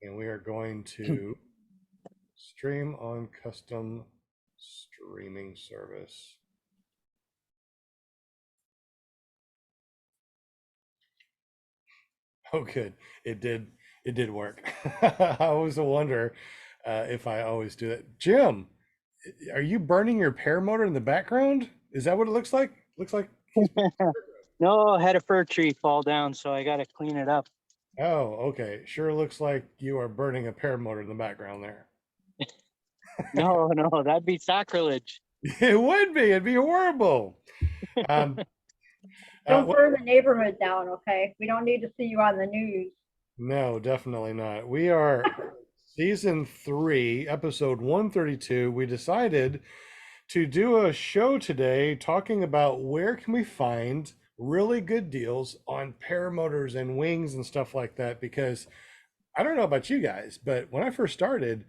and we are going to stream on custom streaming service. Oh, good. It did work. I was a wonder if I always do that. Jim, are you burning your paramotor in the background? Is that what it looks like? Looks like he's. No, I had a fir tree fall down, so I got to clean it up. Oh, okay. Sure looks like you are burning a paramotor in the background there. No, that'd be sacrilege. It would be. It'd be horrible. Um, Don't well, burn the neighborhood down, okay? We don't need to see you on the news. no, definitely not. We are season 3, episode 132. We decided to do a show today talking about where can we find really good deals on paramotors and wings and stuff like that, because I don't know about you guys, but when I first started,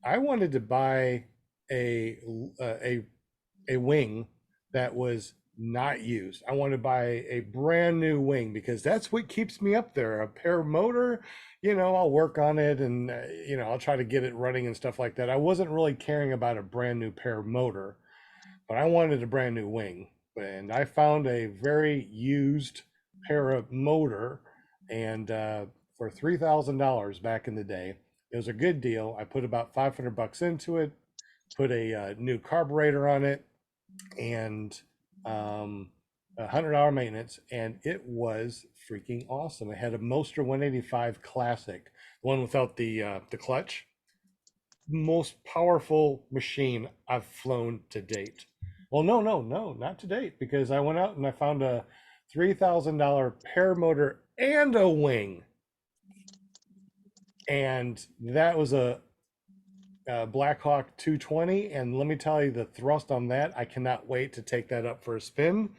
I wanted to buy a a wing that was not used. I want to buy a brand new wing because that's what keeps me up there. A paramotor, I'll work on it and I'll try to get it running and stuff like that. I wasn't really caring about a brand new paramotor, but I wanted a brand new wing. And I found a very used paramotor, and for $3,000 back in the day, it was a good deal. I put about 500 bucks into it, put a new carburetor on it, and $100 maintenance, and it was freaking awesome. It had a Moster 185 Classic, the one without the clutch. Most powerful machine I've flown to date. Well, no, not to date, because I went out and I found a $3,000 paramotor and a wing, and that was a Blackhawk 220, and let me tell you, the thrust on that, I cannot wait to take that up for a spin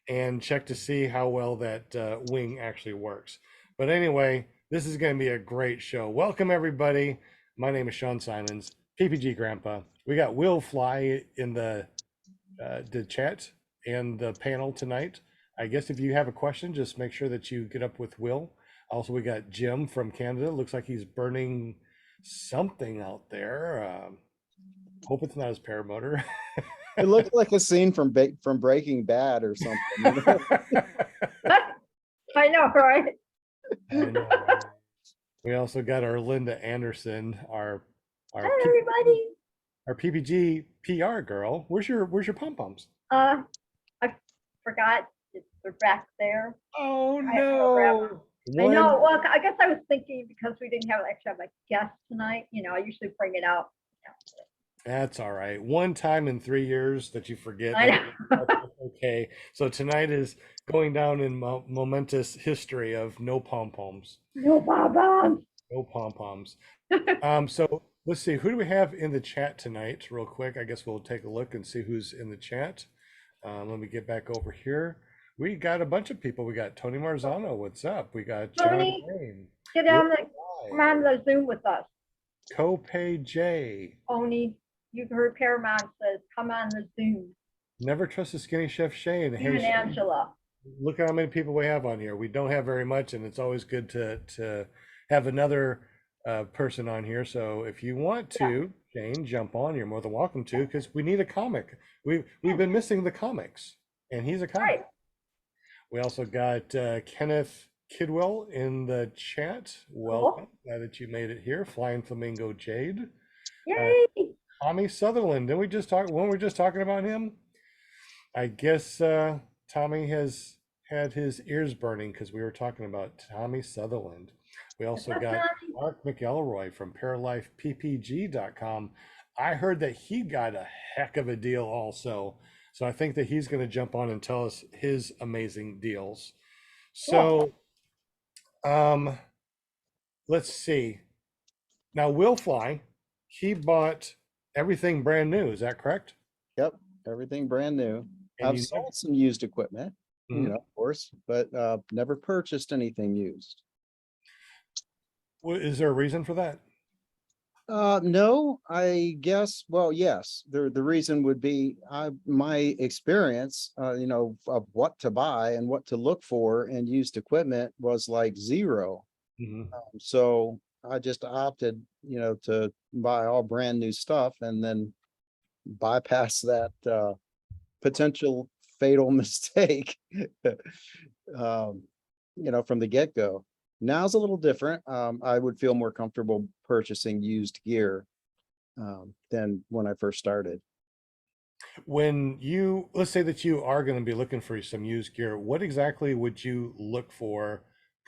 and check to see how well that wing actually works. But anyway, this is going to be a great show. Welcome everybody. My name is Sean Simons, PPG Grandpa. We got Will Fly in the chat and the panel tonight. I guess if you have a question, just make sure that you get up with Will. Also, we got Jim from Canada. Looks like he's burning something out there. Hope it's not his paramotor. It looks like a scene from Breaking Bad or something. I know, right? I know, right? We also got our Linda Anderson, our Hi, everybody. our PPG PR girl. Where's your pom poms? I forgot. They're back there. Oh I no! I know. Well, I guess I was thinking because we didn't have a guest tonight. I usually bring it out. That's all right. One time in 3 years that you forget. I know. That's okay. So tonight is going down in momentous history of no pom poms. No pom-poms. No pom poms. So let's see. Who do we have in the chat tonight? Real quick. I guess we'll take a look and see who's in the chat. Let me get back over here. We got a bunch of people. We got Tony Marzano. What's up? We got Tony, John Wayne. come on the Zoom with us. Copay J. Tony, you've heard Paramount says, come on the Zoom. Never trust a skinny Chef Shane. You and Angela. Look at how many people we have on here. We don't have very much, and it's always good to have another person on here. So if you want to, Jane, jump on. You're more than welcome to, because we need a comic. We've been missing the comics, and he's a comic. Right. We also got Kenneth Kidwell in the chat. Welcome. Glad that you made it here. Flying Flamingo Jade. Yay! Tommy Sutherland. Didn't we just talk? When we were just talking about him? I guess Tommy has had his ears burning because we were talking about Tommy Sutherland. We also got Mark McElroy from ParalifePPG.com. I heard that he got a heck of a deal also. So I think that he's going to jump on and tell us his amazing deals. So let's see. Now, Will Fly, he bought everything brand new. Is that correct? Yep, everything brand new. I've sold some used equipment, of course, but never purchased anything used. Is there a reason for that? No, I guess, well, yes, the reason would be my experience, of what to buy and what to look for in used equipment was like zero. So I just opted, to buy all brand new stuff and then bypass that potential fatal mistake, um, from the get-go. Now's a little different. I would feel more comfortable purchasing used gear than when I first started. When you, let's say that you are going to be looking for some used gear, what exactly would you look for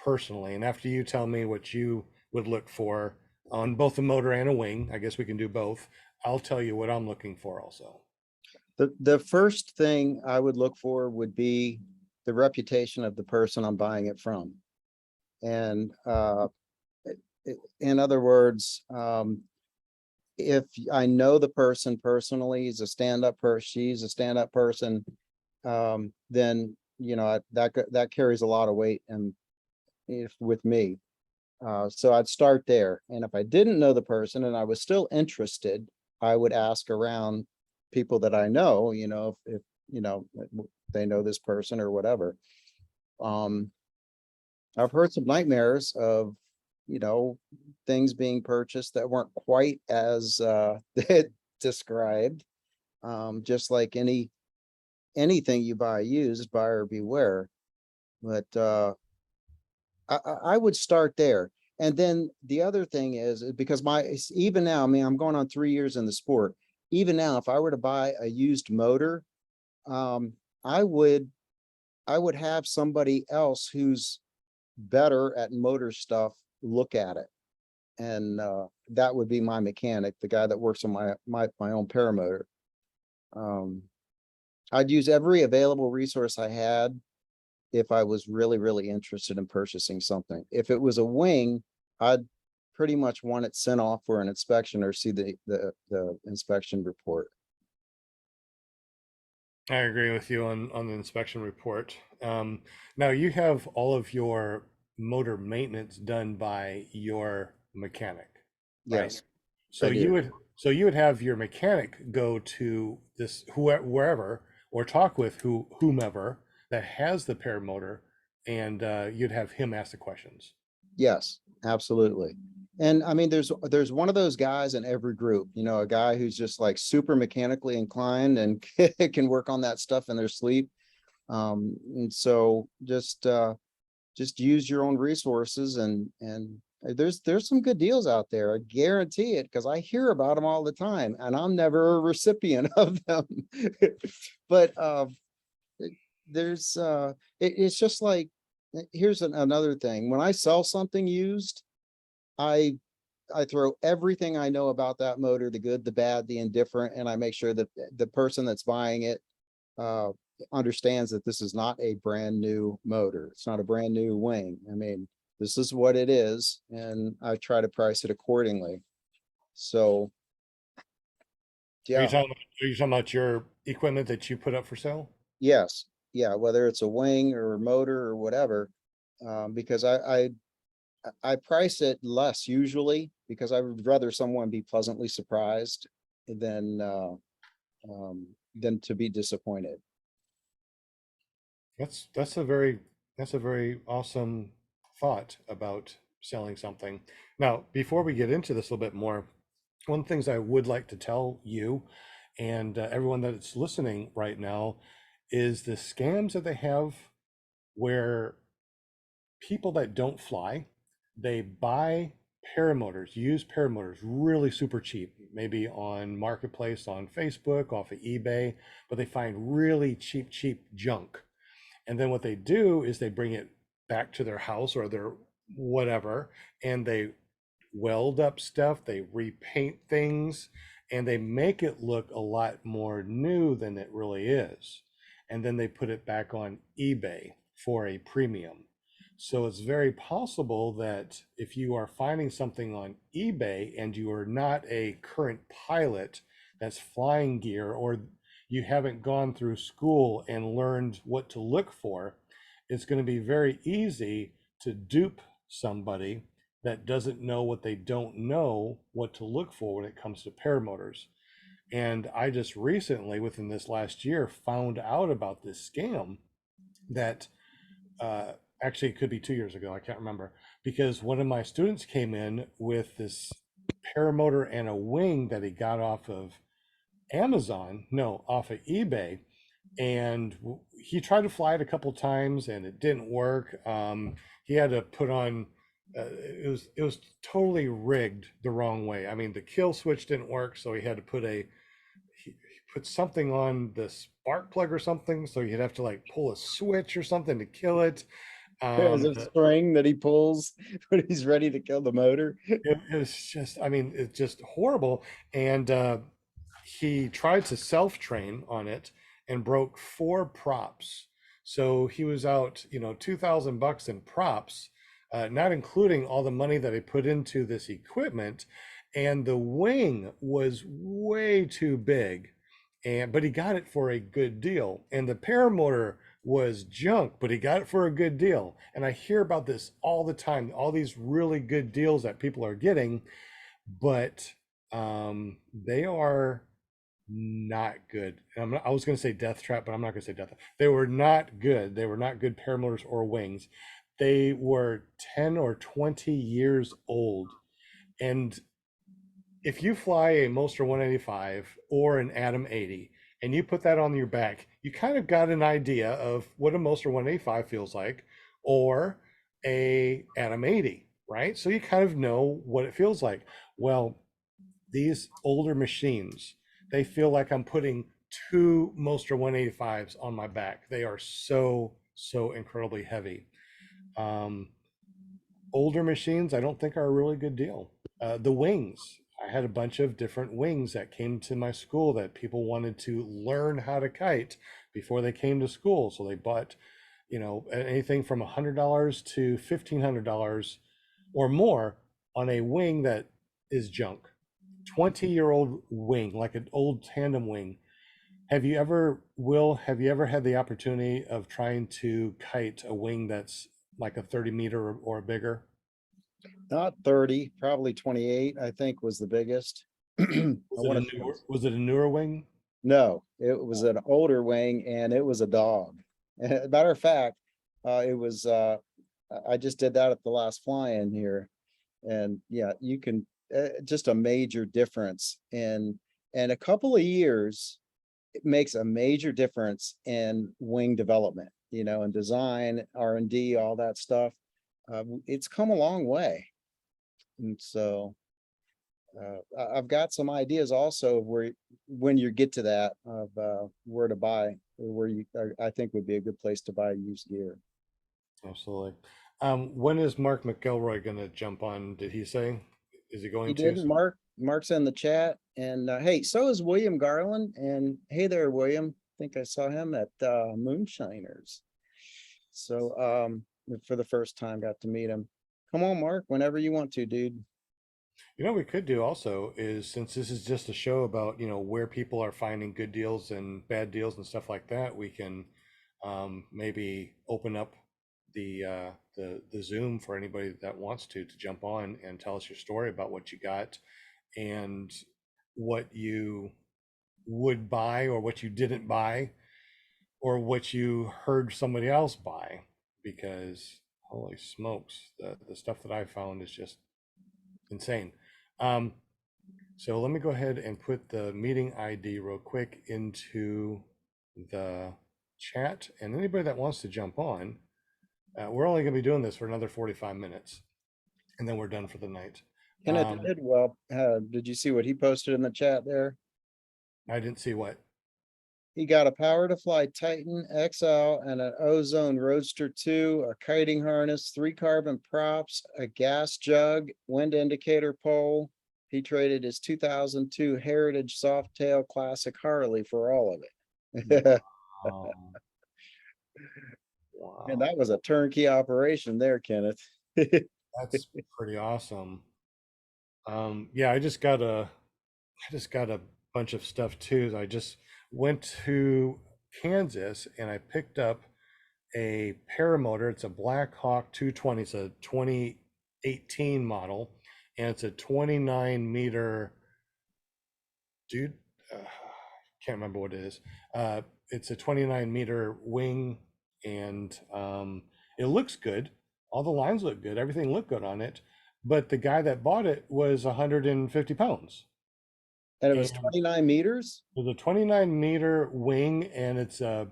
personally? And after you tell me what you would look for on both a motor and a wing, I guess we can do both. I'll tell you what I'm looking for also. The first thing I would look for would be the reputation of the person I'm buying it from. And in other words, if I know the person personally, he's a stand-up person, she's a stand-up person, then that carries a lot of weight and if with me. So I'd start there. And if I didn't know the person and I was still interested, I would ask around people that I know, if they know this person or whatever. I've heard some nightmares of, things being purchased that weren't quite as described. Just like anything you buy used, buyer beware. But I would start there. And then the other thing is because even now, I mean, I'm going on 3 years in the sport. Even now, if I were to buy a used motor, um, I would have somebody else who's better at motor stuff look at it. And that would be my mechanic, the guy that works on my own paramotor. I'd use every available resource I had if I was really, really interested in purchasing something. If it was a wing, I'd pretty much want it sent off for an inspection or see the inspection report. I agree with you on the inspection report. Now you have all of your motor maintenance done by your mechanic, right? Yes, So I do. you would have your mechanic go to this wherever or talk with whomever that has the paramotor, and you'd have him ask the questions. Yes, absolutely. And I mean, there's one of those guys in every group, a guy who's just like super mechanically inclined and can work on that stuff in their sleep. And so just use your own resources and there's some good deals out there. I guarantee it because I hear about them all the time and I'm never a recipient of them. But there's it's just like here's another thing. When I sell something used, I I throw everything I know about that motor, the good, the bad, the indifferent, and I make sure that the person that's buying it uh understands that this is not a brand new motor. It's not a brand new wing. I mean, this is what it is, and I try to price it accordingly. So Are you yeah, talking? Are you talking about your equipment that you put up for sale? yes, yeah, whether it's a wing or a motor or whatever, because I price it less usually because I would rather someone be pleasantly surprised than than to be disappointed. That's a very awesome thought about selling something. Now, before we get into this a little bit more, one of the things I would like to tell you and everyone that's listening right now is the scams that they have where people that don't fly, they buy paramotors, used paramotors, really super cheap, maybe on Marketplace, on Facebook, off of eBay, but they find really cheap junk. And then what they do is they bring it back to their house or their whatever, and they weld up stuff, they repaint things, and they make it look a lot more new than it really is. And then they put it back on eBay for a premium. So it's very possible that if you are finding something on eBay and you are not a current pilot that's flying gear, or you haven't gone through school and learned what to look for, it's going to be very easy to dupe somebody that doesn't know what they don't know what to look for when it comes to paramotors. And I just recently, within this last year, found out about this scam that uh, actually it could be 2 years ago, I can't remember, because one of my students came in with this paramotor and a wing that he got off of Amazon, no, off of eBay, and he tried to fly it a couple times and it didn't work. He had to put on it was totally rigged the wrong way. I mean, the kill switch didn't work, so he had to put he put something on the spark plug or something, so he'd have to like pull a switch or something to kill it. There's a The- string that he pulls when he's ready to kill the motor. it was just, I mean, it's just horrible. And he tried to self-train on it and broke 4 props. So he was out, $2,000 in props, not including all the money that he put into this equipment. And the wing was way too big. But he got it for a good deal. And the paramotor was junk, but he got it for a good deal. And I hear about this all the time, all these really good deals that people are getting, but they are not good. I was going to say death trap, but I'm not going to say death trap. They were not good. They were not good paramotors or wings. They were 10 or 20 years old. And if you fly a Moster 185 or an Atom 80 and you put that on your back, you kind of got an idea of what a Moster 185 feels like, or a Atom 80, right? So you kind of know what it feels like. Well, these older machines, they feel like I'm putting 2 Moster 185s on my back. They are so incredibly heavy. Um, Older machines, I don't think are a really good deal. The wings, I had a bunch of different wings that came to my school that people wanted to learn how to kite before they came to school. So they bought, anything from $100 to $1,500 or more on a wing that is junk. 20-year-old wing, like an old tandem wing. Have you ever had the opportunity of trying to kite a wing that's like a 30 meter or bigger? Not 30, probably 28, I think was the biggest. I want to say Was it a newer wing? no, it was an older wing and it was a dog. Matter of fact, it was I just did that at the last fly-in here. And yeah, you can just a major difference in a couple of years. It makes a major difference in wing development, and design, R&D, all that stuff. It's come a long way. And so I've got some ideas also of where, when you get to that, of where to buy, or where I think would be a good place to buy used gear. Absolutely. When is Mark McElroy going to jump on? Did he say? Is he He going to? didn't, Mark's in the chat, and hey, so is William Garland, and hey there, William. I think I saw him at Moonshiners. So for the first time, got to meet him. Come on, Mark, whenever you want to, dude. What we could do also is, since this is just a show about, where people are finding good deals and bad deals and stuff like that, we can maybe open up the Zoom for anybody that wants to jump on and tell us your story about what you got and what you would buy or what you didn't buy or what you heard somebody else buy, because holy smokes, the stuff that I found is just insane. So let me go ahead and put the meeting ID real quick into the chat, and anybody that wants to jump on, we're only going to be doing this for another 45 minutes, and then we're done for the night. Kenneth did well. Did you see what he posted in the chat there? I didn't see what. He got a Power to Fly Titan XL and an Ozone Roadster 2, a kiting harness, 3 carbon props, a gas jug, wind indicator pole. He traded his 2002 Heritage Softail Classic Harley for all of it. Wow. And that was a turnkey operation there, Kenneth. That's pretty awesome. Yeah, I just got a bunch of stuff too. I just went to Kansas and I picked up a paramotor. It's a Black Hawk 220. It's a 2018 model, and it's a 29 meter. Dude, can't remember what it is. It's a 29 meter wing, and It looks good. All the lines look good. Everything looked good on it. But the guy that bought it was 150 pounds. And it was And 29 meters? it was a 29-meter wing, and it's a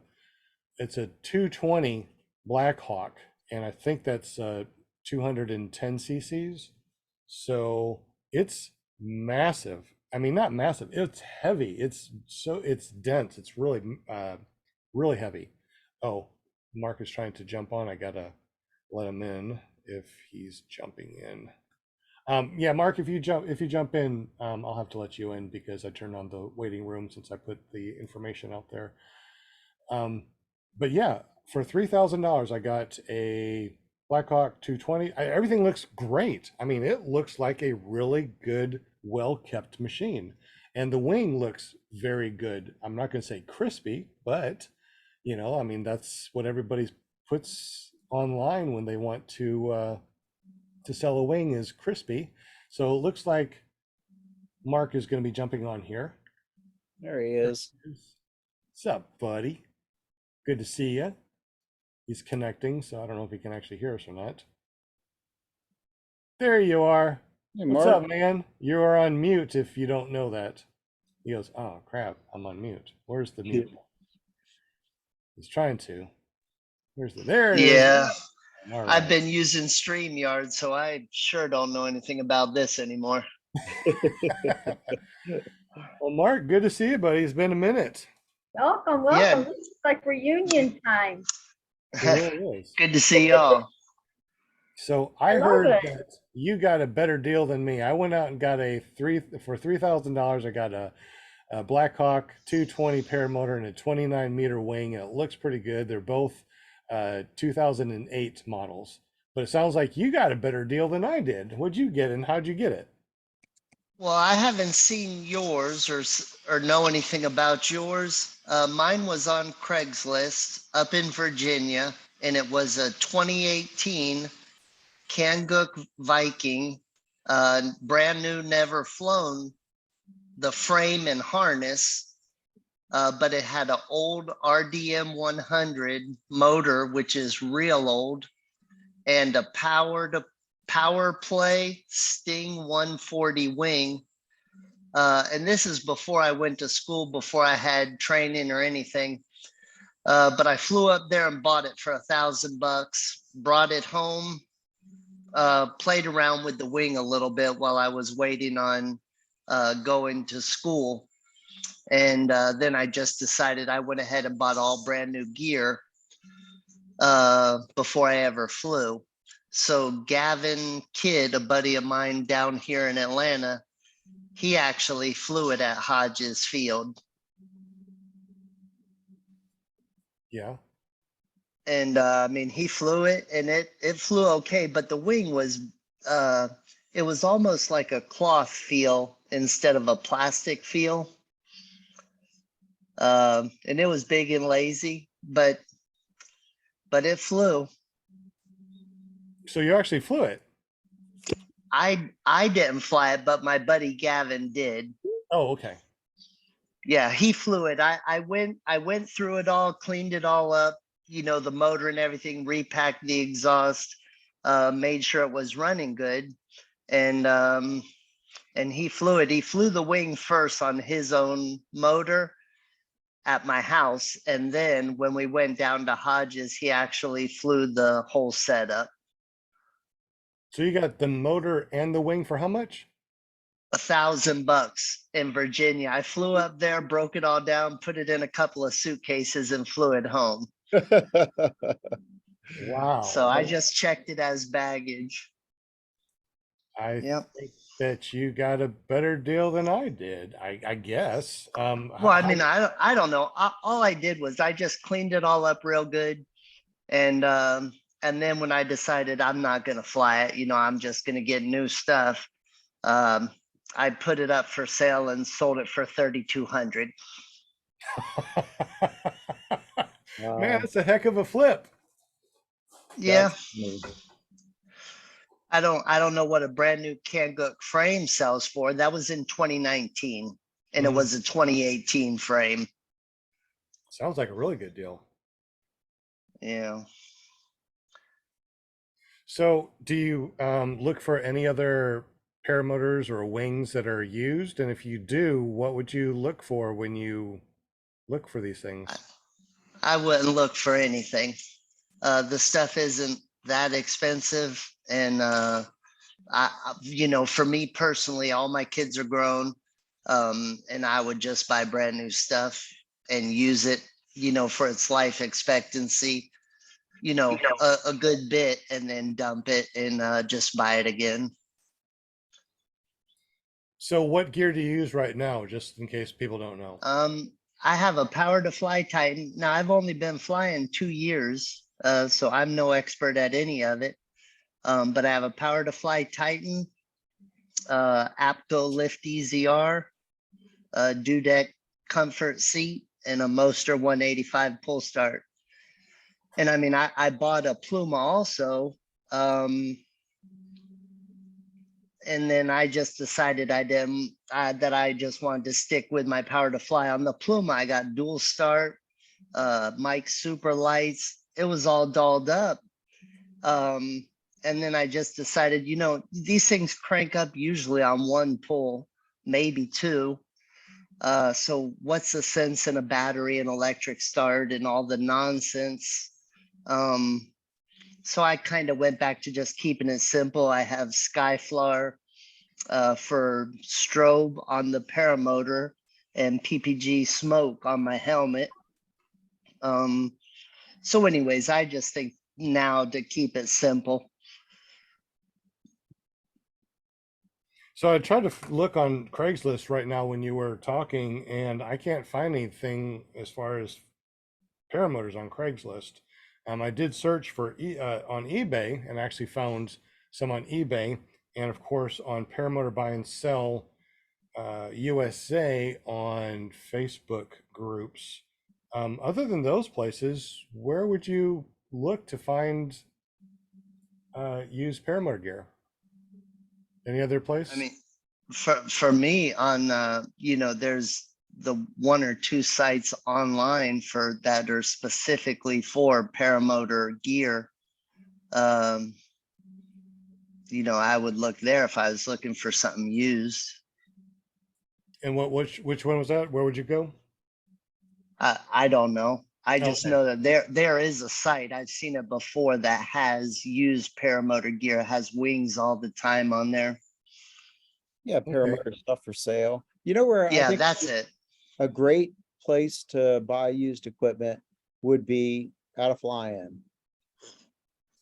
220 Blackhawk, and I think that's 210 cc's. So it's massive. I mean, not massive. It's heavy. It's dense. It's really heavy. Oh, Mark is trying to jump on. I gotta let him in if he's jumping in. Yeah, Mark, if you jump in, I'll have to let you in because I turned on the waiting room since I put the information out there. Um, but yeah, for $3,000, I got a Blackhawk 220. Everything looks great. I mean, it looks like a really good, well-kept machine, and the wing looks very good. I'm not going to say crispy, but I mean, that's what everybody puts online when they want to sell a wing is crispy. So it looks like Mark is going to be jumping on here. There he is. What's up, buddy? Good to see you. He's connecting, so I don't know if he can actually hear us or not. There you are. Hey, What's Mark. up, man? You are on mute if you don't know that. He goes, oh, crap, I'm on mute. Where's the mute? He's trying to. There it is. Yeah, All I've right. been using StreamYard, so I sure don't know anything about this anymore. Well, Mark, good to see you, buddy. It's been a minute. Welcome, Yeah. welcome. This is like reunion time. It really is. Good to see y'all. So I I love heard it. that you got a better deal than me. I went out and got for $3,000. I got a Blackhawk 220 paramotor and a 29-meter wing, and it looks pretty good. They're both 2008 models. But it sounds like you got a better deal than I did. What'd you get, and how'd you get it? Well, I haven't seen yours or know anything about yours. Mine was on Craigslist up in Virginia, and it was a 2018 Kangook Viking, brand new, never flown, the frame and harness, but it had an old RDM 100 motor, which is real old, and a power play Sting 140 wing. And this is before I went to school, before I had training or anything. But I flew up there and bought it for $1,000, brought it home, played around with the wing a little bit while I was waiting on going to school. And then I just decided I went ahead and bought all brand new gear before I ever flew. So Gavin Kidd, a buddy of mine down here in Atlanta, he actually flew it at Hodges Field. Yeah. And I mean, he flew it and it flew okay, but the wing was, it was almost like a cloth feel instead of a plastic feel. And it was big and lazy, but it flew. So you actually flew it? I didn't fly it, but my buddy Gavin did. Oh, okay. Yeah, he flew it. I went through it all, cleaned it all up, the motor and everything, repacked the exhaust, made sure it was running good. And he flew it. He flew the wing first on his own motor at my house. And then when we went down to Hodges, he actually flew the whole setup. So you got the motor and the wing for how much? $1,000 in Virginia. I flew up there, broke it all down, put it in a couple of suitcases and flew it home. Wow. So I just checked it as baggage. I Yep. think that you got a better deal than I did, I guess. Well, I mean, I don't know. All I did was I just cleaned it all up real good. And then when I decided I'm not going to fly it, I'm just going to get new stuff. I put it up for sale and sold it for $3,200. Man, that's a heck of a flip. Yeah. Me. I don't know what a brand new Kangook frame sells for. That was in 2019 and it was a 2018 frame. Sounds like a really good deal. Yeah. So, do you look for any other paramotors or wings that are used? And if you do, what would you look for when you look for these I, things? I wouldn't look for anything. The stuff isn't that expensive, and for me personally, all my kids are grown, and I would just buy brand new stuff and use it, for its life expectancy, a good bit, and then dump it and just buy it again. So, what gear do you use right now, just in case people don't know? Um, I have a power to fly Titan. Now I've only been flying 2 years, so I'm no expert at any of it. But I have a power to fly Titan, Apto Lift EZR, a Dudek comfort seat, and a Moster 185 pull start. And I mean, I bought a Pluma also. And then I just decided that I just wanted to stick with my power to fly. On the Pluma, I got dual start, Mike super lights. It was all dolled up. And then I just decided, these things crank up usually on one pull, maybe two. So what's the sense in a battery and electric start and all the nonsense? So I kind of went back to just keeping it simple. I have Skyflar for strobe on the paramotor and PPG smoke on my helmet. So anyways, I just think now to keep it simple. So, I tried to look on Craigslist right now when you were talking, and I can't find anything as far as paramotors on Craigslist. I did search for on eBay and actually found some on eBay, and of course on Paramotor Buy and Sell USA on Facebook groups. Other than those places, where would you look to find used paramotor gear? Any other I place? mean, for me on there's the one or two sites online for that are specifically for paramotor gear. Um, I would look there if I was looking for something used. And which one was that? Where would you go? I don't know. I just Okay. know that there is a site. I've seen it before that has used paramotor gear, has wings all the time on there. Yeah, Okay. paramotor stuff for sale. You know where I Yeah, think that's it. a great place to buy used equipment would be at a fly-in.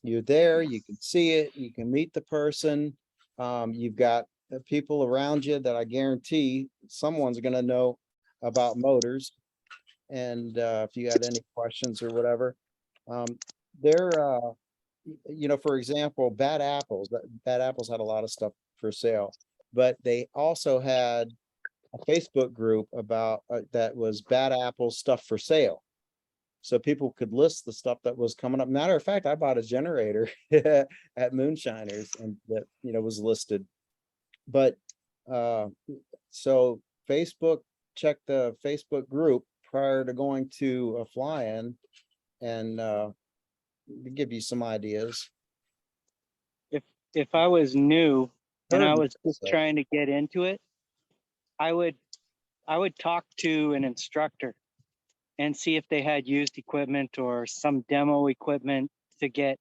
You're there, you can see it, you can meet the person. You've got people around you that I guarantee someone's gonna know about motors. And if you had any questions or whatever, they're for example, Bad Apples had a lot of stuff for sale, but they also had a Facebook group about that was Bad Apples stuff for sale. So people could list the stuff that was coming up. Matter of fact, I bought a generator at Moonshiners and that, was listed. But uh, so Facebook, check the Facebook group prior to going to a fly-in and give you some ideas. If I was new and I Heard was just stuff. trying to get into it, I would I would talk to an instructor and see if they had used equipment or some demo equipment to get,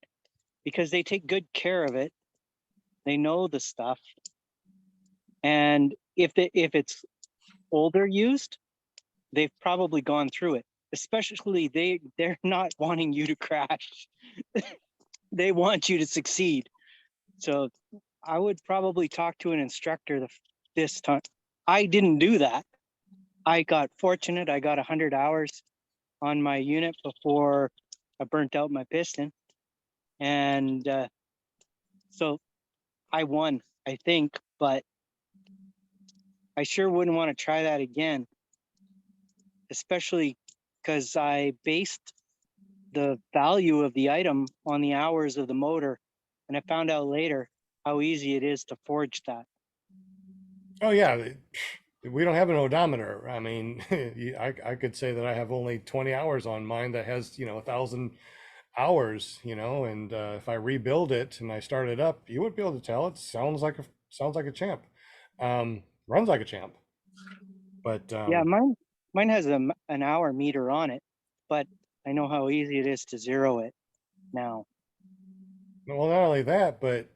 because they take good care of it. They know the stuff. And if it's older used, they've probably gone through it. Especially they're not wanting you to crash. They want you to succeed. So I would probably talk to an instructor this time. I didn't do that. I got fortunate. I got 100 hours on my unit before I burnt out my piston. And so I won, I think, but I sure wouldn't want to try that again, especially because I based the value of the item on the hours of the motor. And I found out later how easy it is to forge that. Oh yeah, we don't have an odometer. I mean, I could say that I have only 20 hours on mine that has 1,000 hours, and if I rebuild it and I start it up, you wouldn't be able to tell. It sounds like a champ. Runs like a champ. But Yeah, mine has an hour meter on it, but I know how easy it is to zero it now. well, not only that, but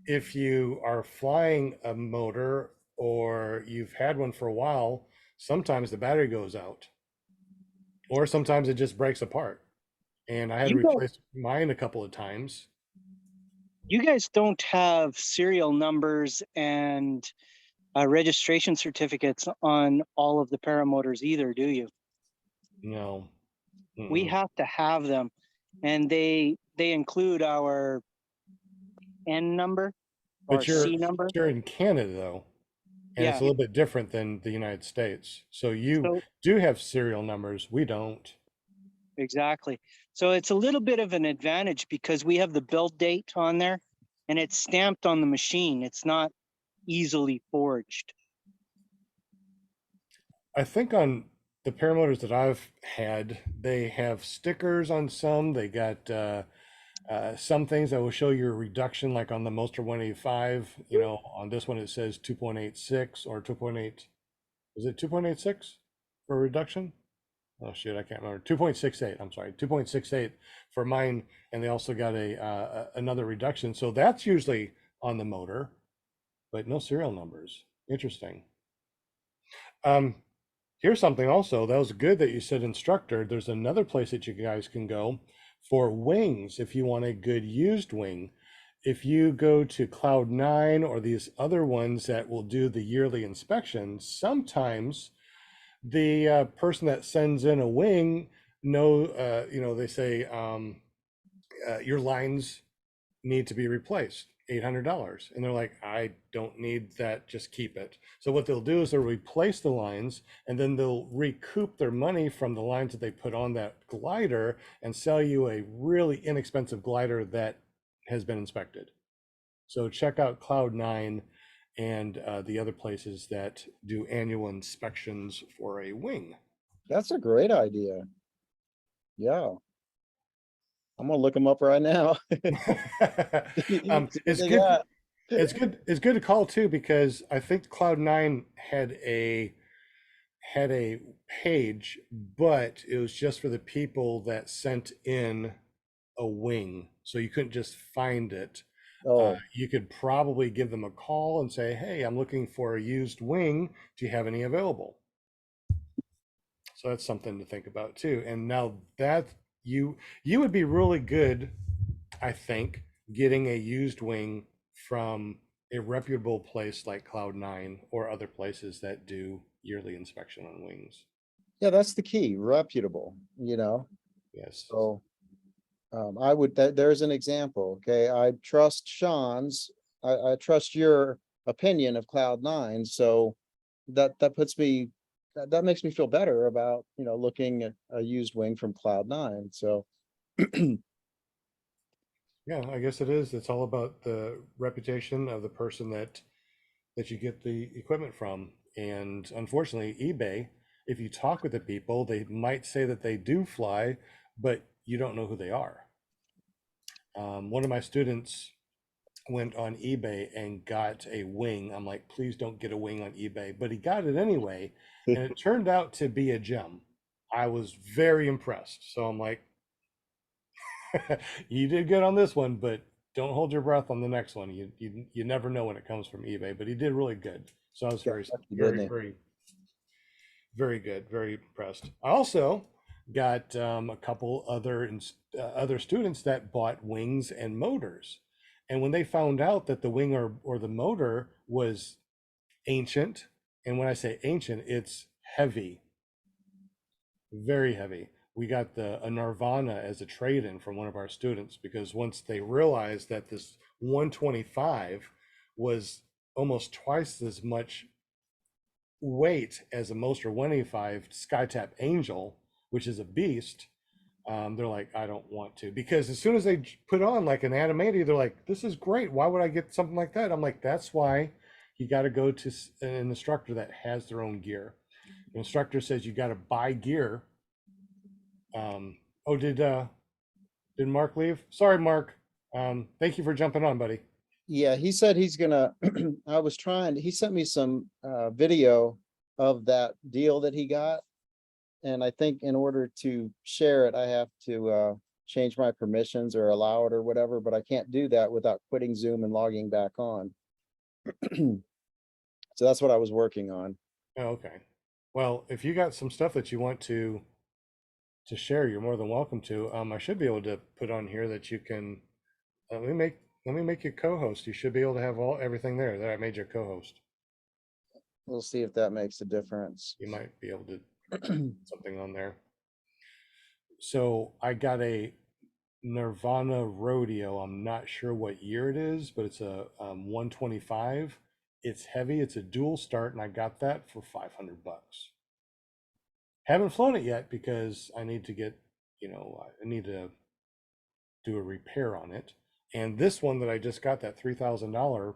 if you are flying a motor or you've had one for a while, sometimes the battery goes out, or sometimes it just breaks apart. And I had to You guys, replace mine a couple of times. you guys don't have serial numbers and registration certificates on all of the paramotors either, do you? No. We Mm-mm. have to have them, and they include our N number or But you're C number. you're in Canada though, and it's Yeah. a little bit different than the United States. So you So do have serial numbers. We don't. exactly. So it's a little bit of an advantage because we have the build date on there, and it's stamped on the machine. It's not easily forged. I think on the paramotors that I've had, they have stickers on some. They got some things that will show you a reduction, like on the Moster 185. On this one it says 2.86 or 2.8. Is it 2.86 for a reduction? Oh shit, I can't remember. 2.68. I'm sorry, 2.68 for mine, and they also got another reduction. So that's usually on the motor, but no serial numbers. Interesting. Um, Here's something also that was good that you said instructor. There's another place that you guys can go for wings if you want a good used wing. If you go to Cloud9 or these other ones that will do the yearly inspection, sometimes the person that sends in a wing they say your lines need to be replaced, $800. And they're like, I don't need that, just keep it. So what they'll do is they'll replace the lines, and then they'll recoup their money from the lines that they put on that glider and sell you a really inexpensive glider that has been inspected. So check out Cloud9 and the other places that do annual inspections for a wing. That's a great idea. Yeah, I'm gonna look them up right now. See what It's they good. got. It's good to call too, because I think Cloud9 had a page, but it was just for the people that sent in a wing, so you couldn't just find it. Oh, You could probably give them a call and say, "Hey, I'm looking for a used wing. Do you have any available?" So that's something to think about too. And now that you would be really good, I think, getting a used wing from a reputable place like Cloud9 or other places that do yearly inspection on wings. yeah, that's the key, reputable. Yes. So I would, there's an example, okay? I trust Sean's, I trust your opinion of Cloud9, so that puts me, that makes me feel better about, looking at a used wing from Cloud9, so. Yeah, I guess it is. It's all about the reputation of the person that you get the equipment from. And unfortunately, eBay, if you talk with the people, they might say that they do fly, but you don't know who they are. One of my students went on eBay and got a wing. I'm like, please don't get a wing on eBay, but he got it anyway, and it turned out to be a gem. I was very impressed. So I'm like, you did good on this one, but don't hold your breath on the next one. You never know when it comes from eBay, but he did really good. So I was Got very lucky, very didn't he? very very good, very impressed. I also got a couple other students that bought wings and motors, and when they found out that the wing or the motor was ancient, and when I say ancient, it's heavy, very heavy. We got a Nirvana as a trade-in from one of our students, because once they realized that this 125 was almost twice as much weight as a Moster 185 SkyTap Angel, which is a beast, they're like, I don't want to. Because as soon as they put on like an Animati, they're like, this is great. Why would I get something like that? I'm like, that's why you got to go to an instructor that has their own gear. The instructor says you got to buy gear. Oh, Did Mark leave? Sorry, Mark. Thank you for jumping on, buddy. Yeah, he said he's gonna, he sent me some video of that deal that he got. And I think in order to share it, I have to change my permissions or allow it or whatever, but I can't do that without quitting Zoom and logging back on. So that's what I was working on. Oh, okay. Well, if you got some stuff that you want to share, you're more than welcome to. I should be able to put on here that you can. Let me make you co-host. You should be able to have everything there that I made you co-host. We'll see if that makes a difference. You might be able to something on there. So I got a Nirvana rodeo. I'm not sure what year it is, but it's a 125. It's heavy. It's a dual start, and I got that for $500. Haven't flown it yet because I need to get, I need to do a repair on it. And this one that I just got, that $3,000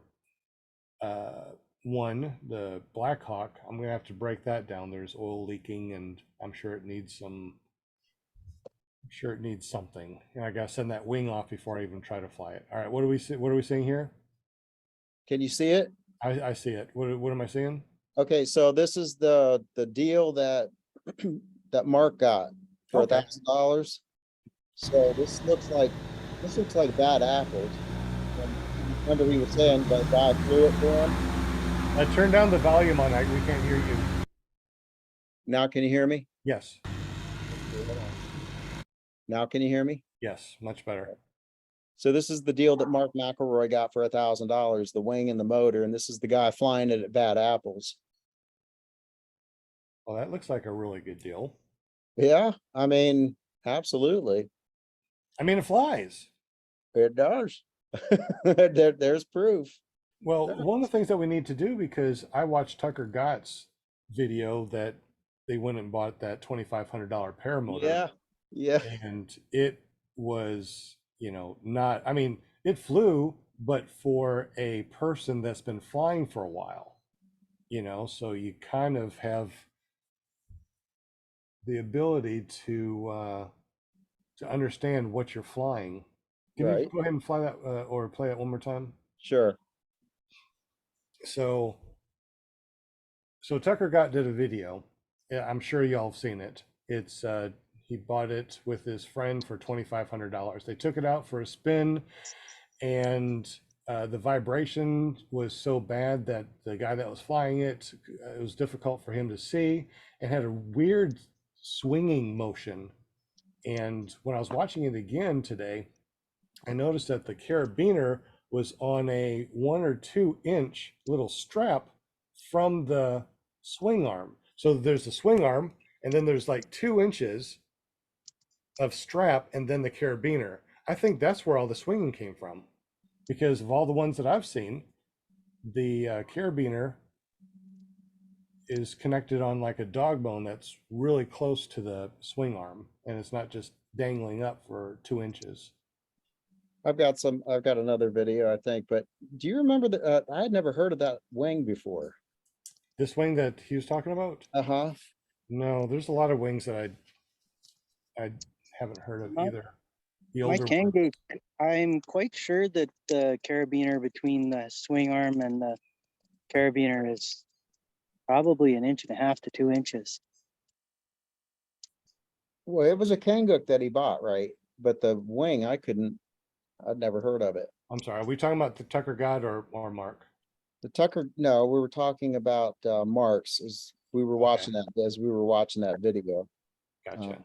one, the Blackhawk, I'm gonna have to break that down. There's oil leaking, and I'm sure it needs some. I'm sure it needs something, and I gotta send that wing off before I even try to fly it. All right, what do we see? What are we seeing here? Can you see it? I see it. What am I seeing? Okay, so this is the deal that that Mark got for Okay. $1,000. So this looks like bad apples. And remember he was saying that guy flew it for him. I turned down the volume on that. We can't hear you. Now can you hear me? Yes. Now can you hear me? Yes, much better. So this is the deal that Mark McElroy got for $1,000, the wing and the motor, and this is the guy flying it at Bad Apples. Well, that looks like a really good deal. Yeah, I mean, absolutely. I mean, it flies. It does. There's proof. Well, one of the things that we need to do, because I watched Tucker Gott's video that they went and bought that $2,500 paramotor. Yeah, yeah. And it was, not, I mean, it flew, but for a person that's been flying for a while, so you kind of have the ability to understand what you're flying. Can you Right. go ahead and fly that or play it one more time? Sure. So Tucker Gott did a video. Yeah, I'm sure y'all have seen it. It's he bought it with his friend for $2,500. They took it out for a spin, and the vibration was so bad that the guy that was flying it, it was difficult for him to see, and had a weird swinging motion. And when I was watching it again today, I noticed that the carabiner was on a 1 or 2 inch little strap from the swing arm. So there's the swing arm, and then there's like 2 inches of strap, and then the carabiner. I think that's where all the swinging came from, because of all the ones that I've seen, the carabiner is connected on like a dog bone that's really close to the swing arm, and it's not just dangling up for 2 inches. I've got another video, I think, but do you remember that? I had never heard of that wing before. This wing that he was talking about? Uh-huh. No, there's a lot of wings that I haven't heard of either. The My older ones. Kangoo, I'm quite sure that the carabiner between the swing arm and the carabiner is probably 1.5 to 2 inches. Well, it was a Kanguk that he bought, right? But the wing, I'd never heard of it. I'm sorry, are we talking about the Tucker God or Mark? The Tucker, no, we were talking about Mark's as we were watching that video. Gotcha.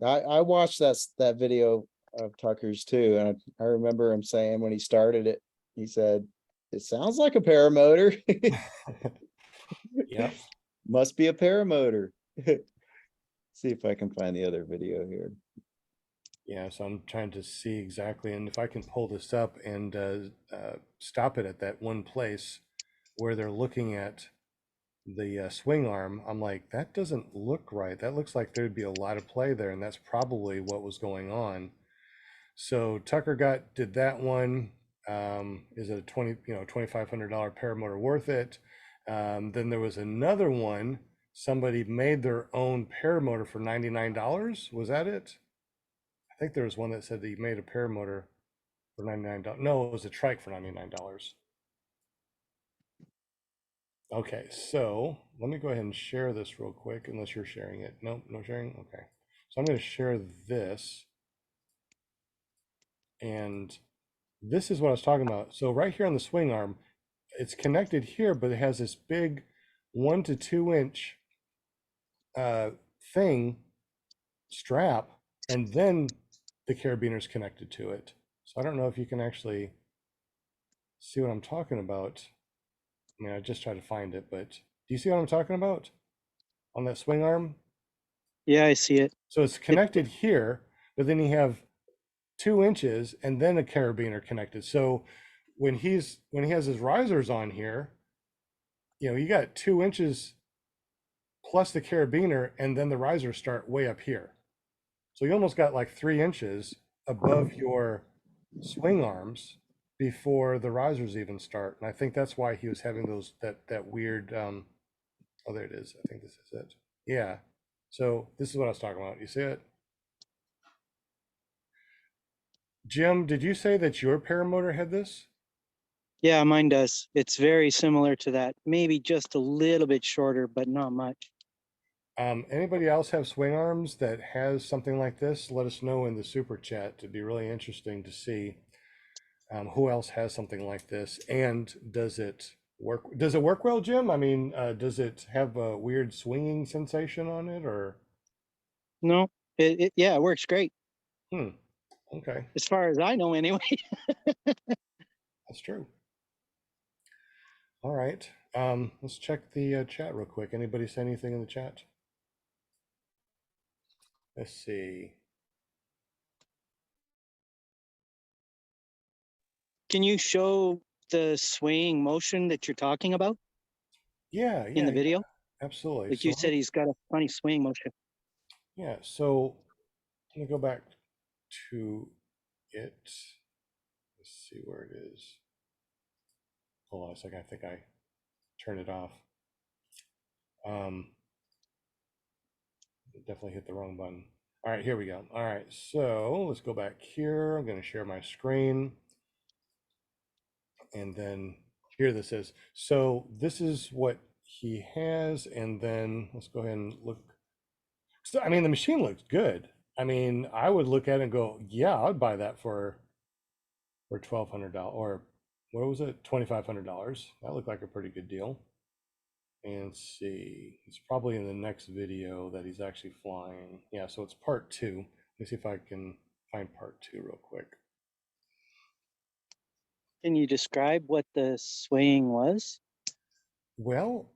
I watched that video of Tucker's too, and I remember him saying when he started it, he said, "It sounds like a paramotor." Yep. Must be a paramotor. See if I can find the other video here. Yeah, so I'm trying to see exactly, and if I can pull this up and stop it at that one place where they're looking at the swing arm, I'm like, that doesn't look right. That looks like there'd be a lot of play there, and that's probably what was going on. So Tucker did that one. Is it a $2,500 paramotor worth it? Then there was another one. Somebody made their own paramotor for $99. Was that it? I think there was one that said that he made a paramotor for $99. No, it was a trike for $99. Okay, so let me go ahead and share this real quick, unless you're sharing it. Nope, no sharing. Okay. So I'm going to share this. And this is what I was talking about. So right here on the swing arm, it's connected here, but it has this big 1 to 2 inch thing strap, and then the carabiner's connected to it. So I don't know if you can actually see what I'm talking about. I mean, I just tried to find it, but do you see what I'm talking about on that swing arm? Yeah, I see it. So it's connected here, but then you have 2 inches and then a carabiner connected. So when he has his risers on here, you got 2 inches plus the carabiner, and then the risers start way up here. So you almost got like 3 inches above your swing arms before the risers even start. And I think that's why he was having that weird oh, there it is. I think this is it. Yeah. So this is what I was talking about. You see it? Jim, did you say that your paramotor had this? Yeah, mine does. It's very similar to that. Maybe just a little bit shorter, but not much. Anybody else have swing arms that has something like this? Let us know in the super chat. It'd be really interesting to see who else has something like this, and does it work? Does it work well, Jim? I mean, does it have a weird swinging sensation on it, or? No, yeah, it works great. Okay, As far as I know, anyway. that's true. All right, let's check the chat real quick. Anybody say anything in the chat? Let's see. Can you show the swaying motion that you're talking about Yeah, in the yeah, video? absolutely. Like So you said, he's got a funny swaying motion. yeah, so let me go back to it. Let's see where it is. Hold on a second. I think I turned it off. Definitely hit the wrong button. All right, here we go. All right, so let's go back here. I'm going to share my screen. And then here this is. So this is what he has. And then let's go ahead and look. So, I mean, the machine looks good. I mean, I would look at it and go, yeah, I'd buy that for $1,200, or what was it, $2,500. That looked like a pretty good deal. And let's see, it's probably in the next video that he's actually flying. Yeah, so it's part 2. Let me see if I can find part 2 real quick. Can you describe what the swaying was? Well,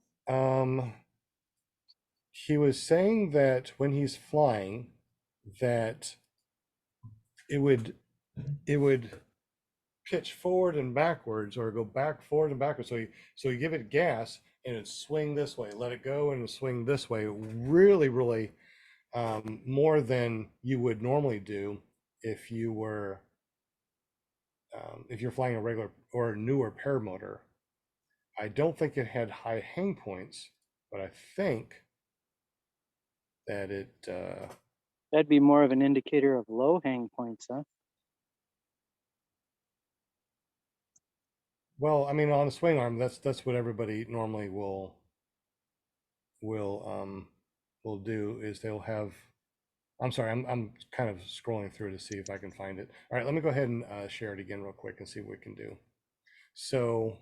he was saying that when he's flying, that it would pitch forward and backwards, or go back, forward and backwards. So you give it gas and it swing this way, let it go and swing this way, really, really more than you would normally do if you were if you're flying a regular or a newer paramotor. I don't think it had high hang points, but I think that it That'd be more of an indicator of low hang points, huh? well, I mean, on a swing arm, that's what everybody normally will do, is they'll have. I'm sorry, I'm kind of scrolling through to see if I can find it. All right, let me go ahead and share it again real quick and see what we can do. So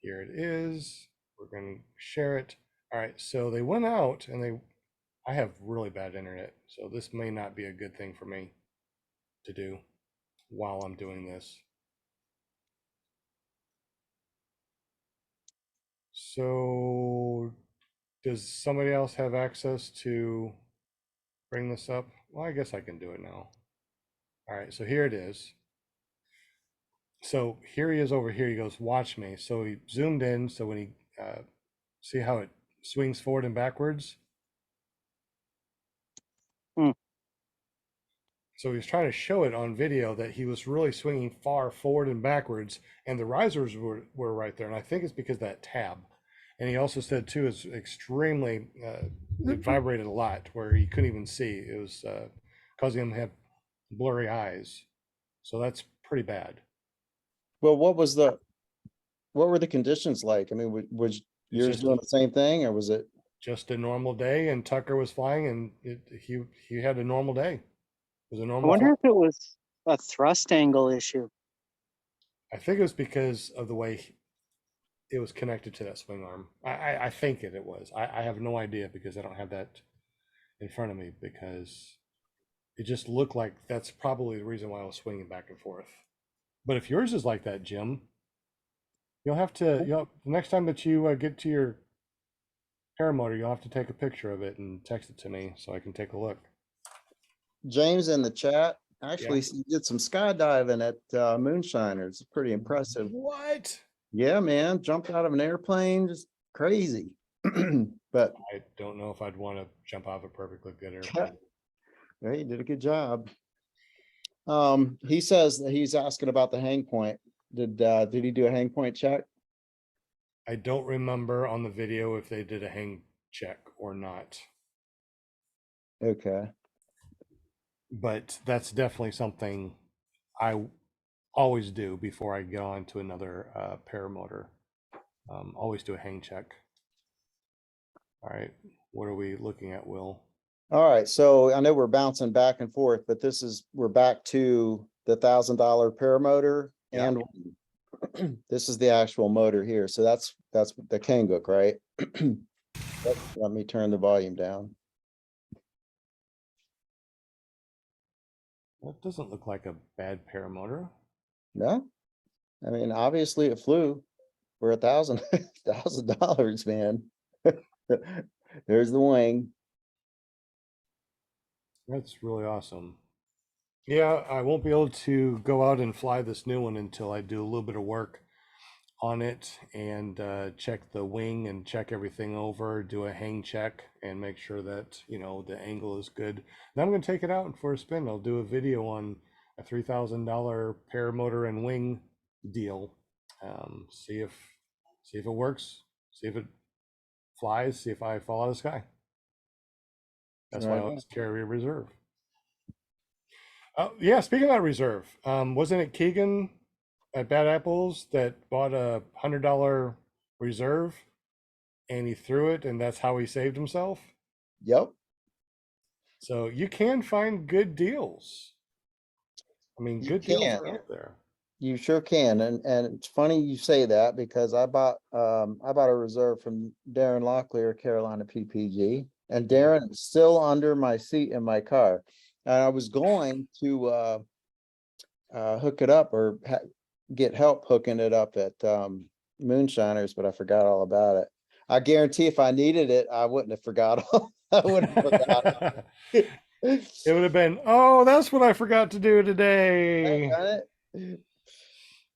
here it is. We're going to share it. All right, so they went out and I have really bad internet, so this may not be a good thing for me to do while I'm doing this. So does somebody else have access to bring this up? Well, I guess I can do it now. All right, so here it is. So here he is over here. He goes, watch me. So he zoomed in. So when he, see how it swings forward and backwards? Hmm. So he was trying to show it on video that he was really swinging far forward and backwards, and the risers were right there. And I think it's because of that tab. And he also said too, it's extremely, it vibrated a lot where he couldn't even see. It was causing him to have blurry eyes. So that's pretty bad. Well, what were the conditions like? I mean, was yours just doing a- the same thing, or was it? Just a normal day, and Tucker was flying, and he had a normal day. It was a I normal wonder flight. if it was a thrust angle issue. I think it was because of the way it was connected to that swing arm. I think it was. I have no idea because I don't have that in front of me, because it just looked like that's probably the reason why I was swinging back and forth. But if yours is like that, Jim, you'll have to, the next time that you get to your paramotor, you'll have to take a picture of it and text it to me so I can take a look. James in the chat actually did some skydiving at Moonshiners. It's pretty impressive. What? Yeah, man, jumped out of an airplane, just crazy. But I don't know if I'd want to jump off a perfectly good airplane. yeah, he did a good job. He says that he's asking about the hang point. Did he do a hang point check? I don't remember on the video if they did a hang check or not, Okay. but that's definitely something I always do before I go on to another paramotor. Always do a hang check. All right, what are we looking at, Will? All right, so I know we're bouncing back and forth, but we're back to the $1,000 paramotor, Yeah. and this is the actual motor here. So that's the Kanguk, right? Let me turn the volume down. That doesn't look like a bad paramotor. No, I mean, obviously it flew for $1,000, man. There's the wing. That's really awesome. Yeah, I won't be able to go out and fly this new one until I do a little bit of work on it and check the wing and check everything over, do a hang check and make sure that, the angle is good. Then I'm going to take it out for a spin. I'll do a video on a $3,000 paramotor and wing deal. See if it works, see if it flies, see if I fall out of the sky. That's why I always carry a reserve. Oh, yeah, speaking about reserve, wasn't it Keegan at Bad Apples that bought a $100 reserve and he threw it, and that's how he saved himself? Yep. So you can find good deals. I mean, You good deals can. are out there. You sure can. And it's funny you say that, because I bought a reserve from Darren Locklear, Carolina PPG, and Darren is still under my seat in my car. And I was going to hook it up or get help hooking it up at Moonshiners, but I forgot all about it. I guarantee if I needed it, I wouldn't have forgot. I wouldn't have forgot. It would have been, oh, that's what I forgot to do today.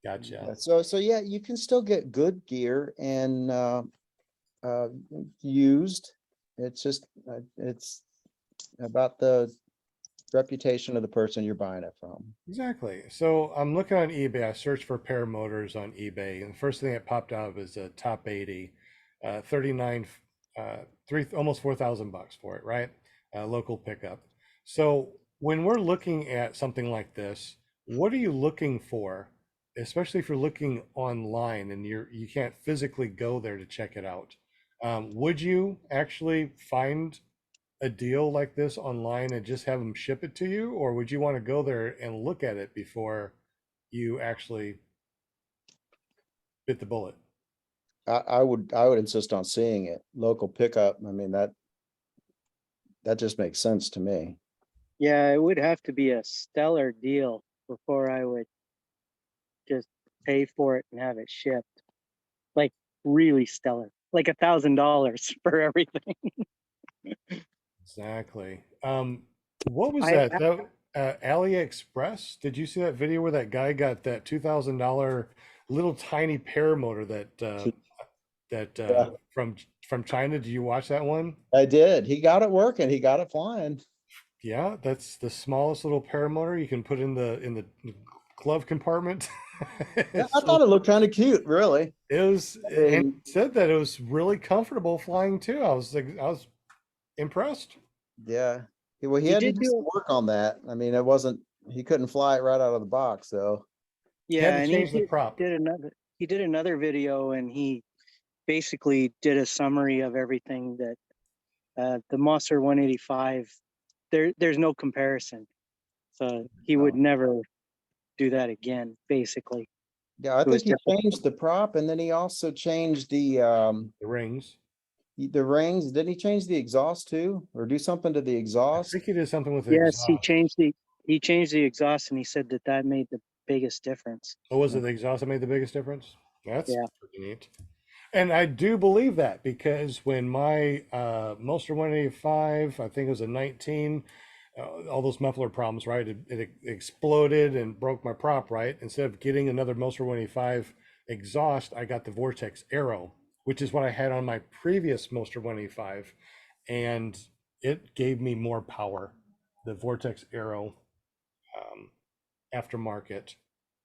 Gotcha. Yeah, so yeah, you can still get good gear and used. It's just it's about the reputation of the person you're buying it from. Exactly. So I'm looking on eBay. I searched for paramotors on eBay, and the first thing that popped up is a top 80, 39, almost $4,000 for it, right? Local pickup. So when we're looking at something like this, what are you looking for? Especially if you're looking online and you can't physically go there to check it out. Would you actually find a deal like this online and just have them ship it to you, or would you want to go there and look at it before you actually bit the bullet? I would insist on seeing it. Local pickup. I mean, that just makes sense to me. Yeah, it would have to be a stellar deal before I would just pay for it and have it shipped. Like really stellar, like $1,000 for everything. Exactly. What was I- that? AliExpress? Did you see that video where that guy got that $2,000 little tiny paramotor from China? Did you watch that one? I did. He got it working. He got it flying. Yeah, that's the smallest little paramotor you can put in the glove compartment. Yeah, I thought it looked kind of cute, really. It was, and he said that it was really comfortable flying too. I was impressed. Yeah. Well, he He had to did do some do- work on that. I mean, it wasn't he couldn't fly it right out of the box, though. Yeah, to and change the prop. he did another video, and he basically did a summary of everything that the Monster 185. There's no comparison, so he would Oh. never do that again. Basically, Yeah, I It was think he different. changed the prop, and then he also changed The rings. the rings. Didn't he change the exhaust too, or do something to the I exhaust? think he did something with the yes, exhaust. he changed the exhaust, and he said that made the biggest difference. Oh, was it the exhaust that made the biggest difference? That's Yeah. pretty neat. And I do believe that, because when my Monster 185, I think it was a 19, all those muffler problems, right? It exploded and broke my prop, right? Instead of getting another Monster 185 exhaust, I got the Vortex Arrow, which is what I had on my previous Monster 185. And it gave me more power. The Vortex Arrow aftermarket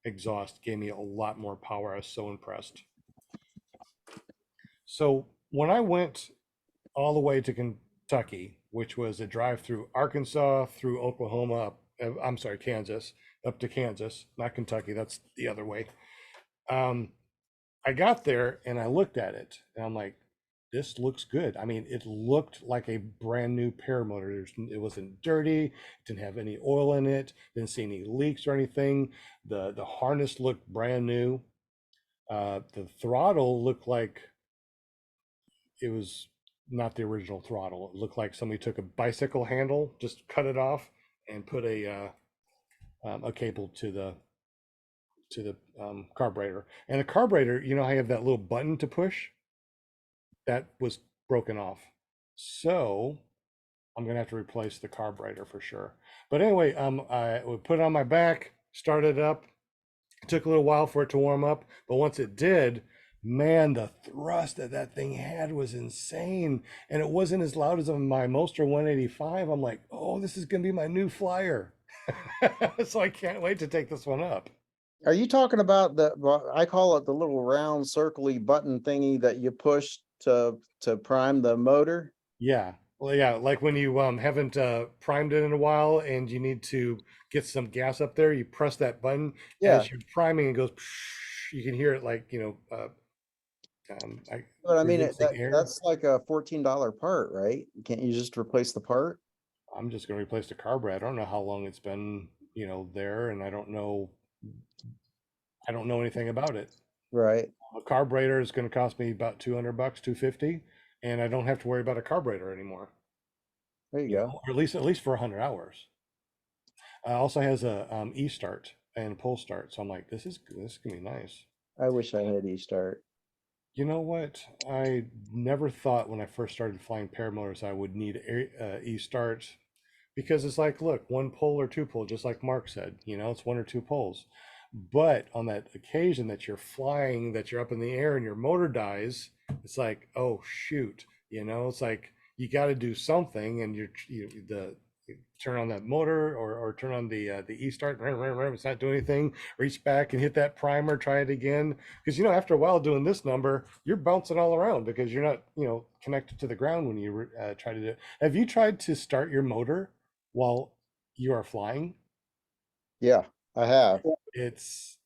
exhaust gave me a lot more power. I was so impressed. So when I went all the way to Kentucky, which was a drive through Arkansas, through Oklahoma, I'm sorry, Kansas, up to Kansas, not Kentucky, that's the other way. I got there and I looked at it and I'm like, this looks good. I mean, it looked like a brand new paramotor. It wasn't dirty, it didn't have any oil in it, didn't see any leaks or anything. The harness looked brand new. The throttle looked like it was not the original throttle. It looked like somebody took a bicycle handle, just cut it off, and put a cable to the carburetor. And the carburetor, you know, I have that little button to push. That was broken off, so I'm gonna have to replace the carburetor for sure. But anyway, I would put it on my back, start it up. It took a little while for it to warm up, but once it did, man, the thrust that thing had was insane, and it wasn't as loud as on my Monster 185. I'm like, oh, this is gonna be my new flyer. So I can't wait to take this one up. Are you talking about I call it the little round circly button thingy that you push to prime the motor? Yeah. Well, yeah, like when you haven't primed it in a while and you need to get some gas up there, you press that button. Yeah. As you're priming, it goes, you can hear it like, But I mean, releasing air. that's like a $14 part, right? Can't you just replace the part? I'm just going to replace the carburetor. I don't know how long it's been, there, and I don't know anything about it. Right. A carburetor is going to cost me about $200, $250, and I don't have to worry about a carburetor anymore. There you go. Or at least for 100 hours. Also has a e-start and pull start, so I'm like, this is gonna be nice. I wish I had e-start. You know what? I never thought when I first started flying paramotors I would need e-start, because it's like, look, one pull or two pull, just like Mark said, it's one or two pulls. But on that occasion that you're flying, that you're up in the air and your motor dies, it's like, oh shoot, it's like you got to do something, and you turn on that motor, or turn on the e-start. It's not doing anything. Reach back and hit that primer, try it again, because after a while doing this number, you're bouncing all around because you're not connected to the ground when you try to do it. Have you tried to start your motor while you are flying? Yeah, I have. It's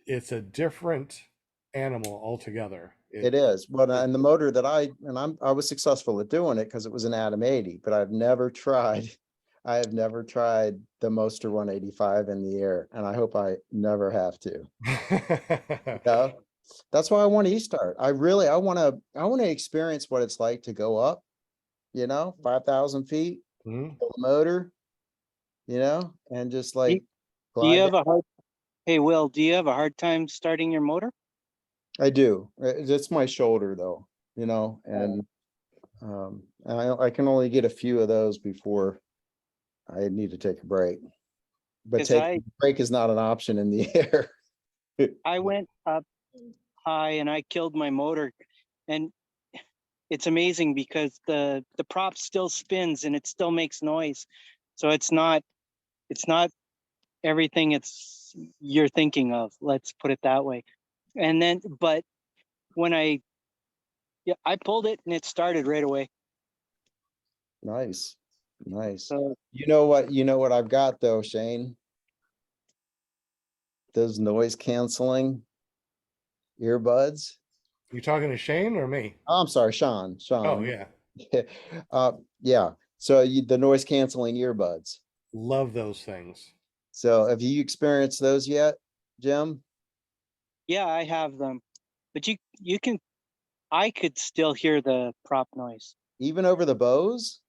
a different animal altogether. It is. But and the motor that I was successful at doing it because it was an Atom 80, but I have never tried the Monster 185 in the air, and I hope I never have to. Yeah. That's why I want e-start. I want to experience what it's like to go up, 5,000 feet, Mhm. the motor, and just like Do you glide have a hard? Hey, Will, do you have a hard time starting your motor? I do. It's my shoulder though, and I can only get a few of those before I need to take a break. But 'Cause taking a break is not an option in the air. I went up high and I killed my motor, and it's amazing because the prop still spins and it still makes noise. So it's not everything you're thinking of. Let's put it that way. And then, but when I pulled it and it started right away. Nice. So You know what I've got though, Shane? those noise canceling earbuds. You talking to Shane or me? Oh, I'm sorry, Sean. Oh Sean. yeah, Yeah. So the noise canceling earbuds. love those things. So have you experienced those yet, Jim? Yeah, I have them, but you can. I could still hear the prop noise. Even over the Bose?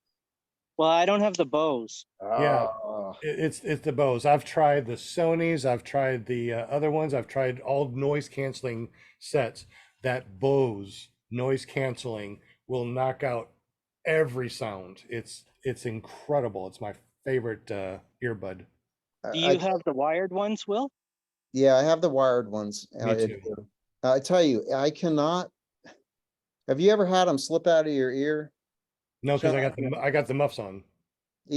Well, I don't have the Bose. Yeah, Oh, it's the Bose. I've tried the Sonys. I've tried the other ones. I've tried all noise canceling sets. That Bose noise canceling will knock out every sound. It's incredible. It's my favorite earbud. Do I you have the wired ones, Will? yeah, I have the wired ones. Me too. I tell you, I cannot. Have you ever had them slip out of your ear? No, because Sean? I got the muffs on.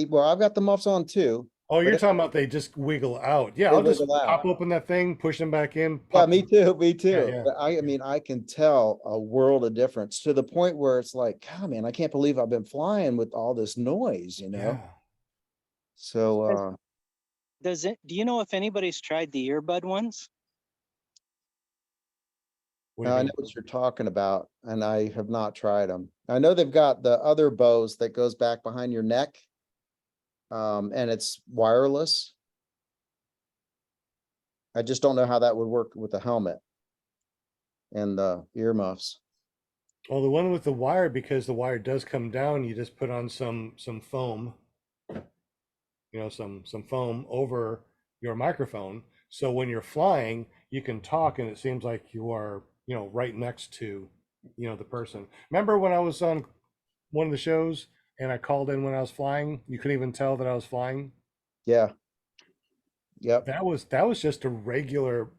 Well, I've got the muffs on too, Oh, you're but talking about they just wiggle out. Yeah, they I'll just wiggle out. pop open that thing, push them back in. Yeah, Pop me them. too, me Yeah, too. yeah. But I mean, I can tell a world of difference to the point where it's like, God, man, I can't believe I've been flying with all this noise, you know? Yeah. So, Does it? Do you know if anybody's tried the earbud ones? What do you I mean? know what you're talking about, and I have not tried them. I know they've got the other Bose that goes back behind your neck, and it's wireless. I just don't know how that would work with the helmet and the earmuffs. Well, the one with the wire, because the wire does come down, you just put on some foam, some foam over your microphone. So when you're flying, you can talk and it seems like you are, right next to, the person. Remember when I was on one of the shows and I called in when I was flying? You couldn't even tell that I was flying. Yeah. Yep. That was just a regular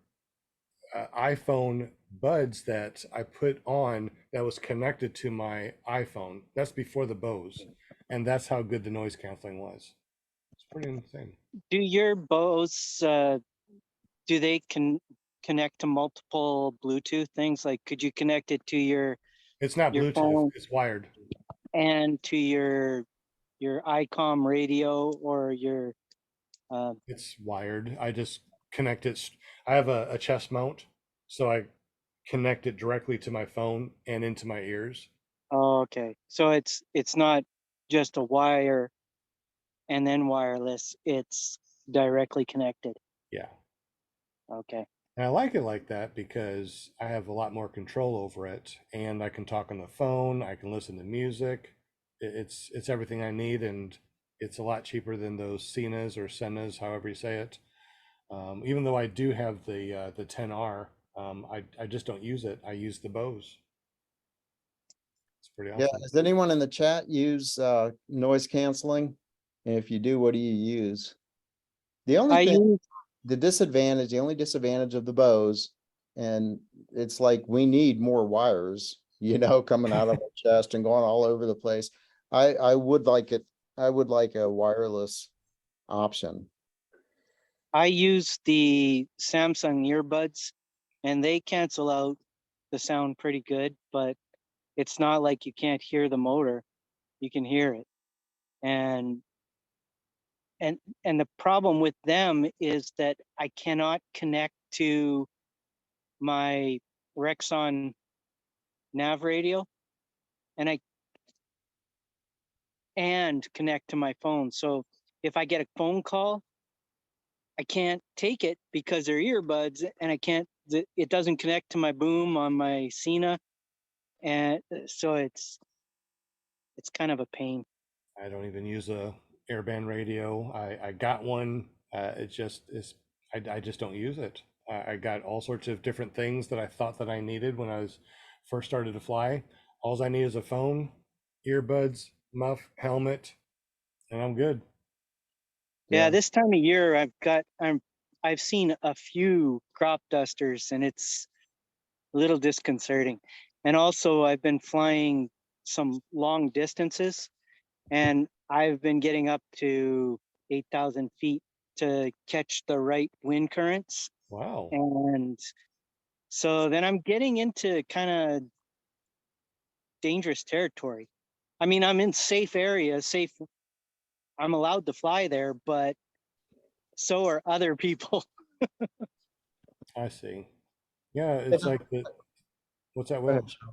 iPhone buds that I put on that was connected to my iPhone. That's before the Bose, and that's how good the noise canceling was. It's pretty insane. Do your Bose? Do they connect to multiple Bluetooth things? Like, could you connect it to It's not your Bluetooth; phone it's wired. and to your ICOM radio or your? It's wired. I just connect it. I have a chest mount, so I connect it directly to my phone and into my ears. Oh, okay. So it's not just a wire and then wireless. It's directly connected. Yeah. Okay. And I like it like that because I have a lot more control over it, and I can talk on the phone. I can listen to music. It's everything I need, and it's a lot cheaper than those Cenas or Senas, however you say it. Even though I do have the 10R, I just don't use it. I use the Bose. It's pretty Yeah. awesome. Does anyone in the chat use noise canceling? And if you do, what do you use? The only I thing, use the only disadvantage of the Bose, and it's like we need more wires, coming out of our chest and going all over the place. I would like it. I would like a wireless option. I use the Samsung earbuds and they cancel out the sound pretty good, but it's not like you can't hear the motor. You can hear it. And and the problem with them is that I cannot connect to my Rexon nav radio and I and connect to my phone. So if I get a phone call, I can't take it because they're earbuds and I can't it doesn't connect to my boom on my Cena, and so it's kind of a pain. I don't even use a airband radio. I got one. It just is. I just don't use it. I got all sorts of different things that I thought that I needed when I was first started to fly. All I need is a phone, earbuds, muff, helmet, and I'm good. Yeah, Yeah. this time of year I've seen a few crop dusters and it's a little disconcerting. And also I've been flying some long distances and I've been getting up to 8,000 feet to catch the right wind currents. Wow. And so then I'm getting into kind of dangerous territory. I mean, I'm in safe areas, I'm allowed to fly there, but so are other people. I see. Yeah, it's like the, what's that, Go ahead, Will? Sean.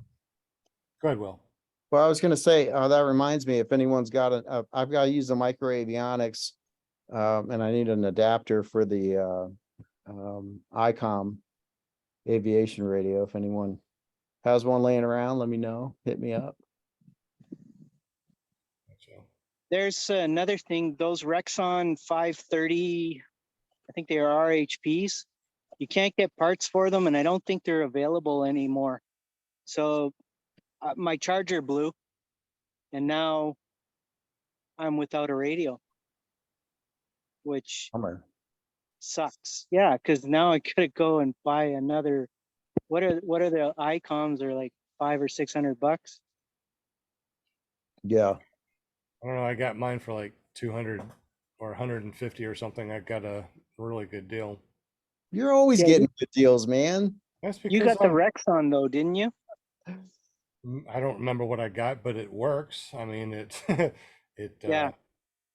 Go ahead, Will. Well, I was gonna say, that reminds me, if anyone's got I've got to use the micro avionics, and I need an adapter for the, ICOM aviation radio. If anyone has one laying around, let me know, hit me up. Gotcha. There's another thing, those Rexon 530, I think they are RHPs. You can't get parts for them, and I don't think they're available anymore. So my charger blew, and now I'm without a radio, which Bummer. sucks. Yeah, because now I gotta go and buy another. What are the ICOMs? Are like $500 or $600. Yeah, I don't know. I got mine for like 200 or 150 or something. I got a really good deal. you're always Yeah, getting good deals, man. That's you because got the Rexon though, didn't you? I don't remember what I got, but it works. I mean, it it Yeah,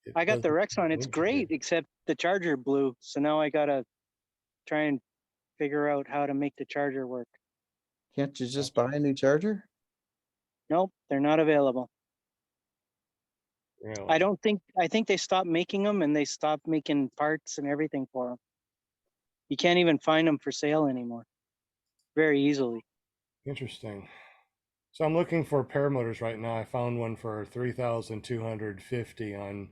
it I got does the what Rexon. it It's needs to do. great, except the charger blew. So now I gotta try and figure out how to make the charger work. Can't you just buy a new charger? Nope, they're not available. Really. I think they stopped making them, and they stopped making parts and everything for them. You can't even find them for sale anymore very easily. Interesting. So I'm looking for paramotors right now. I found one for 3,250 on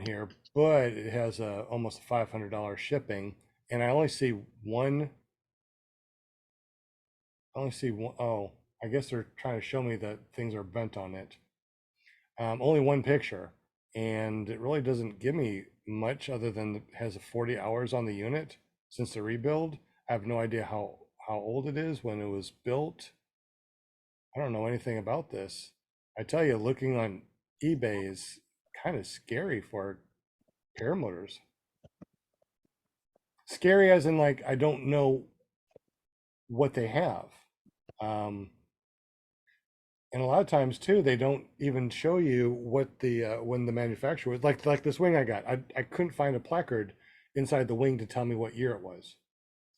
here, but it has a almost $500 shipping, and I only see one. I only see one. Oh, I guess they're trying to show me that things are bent on it. Only one picture, and it really doesn't give me much other than it has a 40 hours on the unit since the rebuild. I have no idea how old it is, when it was built. I don't know anything about this. I tell you, looking on eBay is kind of scary for paramotors. Scary as in like I don't know what they have. Um, and a lot of times too, they don't even show you what the when the manufacturer was. Like this wing I got. I couldn't find a placard inside the wing to tell me what year it was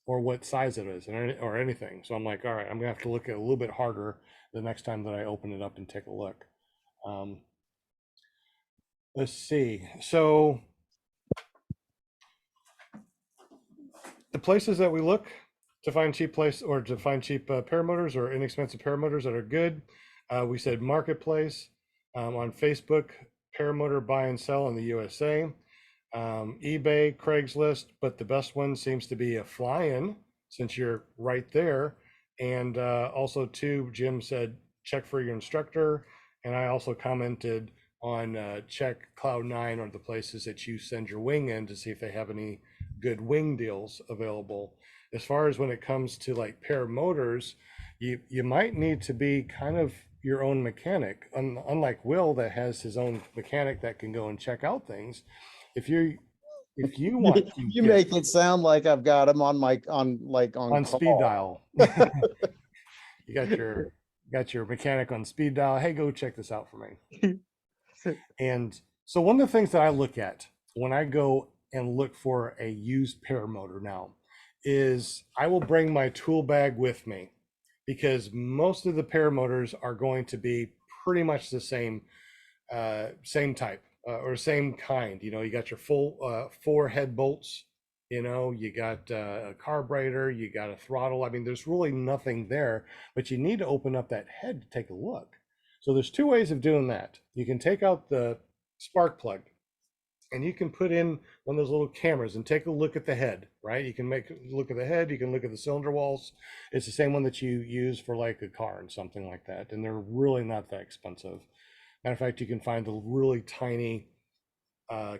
or what size it is or anything. So I'm like, all right, I'm gonna have to look at it a little bit harder the next time that I open it up and take a look. Um, let's see. So the places that we look to find cheap paramotors or inexpensive paramotors that are good, we said Marketplace, on Facebook, paramotor buy and sell in the USA, eBay, Craigslist, but the best one seems to be a fly-in since you're right there. And also too, Jim said check for your instructor, and I also commented on check Cloud9 or the places that you send your wing in to see if they have any good wing deals available. As far as when it comes to like paramotors, you might need to be kind of your own mechanic. Unlike Will, that has his own mechanic that can go and check out things. If you want to You get make it sound like I've got them on my, on speed call. dial, you got your mechanic on speed dial. Hey, go check this out for me. And so one of the things that I look at when I go and look for a used paramotor now is I will bring my tool bag with me, because most of the paramotors are going to be pretty much the same type, or same kind. You know, you got your full 4 head bolts. You know, you got a carburetor, you got a throttle. I mean, there's really nothing there, but you need to open up that head to take a look. So there's 2 ways of doing that. You can take out the spark plug and you can put in one of those little cameras and take a look at the head, right? You can look at the head, you can look at the cylinder walls. It's the same one that you use for like a car and something like that. And they're really not that expensive. Matter of fact, you can find the really tiny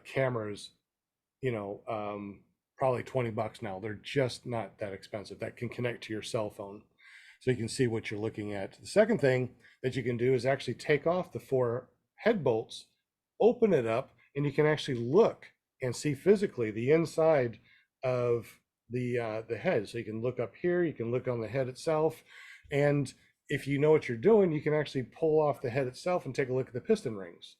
cameras, you know, probably $20 now. They're just not that expensive. That can connect to your cell phone, so you can see what you're looking at. The second thing that you can do is actually take off the 4 head bolts, open it up, and you can actually look and see physically the inside of the head. So you can look up here, you can look on the head itself, and if you know what you're doing, you can actually pull off the head itself and take a look at the piston rings.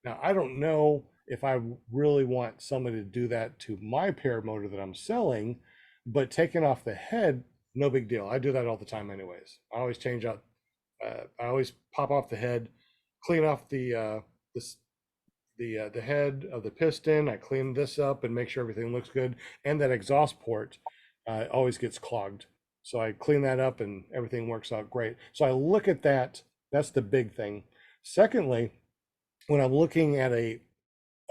Now, I don't know if I really want somebody to do that to my paramotor that I'm selling, But taking off the head, no big deal. I do that all the time anyways. I always change out, I always pop off the head, clean off the head of the piston. I clean this up and make sure everything looks good. And that exhaust port always gets clogged. So I clean that up and everything works out great. So I look at that. That's the big thing. Secondly, when I'm looking at a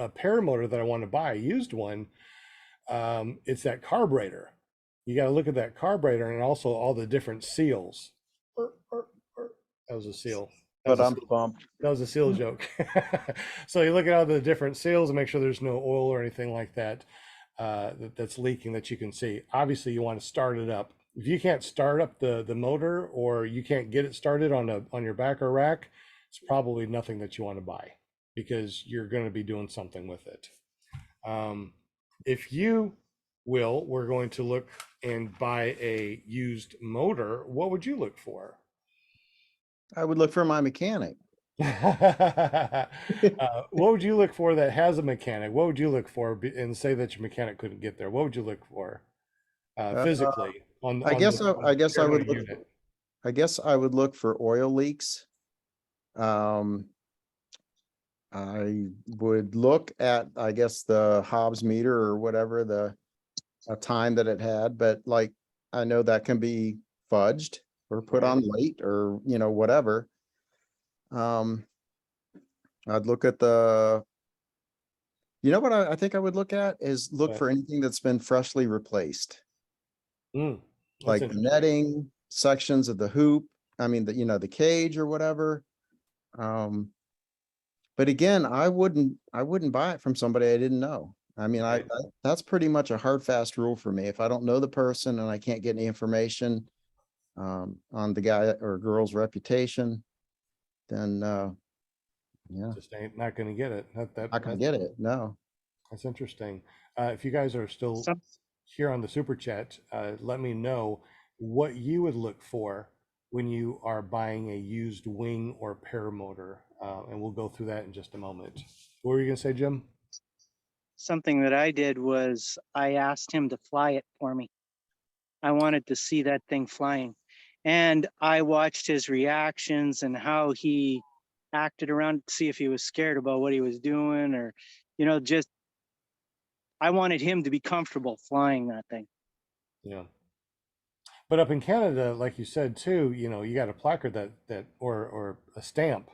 paramotor that I want to buy, a used one, it's that carburetor. You got to look at that carburetor and also all the different seals. That was a seal. That But was a I'm seal. pumped. That was a seal joke. So you look at all the different seals and make sure there's no oil or anything like that, that's leaking that you can see. Obviously, you want to start it up. If you can't start up the motor, or you can't get it started on your back or rack, it's probably nothing that you want to buy, because you're going to be doing something with it. If you will, we're going to look and buy a used motor. What would you look for? I would look for my mechanic. What would you look for that has a mechanic? What would you look for and say that your mechanic couldn't get there? What would you look for physically on I guess the I guess I would paramotor look unit? I guess I would look for oil leaks. I would look at, I guess, the Hobbs meter or whatever, the time that it had, but like, I know that can be fudged or put on late, or, whatever. I'd look at what I think I would look at is look But for anything that's been freshly replaced, that's like the interesting. netting, sections of the hoop. I mean, the cage or whatever. But again, I wouldn't buy it from somebody I didn't know. I mean, Right. that's pretty much a hard, fast rule for me. If I don't know the person and I can't get any information on the guy or girl's reputation, then yeah, Just ain't not going to get it. I can get it. No. That's interesting. If you guys are still Some, here on the super chat, let me know what you would look for when you are buying a used wing or paramotor, and we'll go through that in just a moment. What were you gonna say, Jim? something that I did was I asked him to fly it for me. I wanted to see that thing flying. And I watched his reactions and how he acted around to see if he was scared about what he was doing, or, just I wanted him to be comfortable flying that thing. Yeah. But up in Canada, like you said too, you got a placard that or a stamp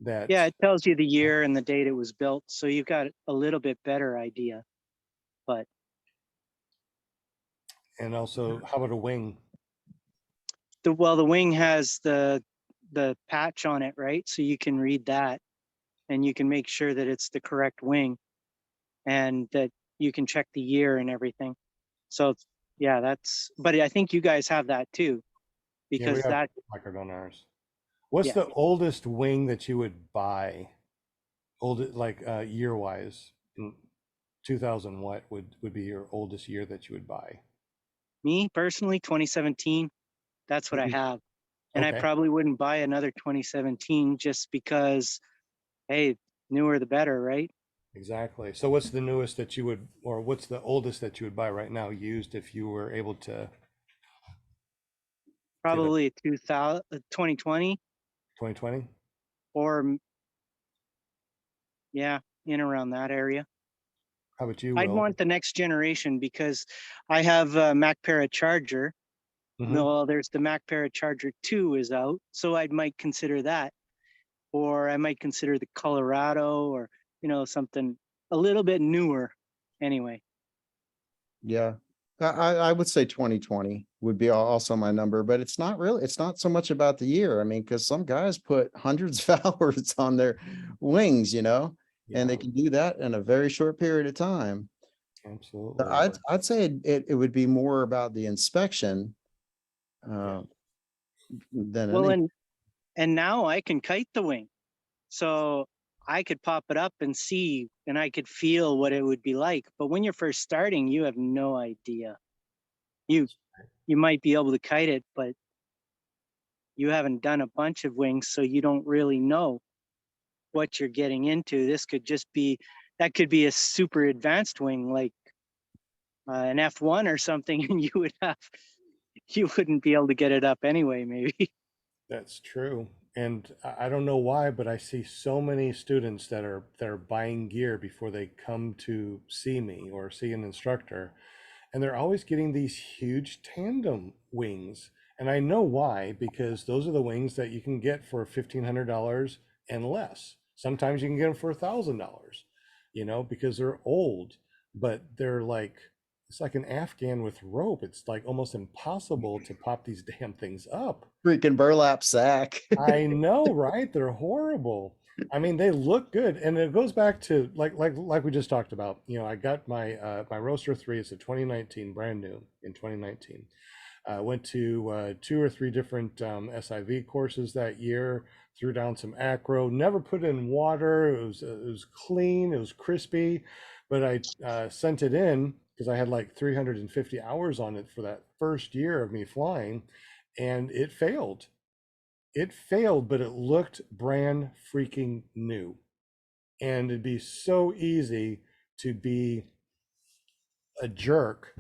that, Yeah, it tells you the year and the date it was built. So you've got a little bit better idea. But and also how about a wing? the wing has the patch on it, right? So you can read that and you can make sure that it's the correct wing, and that you can check the year and everything. So yeah, but I think you guys have that too, Yeah, we because have a that, placard on ours. What's yeah, the oldest wing that you would buy? Like year wise, 2000 what would be your oldest year that you would buy? me personally, 2017, that's what I have. And I Okay. probably wouldn't buy another 2017 just because, hey, newer the better, right? Exactly. So what's the newest that you would, or what's the oldest that you would buy right now used if you were able to get a Probably 2020, 2020? or yeah, in around that area. How about you, I'd Will? want the next generation because I have a Mac Para Charger. Mm-hmm. Well, there's the Mac Para Charger 2 is out, so I might consider that. Or I might consider the Colorado, or, something a little bit newer anyway. Yeah. I would say 2020 would be also my number, but it's not so much about the year. I mean, because some guys put hundreds of hours on their wings, and they Yeah, can do that in a very short period of time. absolutely. I'd say it would be more about the inspection Yeah. than Well, any. and now I can kite the wing. So I could pop it up and see, and I could feel what it would be like. But when you're first starting, you have no idea. You might be able to kite it, but you haven't done a bunch of wings, so you don't really know what you're getting into. That could be a super advanced wing, like an F1 or something, and you wouldn't be able to get it up anyway, maybe. That's true. And I don't know why, but I see so many students that are buying gear before they come to see me or see an instructor. And they're always getting these huge tandem wings. And I know why, because those are the wings that you can get for $1,500 and less. Sometimes you can get them for $1,000, because they're old, but they're like, it's like an Afghan with rope. It's like almost impossible to pop these damn things up. Freaking burlap sack. I know, right? They're horrible. I mean, they look good, and it goes back to like we just talked about. I got my Roaster 3. It's a 2019, brand new in 2019. Went to 2 or 3 different SIV courses that year. Threw down some acro. Never put in water. It was clean. It was crispy, but I sent it in because I had like 350 hours on it for that first year of me flying, and it failed. It failed, but it looked brand freaking new. And it'd be so easy to be a jerk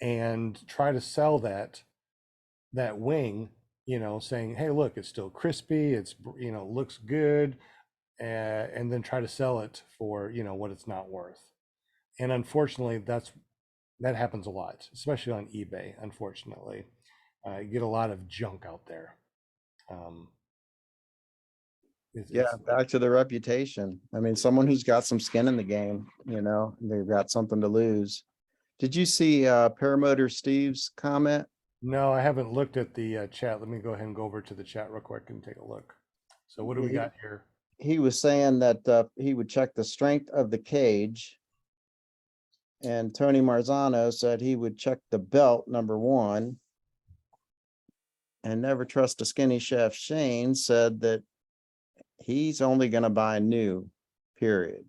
and try to sell that wing, saying, "Hey, look, it's still crispy. It's looks good," and then try to sell it for what it's not worth. And unfortunately, that happens a lot, especially on eBay. Unfortunately, you get a lot of junk out there. Um, Yeah, back to the reputation. I mean, someone who's got some skin in the game, they've got something to lose. Did you see Paramotor Steve's comment? No, I haven't looked at the chat. Let me go ahead and go over to the chat real quick and take a look. So what do we got here? He was saying that he would check the strength of the cage. And Tony Marzano said he would check the belt, number 1. And Never Trust a Skinny Chef Shane said that he's only going to buy new, period.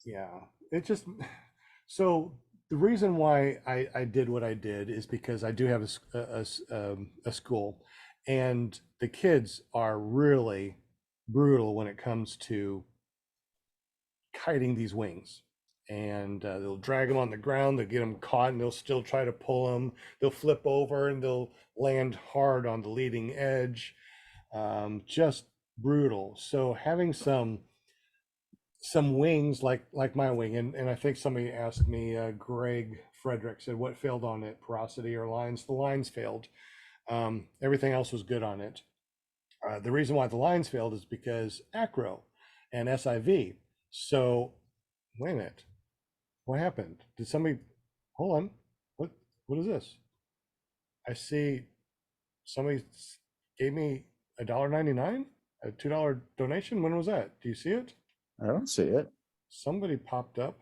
Yeah, it just, so the reason why I did what I did is because I do have a school, and the kids are really brutal when it comes to kiting these wings. And they'll drag them on the ground, they'll get them caught, and they'll still try to pull them. They'll flip over and they'll land hard on the leading edge. Just brutal. So having some wings like my wing, and I think somebody asked me, Greg Frederick said, what failed on it, porosity or lines? The lines failed. Everything else was good on it. The reason why the lines failed is because acro and SIV. So wait a minute, what happened? Did somebody, hold on, what is this? I see somebody gave me $1.99, a $2 donation. When was that? Do you see it? I don't see it. Somebody popped up.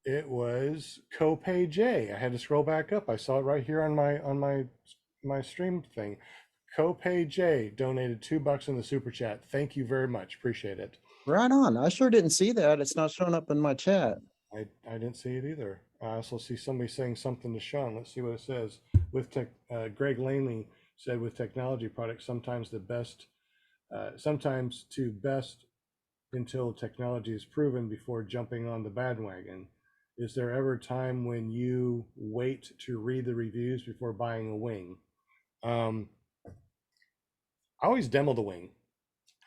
It was Copay J. I had to scroll back up. I saw it right here on my stream thing. Copay J donated $2 in the super chat. Thank you very much. Appreciate it. Right on. I sure didn't see that. It's not showing up in my chat. I didn't see it either. I also see somebody saying something to Sean. Let's see what it says. Greg Laney said, with technology products, sometimes to best until technology is proven before jumping on the bandwagon. Is there ever a time when you wait to read the reviews before buying a wing? I always demo the wing.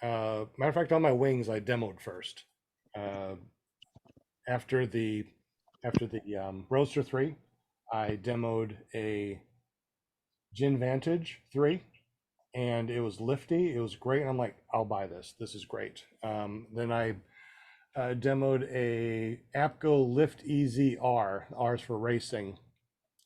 Matter of fact, on my wings, I demoed first. After the Roadster 3, I demoed a Gin Vantage 3, and it was lifty. It was great. And I'm like, I'll buy this. This is great. Then I demoed a APCO Lift Easy R. R is for racing.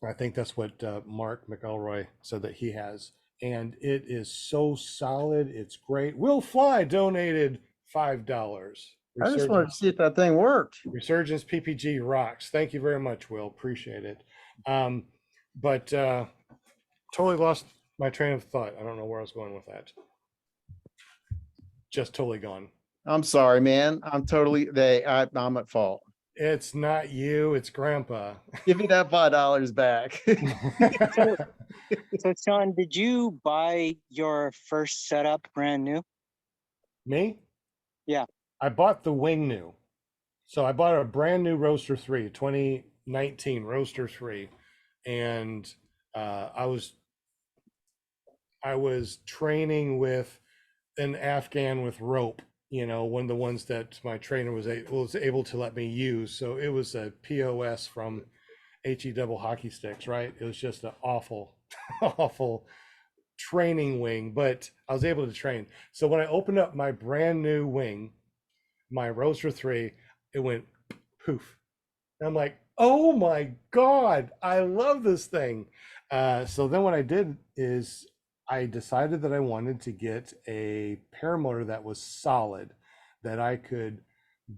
I think that's what Mark McElroy said that he has. And it is so solid. It's great. Will Fly donated $5. I just wanted to see if that thing worked. Resurgence PPG rocks. Thank you very much, Will. Appreciate it. But totally lost my train of thought. I don't know where I was going with that. Just totally gone. I'm sorry, man. I'm at fault. It's not you, it's Grandpa. Give me that $5 back. So Sean, did you buy your first setup brand new? Me? Yeah. I bought the wing new. So I bought a brand new Roadster 3, 2019 Roadster 3, and I was training with an Afghan with rope, one of the ones that my trainer was able to let me use. So it was a POS from HE double hockey sticks, right? It was just an awful, awful training wing, but I was able to train. So when I opened up my brand new wing, my Roadster 3, it went poof. And I'm like, oh my God, I love this thing. So then what I did is I decided that I wanted to get a paramotor that was solid, that I could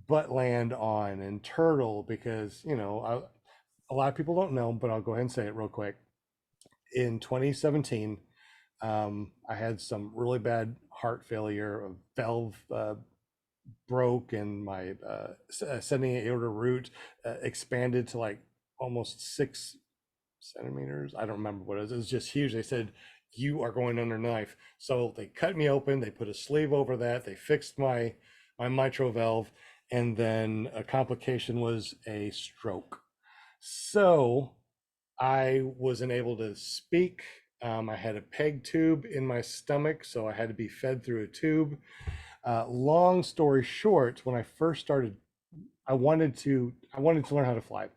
butt land on and turtle because, a lot of people don't know, but I'll go ahead and say it real quick. In 2017, I had some really bad heart failure, a valve broke, and my ascending aorta root expanded to like almost 6 centimeters. I don't remember what it was. It was just huge. They said, you are going under knife. So they cut me open. They put a sleeve over that. They fixed my mitral valve. And then a complication was a stroke. So I wasn't able to speak. I had a peg tube in my stomach, so I had to be fed through a tube. Long story short, when I first started, I wanted to learn how to fly.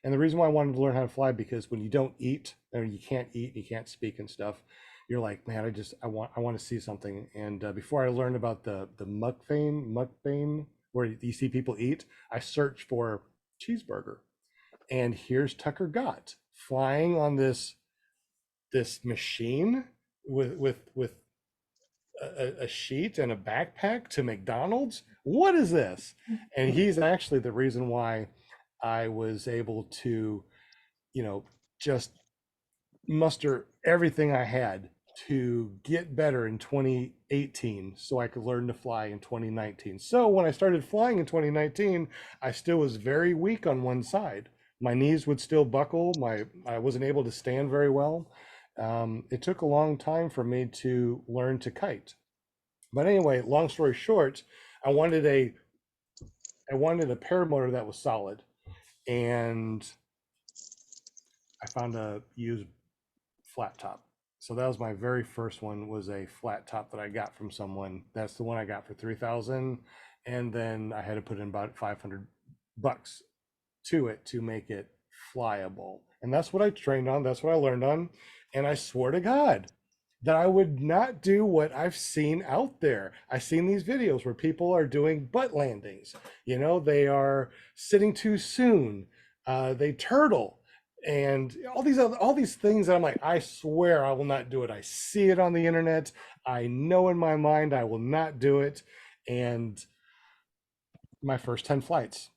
And the reason why I wanted to learn how to fly, because when you don't eat, or you can't eat, you can't speak and stuff, you're like, man, I want to see something. And before I learned about the mukbang, where you see people eat, I searched for cheeseburger. And here's Tucker Gott flying on this machine with a sheet and a backpack to McDonald's. What is this? And he's actually the reason why I was able to, just muster everything I had to get better in 2018 so I could learn to fly in 2019. So when I started flying in 2019, I still was very weak on one side. My knees would still buckle. I wasn't able to stand very well. It took a long time for me to learn to kite. But anyway, long story short, I wanted a paramotor that was solid, and I found a used flat top. So that was my very first one, was a flat top that I got from someone. That's the one I got for 3,000, and then I had to put in about $500 to it to make it flyable. And that's what I trained on. That's what I learned on. And I swear to God that I would not do what I've seen out there. I've seen these videos where people are doing butt landings. They are sitting too soon. They turtle and all these things that I'm like, I swear I will not do it. I see it on the internet. I know in my mind I will not do it. And my first 10 flights,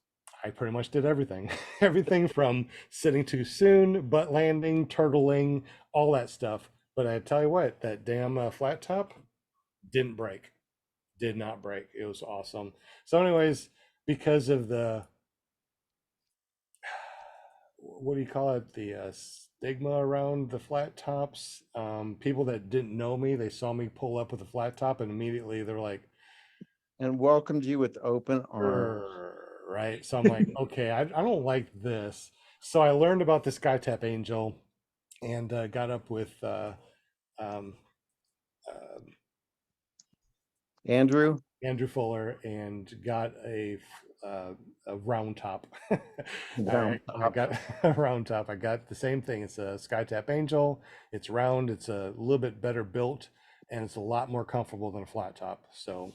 I pretty much did everything. Everything from sitting too soon, butt landing, turtling, all that stuff. But I tell you what, that damn flat top didn't break. Did not break. It was awesome. So anyways, because of the, what do you call it? The stigma around the flat tops. People that didn't know me, they saw me pull up with a flat top and immediately they're like, And welcomed you with open arms. right? So I'm like, okay, I don't like this. So I learned about the SkyTap Angel and got up with um, Andrew, Andrew Fuller and got a round top. Round I got a round top. I got the same thing. It's a SkyTap Angel. It's round. It's a little bit better built, and it's a lot more comfortable than a flat top. So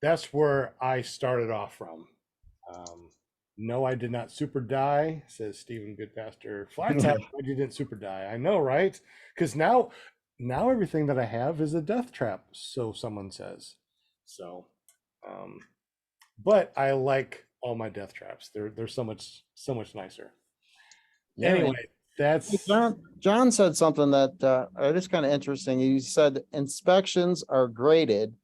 that's where I started off from. No, I did not super die, says Stephen Goodpaster. Flat top, but you didn't super die. I know, right? Because now everything that I have is a death trap, so someone says. So, but I like all my death traps. They're so much nicer. Yeah, man. Anyway, that's John said something that it is kind of interesting. He said inspections are graded.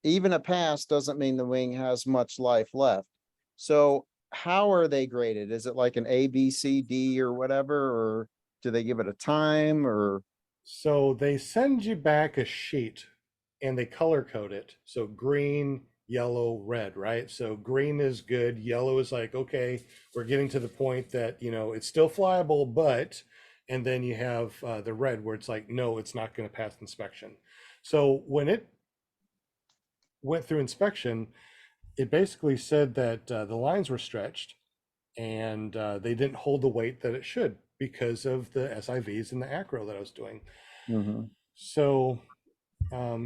Even a pass doesn't mean the wing has much life left. So how are they graded? Is it like an A, B, C, D or whatever? Or do they give it a time or? so they send you back a sheet and they color code it. So green, yellow, red, right? So green is good. Yellow is like, okay, we're getting to the point that, you know, it's still flyable, but, and then you have the red where it's like, no, it's not going to pass inspection. So when it went through inspection, it basically said that the lines were stretched and they didn't hold the weight that it should because of the SIVs and the acro that I was doing. Mhm. So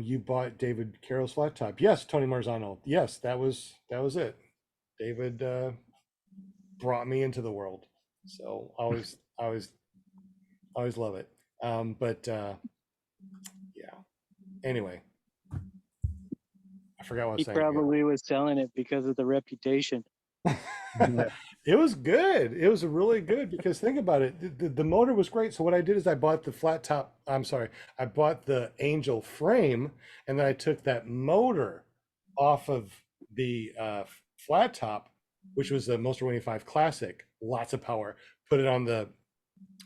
you bought David Carroll's flat top. Yes, Tony Marzano. Yes, that was it. David brought me into the world. So always love it. But yeah. Anyway, I forgot what I was He saying. probably was selling it because of the reputation. Yeah. It was good. It was really good because think about it. The motor was great. So what I did is I bought the flat top. I'm sorry. I bought the Angel frame and then I took that motor off of the flat top, which was the Monster 25 Classic, lots of power, put it on the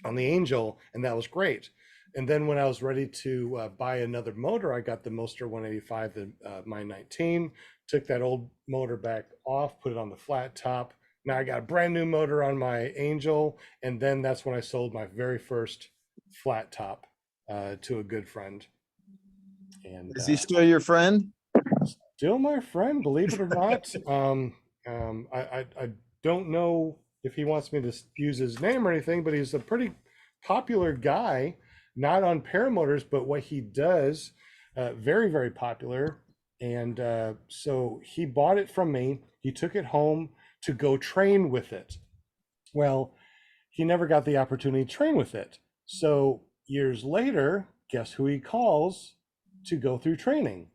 Angel, and that was great. And then when I was ready to buy another motor, I got the Monster 185, the Mine 19, took that old motor back off, put it on the flat top. Now I got a brand new motor on my Angel, and then that's when I sold my very first flat top to a good friend. And Is he still your friend? still my friend, believe it or not. I don't know if he wants me to use his name or anything, but he's a pretty popular guy, not on paramotors, but what he does, very, very popular. And so he bought it from me. He took it home to go train with it. Well, he never got the opportunity to train with it. So years later, guess who he calls to go through training?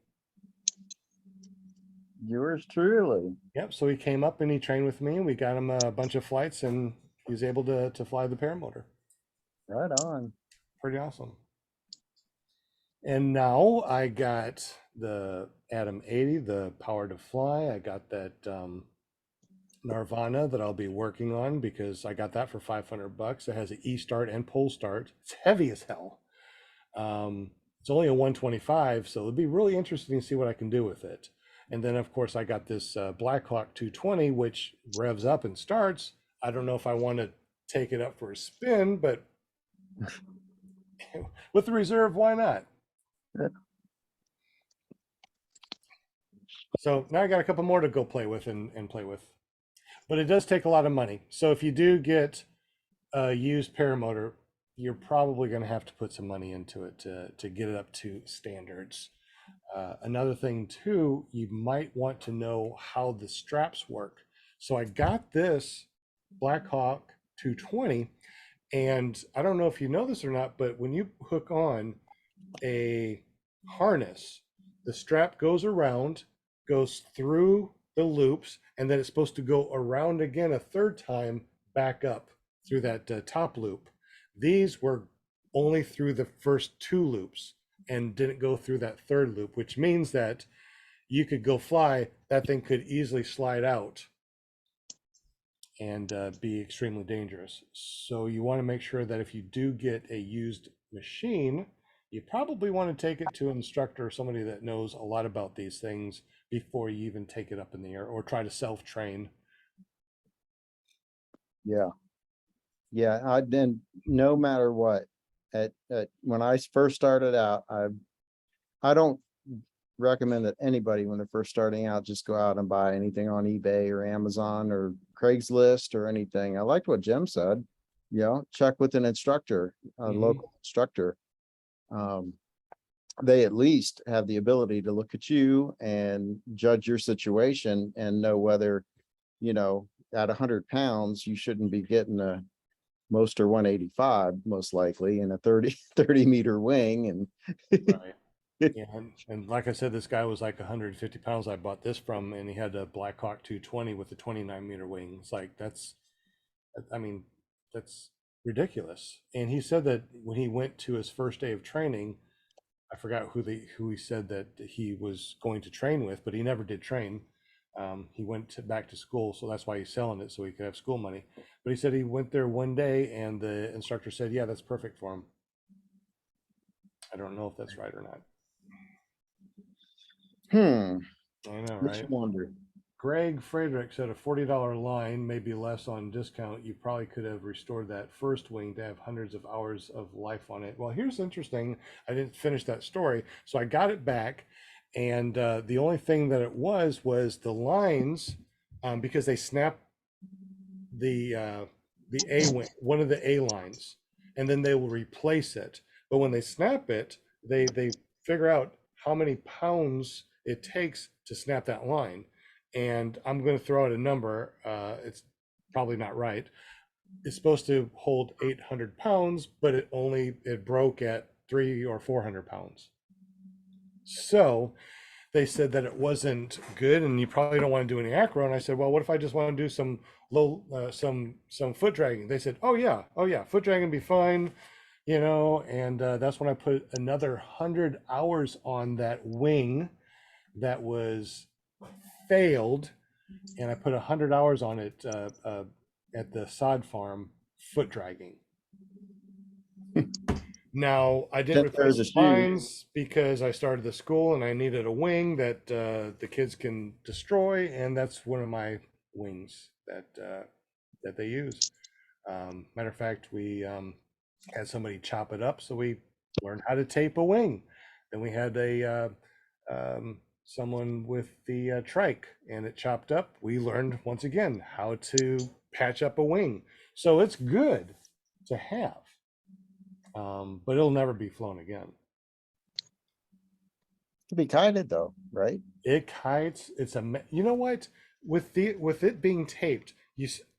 Yours truly. Yep. So he came up and he trained with me, and we got him a bunch of flights, and he was able to fly the paramotor. Right on. Pretty awesome. And now I got the Atom 80, the Power to Fly. I got that Nirvana that I'll be working on because I got that for $500. It has an e-start and pole start. It's heavy as hell. It's only a 125, so it'll be really interesting to see what I can do with it. And then, of course, I got this Blackhawk 220, which revs up and starts. I don't know if I want to take it up for a spin, but with the reserve, why not? So now I got a couple more to go play with and play with. But it does take a lot of money. So if you do get a used paramotor, you're probably going to have to put some money into it to get it up to standards. Another thing too, you might want to know how the straps work. So I got this Blackhawk 220, and I don't know if you know this or not, but when you hook on a harness, the strap goes around, goes through the loops, and then it's supposed to go around again a third time back up through that top loop. These were only through the first two loops and didn't go through that third loop, which means that you could go fly, that thing could easily slide out and be extremely dangerous. So you want to make sure that if you do get a used machine, you probably want to take it to an instructor or somebody that knows a lot about these things before you even take it up in the air or try to self-train. Yeah. Yeah. I then no matter what, when I first started out, I don't recommend that anybody when they're first starting out just go out and buy anything on eBay or Amazon or Craigslist or anything. I liked what Jim said, you know, check with an instructor, a local instructor. They at least have the ability to look at you and judge your situation and know whether, you know, at 100 pounds, you shouldn't be getting a Moster 185, most likely, in a 30 meter wing. And Right. Yeah, and like I said, this guy was like 150 pounds. I bought this from, and he had a Blackhawk 220 with a 29-meter wing. It's like I mean, that's ridiculous. And he said that when he went to his first day of training, I forgot who he said that he was going to train with, but he never did train. He went back to school, so that's why he's selling it, so he could have school money. But he said he went there one day, and the instructor said, "Yeah, that's perfect for him." I don't know if that's right or not. Hmm. I know, Makes right? you wonder. Greg Frederick said a $40 line, maybe less on discount. You probably could have restored that first wing to have hundreds of hours of life on it. Well, here's interesting. I didn't finish that story, so I got it back, and the only thing that it was the lines, because they snapped the A wing, one of the A lines, and then they will replace it. But when they snap it, they figure out how many pounds it takes to snap that line. And I'm going to throw out a number. It's probably not right. It's supposed to hold 800 pounds, but it broke at 300 or 400 pounds. So they said that it wasn't good, and you probably don't want to do any acro. And I said, well, what if I just want to do some some foot dragging? They said, oh yeah, foot dragging be fine, And that's when I put another 100 hours on that wing that was failed, and I put 100 hours on it at the sod farm foot dragging. Now, I didn't 10 pairs replace of the shoes. lines because I started the school and I needed a wing that the kids can destroy, and that's one of my wings that they use. Matter of fact, we had somebody chop it up, so we learned how to tape a wing. Then we had someone with the trike, and it chopped up. We learned once again how to patch up a wing. So it's good to have. But it'll never be flown again. To be kited though, right? It kites. You know what? With it being taped,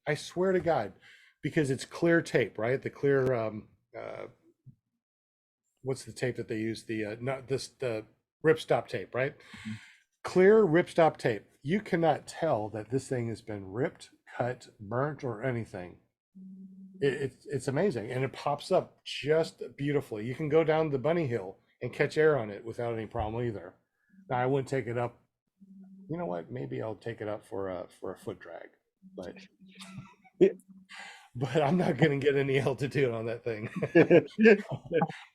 I swear to God, because it's clear tape, right? The clear what's the tape that they use? The ripstop tape, right? Clear ripstop tape. You cannot tell that this thing has been ripped, cut, burnt, or anything. It's amazing, and it pops up just beautifully. You can go down the bunny hill and catch air on it without any problem either. Now, I wouldn't take it up. You know what? Maybe I'll take it up for a foot drag, but I'm not going to get any altitude on that thing.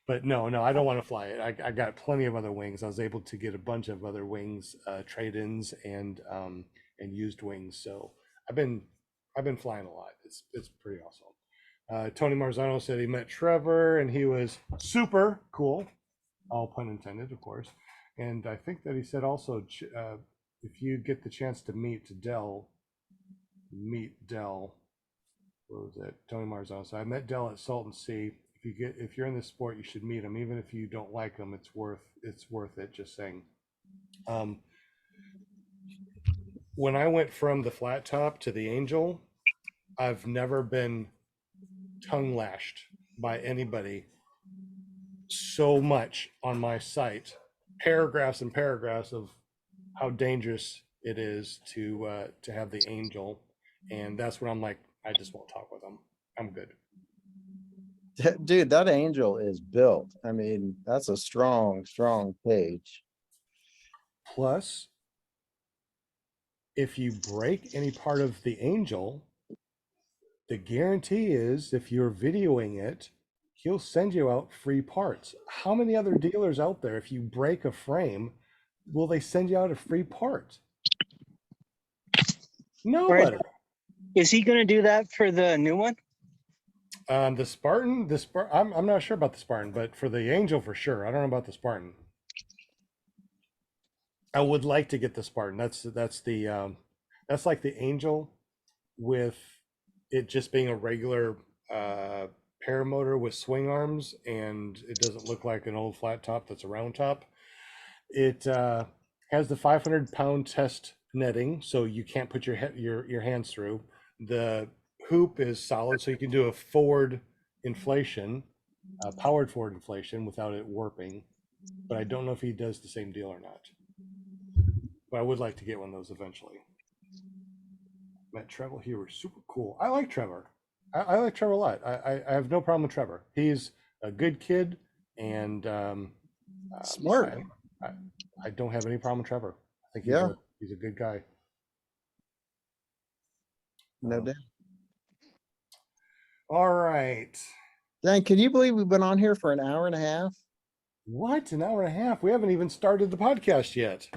But no, I don't want to fly it. I got plenty of other wings. I was able to get a bunch of other wings, trade-ins and used wings. So I've been flying a lot. It's pretty awesome. Tony Marzano said he met Trevor and he was super cool, all pun intended, of course. And I think that he said also, if you get the chance to meet Dell. What was it? Tony Marzano. So I met Dell at Salton Sea. If you're in this sport, you should meet him. Even if you don't like him, it's worth it. Just saying. When I went from the flat top to the Angel, I've never been tongue lashed by anybody so much on my site. Paragraphs and paragraphs of how dangerous it is to have the Angel, and that's when I'm like, I just won't talk with them. I'm good. Dude, that Angel is built. I mean, that's a strong page. Plus, if you break any part of the Angel, the guarantee is if you're videoing it, he'll send you out free parts. How many other dealers out there, if you break a frame, will they send you out a free part? Nobody. Is he going to do that for the new one? The Spartan, I'm not sure about the Spartan, but for the Angel for sure. I don't know about the Spartan. I would like to get the Spartan. That's like the Angel with it just being a regular paramotor with swing arms, and it doesn't look like an old flat top that's a round top. It has the 500-pound test netting, so you can't put your hands through. The hoop is solid, so you can do a forward inflation, powered forward inflation without it warping. But I don't know if he does the same deal or not. But I would like to get one of those eventually. Met Trevor, he was super cool. I like Trevor. I like Trevor a lot. I have no problem with Trevor. He's a good kid and Smart. I don't have any problem with Trevor. I think he's a good guy. No doubt. All right. Dan, can you believe we've been on here for an hour and a half? What? An hour and a half? We haven't even started the podcast yet.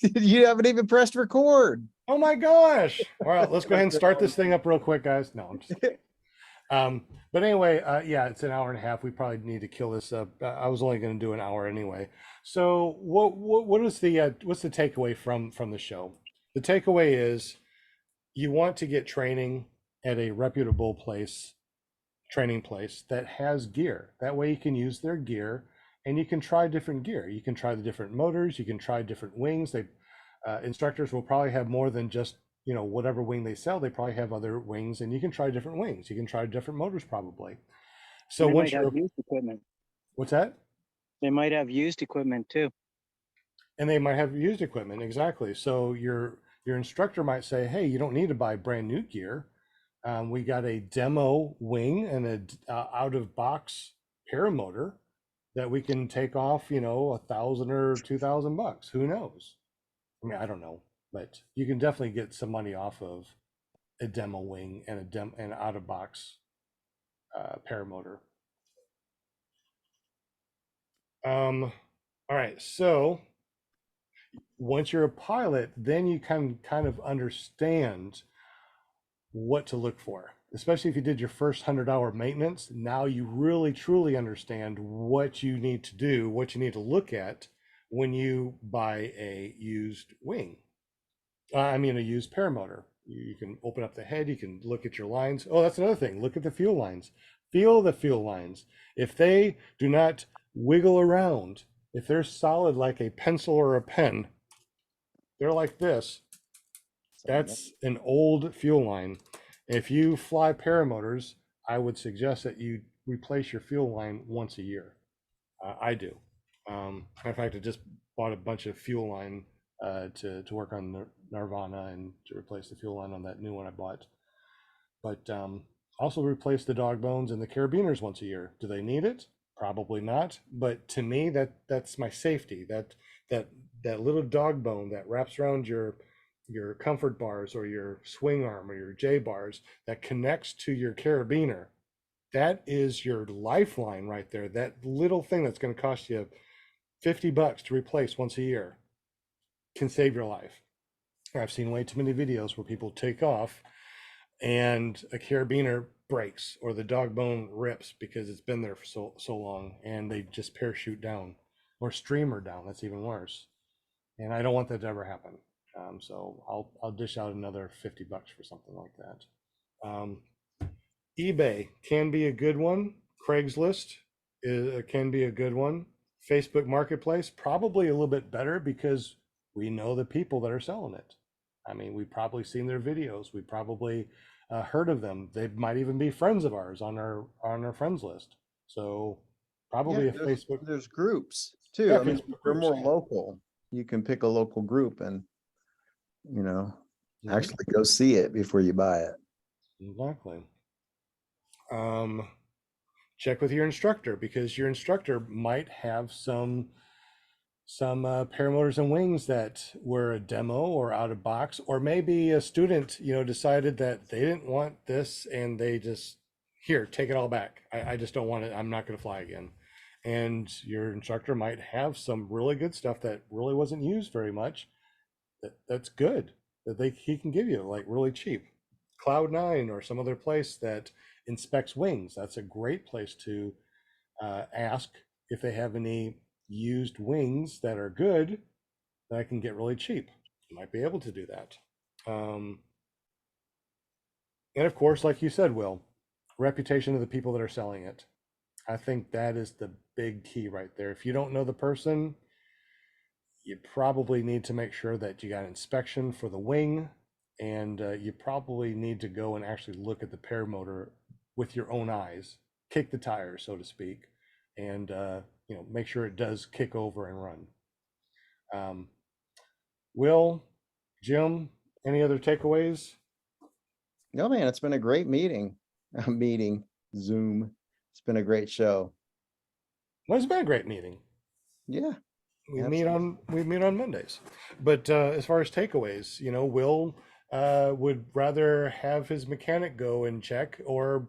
You haven't even pressed record. Oh my gosh. All right, let's go ahead and start this thing up real quick, guys. No, I'm just kidding. But anyway, yeah, it's an hour and a half. We probably need to kill this up. I was only going to do an hour anyway. So what is the what's the takeaway from the show? The takeaway is you want to get training at a reputable training place that has gear. That way you can use their gear and you can try different gear. You can try the different motors, you can try different wings. They instructors will probably have more than just, you know, whatever wing they sell. They probably have other wings, and you can try different wings. You can try different motors probably. So They once might have you're, used equipment. what's that? They might have used equipment too. And they might have used equipment, exactly. So your instructor might say, hey, you don't need to buy brand new gear. We got a demo wing and a out of box paramotor that we can take off, you know, $1,000 or $2,000. Who knows? I mean, I don't know, but you can definitely get some money off of a demo wing and an out of box paramotor. All right, so once you're a pilot, then you can kind of understand what to look for, especially if you did your first 100-hour maintenance. Now you really truly understand what you need to do, what you need to look at when you buy a used wing. I mean, a used paramotor. You can open up the head, you can look at your lines. Oh, that's another thing. Look at the fuel lines. Feel the fuel lines. If they do not wiggle around, if they're solid like a pencil or a pen, they're like this. That's an old fuel line. If you fly paramotors, I would suggest that you replace your fuel line once a year. I do. In fact, I just bought a bunch of fuel line to work on Nirvana and to replace the fuel line on that new one I bought. But also replace the dog bones and the carabiners once a year. Do they need it? Probably not. But to me, that's my safety. That little dog bone that wraps around your comfort bars or your swing arm or your J bars that connects to your carabiner, that is your lifeline right there. That little thing that's going to cost you $50 to replace once a year can save your life. I've seen way too many videos where people take off and a carabiner breaks or the dog bone rips because it's been there for so long, and they just parachute down or streamer down. That's even worse. And I don't want that to ever happen. So I'll dish out another $50 for something like that. eBay can be a good one. Craigslist can be a good one. Facebook Marketplace, probably a little bit better because we know the people that are selling it. I mean, we've probably seen their videos. We probably heard of them. They might even be friends of ours on our friends list. So probably Yeah, a Facebook. there's groups too. Yeah, I mean, Facebook they're groups, more yeah. local. You can pick a local group and, you know, Mhm. actually go see it before you buy it. Exactly. Check with your instructor because your instructor might have some paramotors and wings that were a demo or out of box, or maybe a student, you know, decided that they didn't want this and they just, here, take it all back. I just don't want it. I'm not going to fly again. And your instructor might have some really good stuff that really wasn't used very much. That's good that he can give you like really cheap. Cloud9 or some other place that inspects wings. That's a great place to ask if they have any used wings that are good that I can get really cheap. You might be able to do that. And of course, like you said, Will, reputation of the people that are selling it. I think that is the big key right there. If you don't know the person, you probably need to make sure that you got an inspection for the wing, and you probably need to go and actually look at the paramotor with your own eyes, kick the tires, so to speak, and you know, make sure it does kick over and run. Will, Jim, any other takeaways? No, man, it's been a great meeting. Zoom. It's been a great show. Well, it's been a great meeting. Yeah. We Absolutely. meet on Mondays. But as far as takeaways, you know, Will would rather have his mechanic go and check or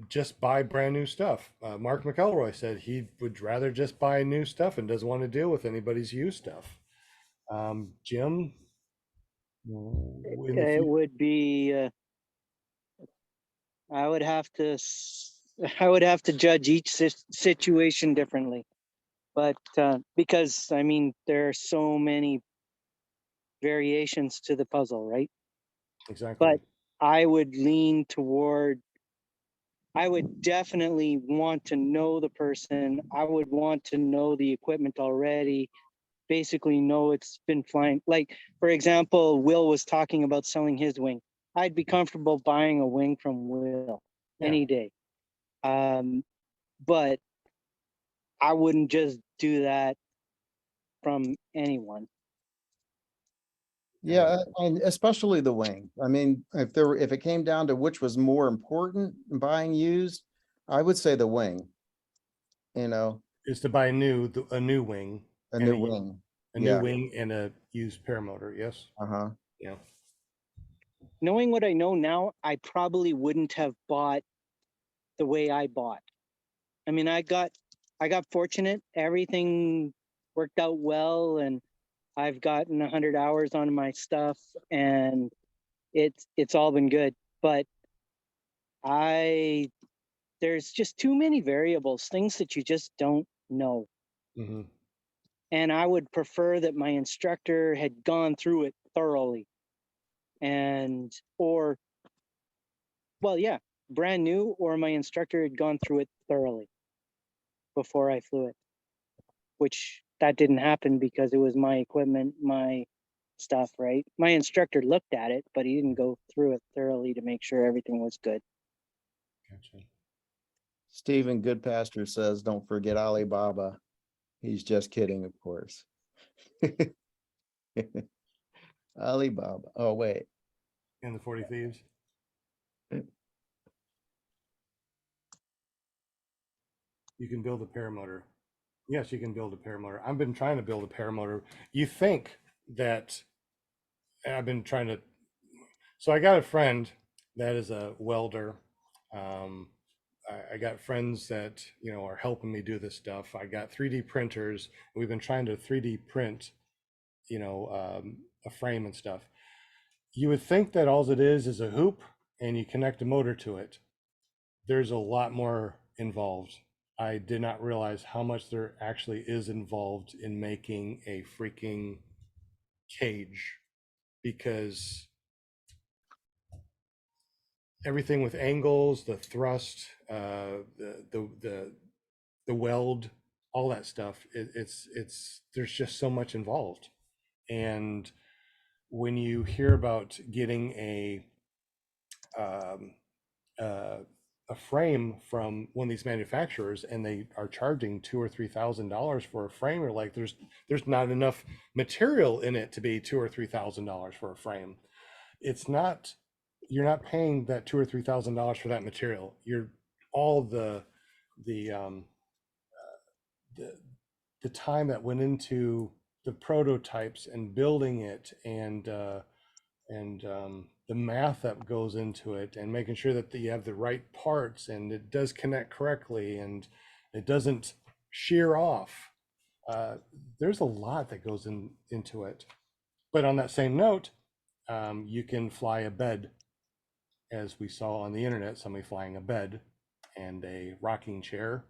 just buy brand new stuff. Mark McElroy said he would rather just buy new stuff and doesn't want to deal with anybody's used stuff. Jim, in the It future, would be, I would have to, I would have to judge each situation differently. But because I mean, there are so many variations to the puzzle, right? exactly. But I would lean toward, I would definitely want to know the person. I would want to know the equipment already, basically know it's been flying. Like, for example, Will was talking about selling his wing. I'd be comfortable buying a wing from Will Yeah. any day. But I wouldn't just do that from anyone. Yeah, and especially the wing. I mean, if it came down to which was more important in buying used, I would say the wing, you know, Is to buy a new wing a and new wing. a new Yeah. wing and a used paramotor. Yes. Uh-huh. Yeah. Knowing what I know now, I probably wouldn't have bought the way I bought. I mean, I got fortunate. Everything worked out well, and I've gotten 100 hours on my stuff, and it's all been good. But I there's just too many variables, things that you just don't know. Hmm. And I would prefer that my instructor had gone through it thoroughly, and or well, yeah, brand new, or my instructor had gone through it thoroughly before I flew it, which that didn't happen because it was my equipment, my stuff, right? My instructor looked at it, but he didn't go through it thoroughly to make sure everything was good. Gotcha. Stephen Goodpasture says, don't forget Alibaba. He's just kidding, of course. Alibaba. Oh, wait. And the 40 Thieves. You can build a paramotor. Yes, you can build a paramotor. I've been trying to build a paramotor. You think that I've been trying to. So I got a friend that is a welder. Um, I got friends that are helping me do this stuff. I got 3D printers. We've been trying to 3D print, a frame and stuff. You would think that all it is a hoop and you connect a motor to it. There's a lot more involved. I did not realize how much there actually is involved in making a freaking cage, because everything with angles, the thrust, the weld, all that stuff. It's there's just so much involved. And when you hear about getting um, uh, a frame from one of these manufacturers and they are charging $2,000 or $3,000 for a frame, you're like, there's not enough material in it to be $2,000 or $3,000 for a frame. It's not, you're not paying that $2,000 or $3,000 for that material. You're all the um the the time that went into the prototypes and building it, and the math that goes into it, and making sure that you have the right parts and it does connect correctly and it doesn't shear off. Uh, there's a lot that goes into it. But on that same note, you can fly a bed, as we saw on the internet, somebody flying a bed and a rocking chair.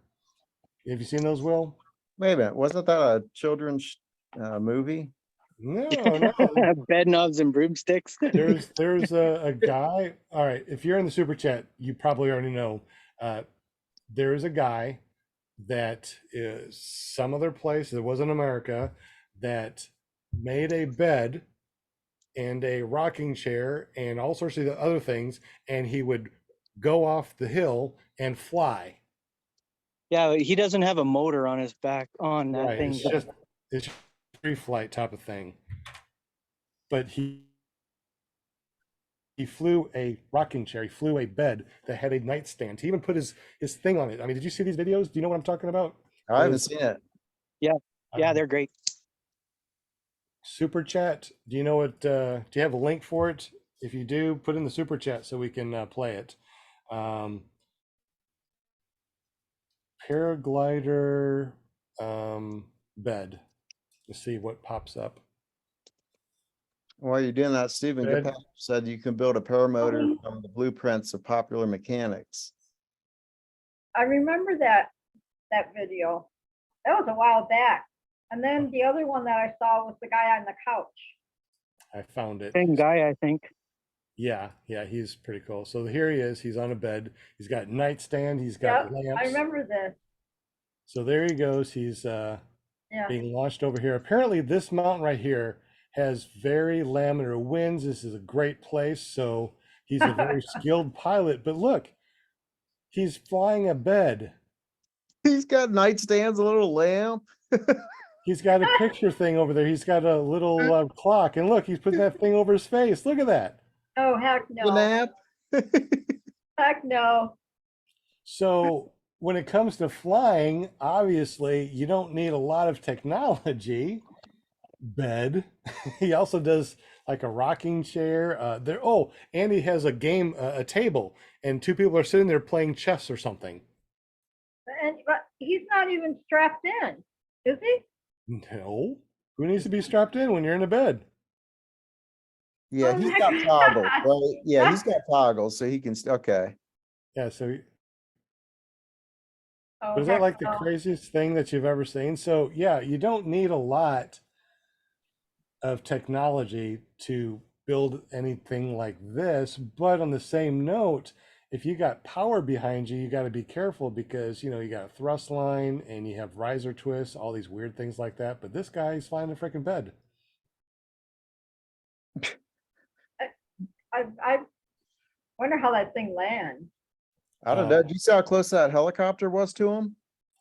Have you seen those, Will? Wait a minute. Wasn't that a children's movie? No, no. Bed knobs and broomsticks. There's a guy. All right, if you're in the super chat, you probably already know. Uh, there is a guy that is some other place that wasn't America that made a bed and a rocking chair and all sorts of other things, and he would go off the hill and fly. Yeah, he doesn't have a motor on his back on that Right. thing. It's free flight type of thing. But he flew a rocking chair. He flew a bed that had a nightstand. He even put his thing on it. I mean, did you see these videos? Do you know what I'm talking about? I haven't seen it. Yeah, they're great. Super chat. Do you know what? Do you have a link for it? If you do, put in the super chat so we can play it. Paraglider bed. Let's see what pops up. While you're doing that, Stephen Good. Gepetto said you can build a paramotor from the blueprints of popular mechanics. I remember that video. That was a while back. And then the other one that I saw was the guy on the couch. I found it. Same guy, I think. Yeah, he's pretty cool. So here he is. He's on a bed. He's got nightstand. He's got Yep, lamps. I remember this. So there he goes. He's Yeah. being launched over here. Apparently, this mountain right here has very laminar winds. This is a great place. So he's a very skilled pilot. But look, he's flying a bed. He's got nightstands, a little lamp. He's got a picture thing over there. He's got a little clock. And look, he's putting that thing over his face. Look at that. Oh, heck The no. nap. Heck no. So when it comes to flying, obviously you don't need a lot of technology. Bed. He also does like a rocking chair. And he has a table, and two people are sitting there playing chess or something. But he's not even strapped in, is he? No. Who needs to be strapped in when you're in a bed? Yeah, Oh he's my got God. toggles, right? Yeah, he's got toggles, so he can. Okay. Yeah. So Oh, was that heck like the no. craziest thing that you've ever seen? So yeah, you don't need a lot of technology to build anything like this. But on the same note, if you got power behind you, you got to be careful because you got a thrust line and you have riser twists, all these weird things like that. But this guy's flying a freaking bed. I wonder how that thing lands. I don't know. Did you see how close that helicopter was to him?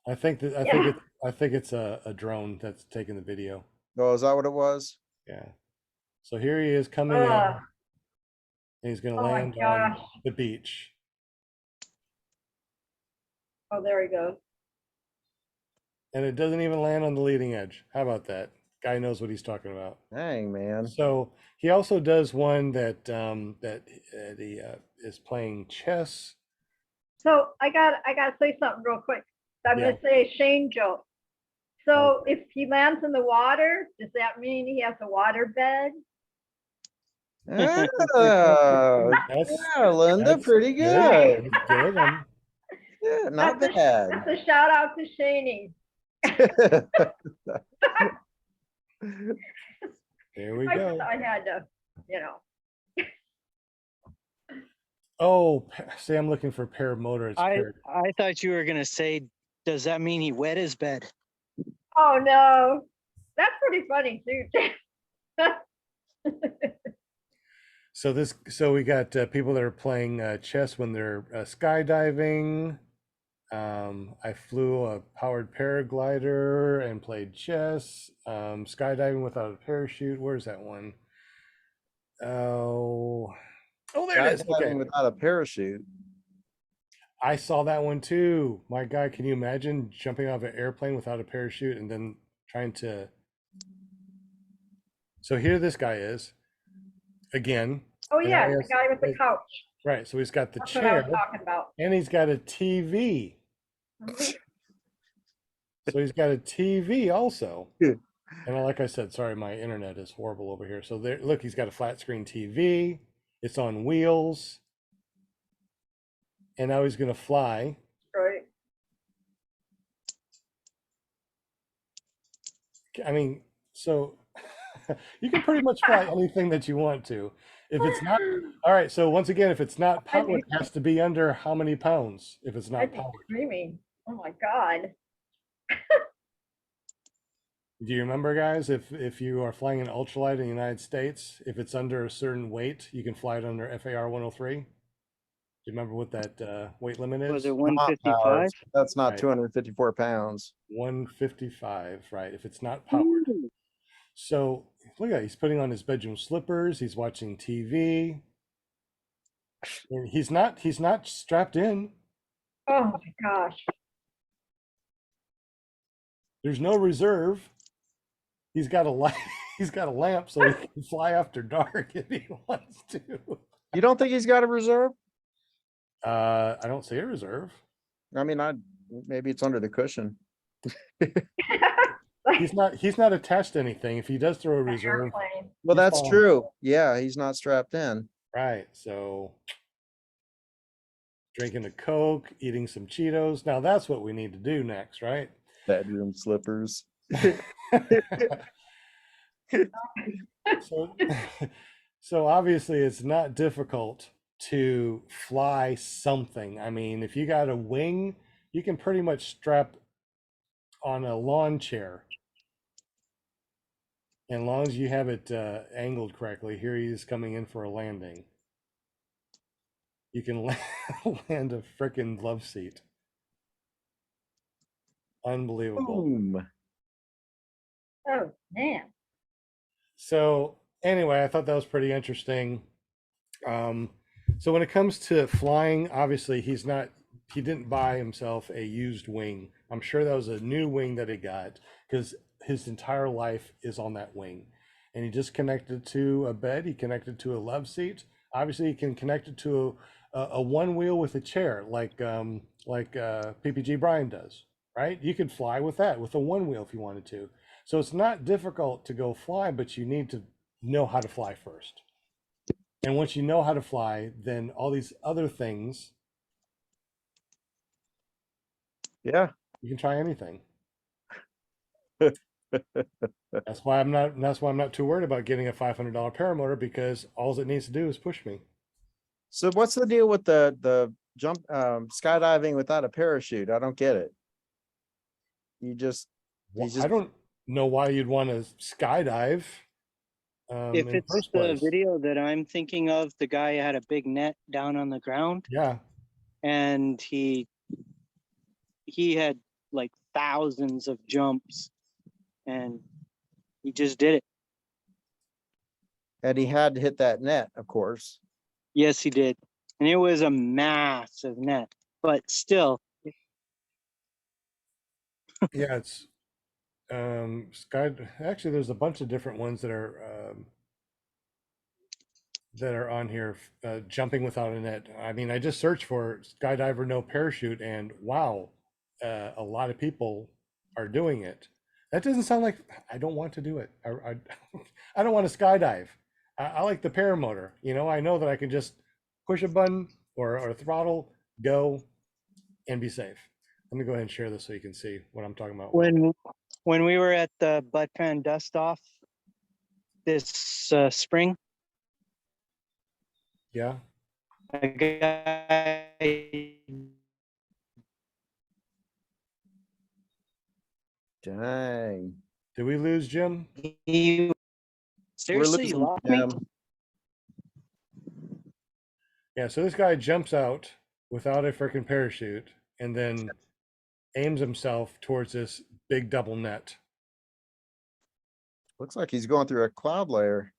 I think it's a drone that's taking the video. Oh, is that what it was? Yeah. So here he is coming in, Ugh. and he's going to Oh my land on gosh. the beach. Oh, there he goes. And it doesn't even land on the leading edge. How about that? Guy knows what he's talking about. Dang, man. So he also does one that he is playing chess. So I got to say something real quick. I'm Yeah. going to say a Shane joke. So if he lands in the water, does that mean he has a water bed? Oh, yeah, Linda, That's pretty good. That's good. Yeah, not That's bad. a shout out to Shaney. There we I go. I had to, Oh, say I'm looking for paramotor. It's I thought you were gonna say, does that mean he wet his bed? Oh no, that's pretty funny too. So we got people that are playing chess when they're skydiving. I flew a powered paraglider and played chess. Skydiving without a parachute. Where's that one? Oh, there it is. Okay. Skydiving without a parachute. I saw that one too. My God, can you imagine jumping off an airplane without a parachute and then trying to... So here this guy is again. Oh And yeah, I the asked- guy with the couch. Right. So he's got the That's what I chair was talking about. and he's got a TV. Mhm. So he's got a TV also. Yeah. And like I said, sorry, my internet is horrible over here. So there, look, he's got a flat screen TV. It's on wheels. And now he's going to fly. Right. I mean, so you can pretty much fly anything that you want to. If it's not, all right. So once again, if it's not powered, it has to be under how many pounds if it's not I'd be powered? screaming. Oh my God. Do you remember, guys, if you are flying an ultralight in the United States, if it's under a certain weight, you can fly it under FAR 103? Do you remember what that weight limit is? Was it Not 155? powered. That's not Right. 254 pounds. 155, right? If it's not powered. So look at that. He's putting on his bedroom slippers. He's watching TV. And he's not strapped in. Oh my gosh. There's no reserve. He's got a light. He's got a lamp, so he can fly after dark if he wants to. You don't think he's got a reserve? I don't see a reserve. I mean, maybe it's under the cushion. He's not attached to anything. If he does throw a reserve, Airplane. Well, he's that's falling. true. Yeah, he's not strapped in. Right. So drinking a Coke, eating some Cheetos. Now that's what we need to do next, right? Bedroom slippers. So, so obviously it's not difficult to fly something. I mean, if you got a wing, you can pretty much strap on a lawn chair. And as long as you have it angled correctly, here he is coming in for a landing. You can land a freaking love seat. Unbelievable. Boom. Oh, man. So anyway, I thought that was pretty interesting. So when it comes to flying, obviously he didn't buy himself a used wing. I'm sure that was a new wing that he got because his entire life is on that wing. And he just connected to a bed, he connected to a love seat. Obviously he can connect it to a one wheel with a chair like PPG Brian does, right? You could fly with that with a one wheel if you wanted to. So it's not difficult to go fly, but you need to know how to fly first. And once you know how to fly, then all these other things, Yeah. you can try anything. That's why I'm not too worried about getting a $500 paramotor because all it needs to do is push me. So what's the deal with the jump skydiving without a parachute? I don't get it. You just Well, just I don't know why you'd want to skydive If in it's first the place. video that I'm thinking of, the guy had a big net down on the ground Yeah. and he had like thousands of jumps and he just did it. and he had to hit that net, of course. Yes, he did. And it was a massive net, but still, Yeah, it's sky actually there's a bunch of different ones that are on here jumping without a net. I mean, I just searched for skydiver no parachute and wow, a lot of people are doing it. That doesn't sound like I don't want to do it. I don't want to skydive. I like the paramotor. You know, I know that I can just push a button or a throttle, go, and be safe. Let me go ahead and share this so you can see what I'm talking about. when we were at the Butt Fan Dust Off this spring, Yeah. a guy Dang. Did we lose Jim? he We're seriously losing lost me. Jim. Yeah, so this guy jumps out without a freaking parachute and then aims himself towards this big double net. Looks like he's going through a cloud layer.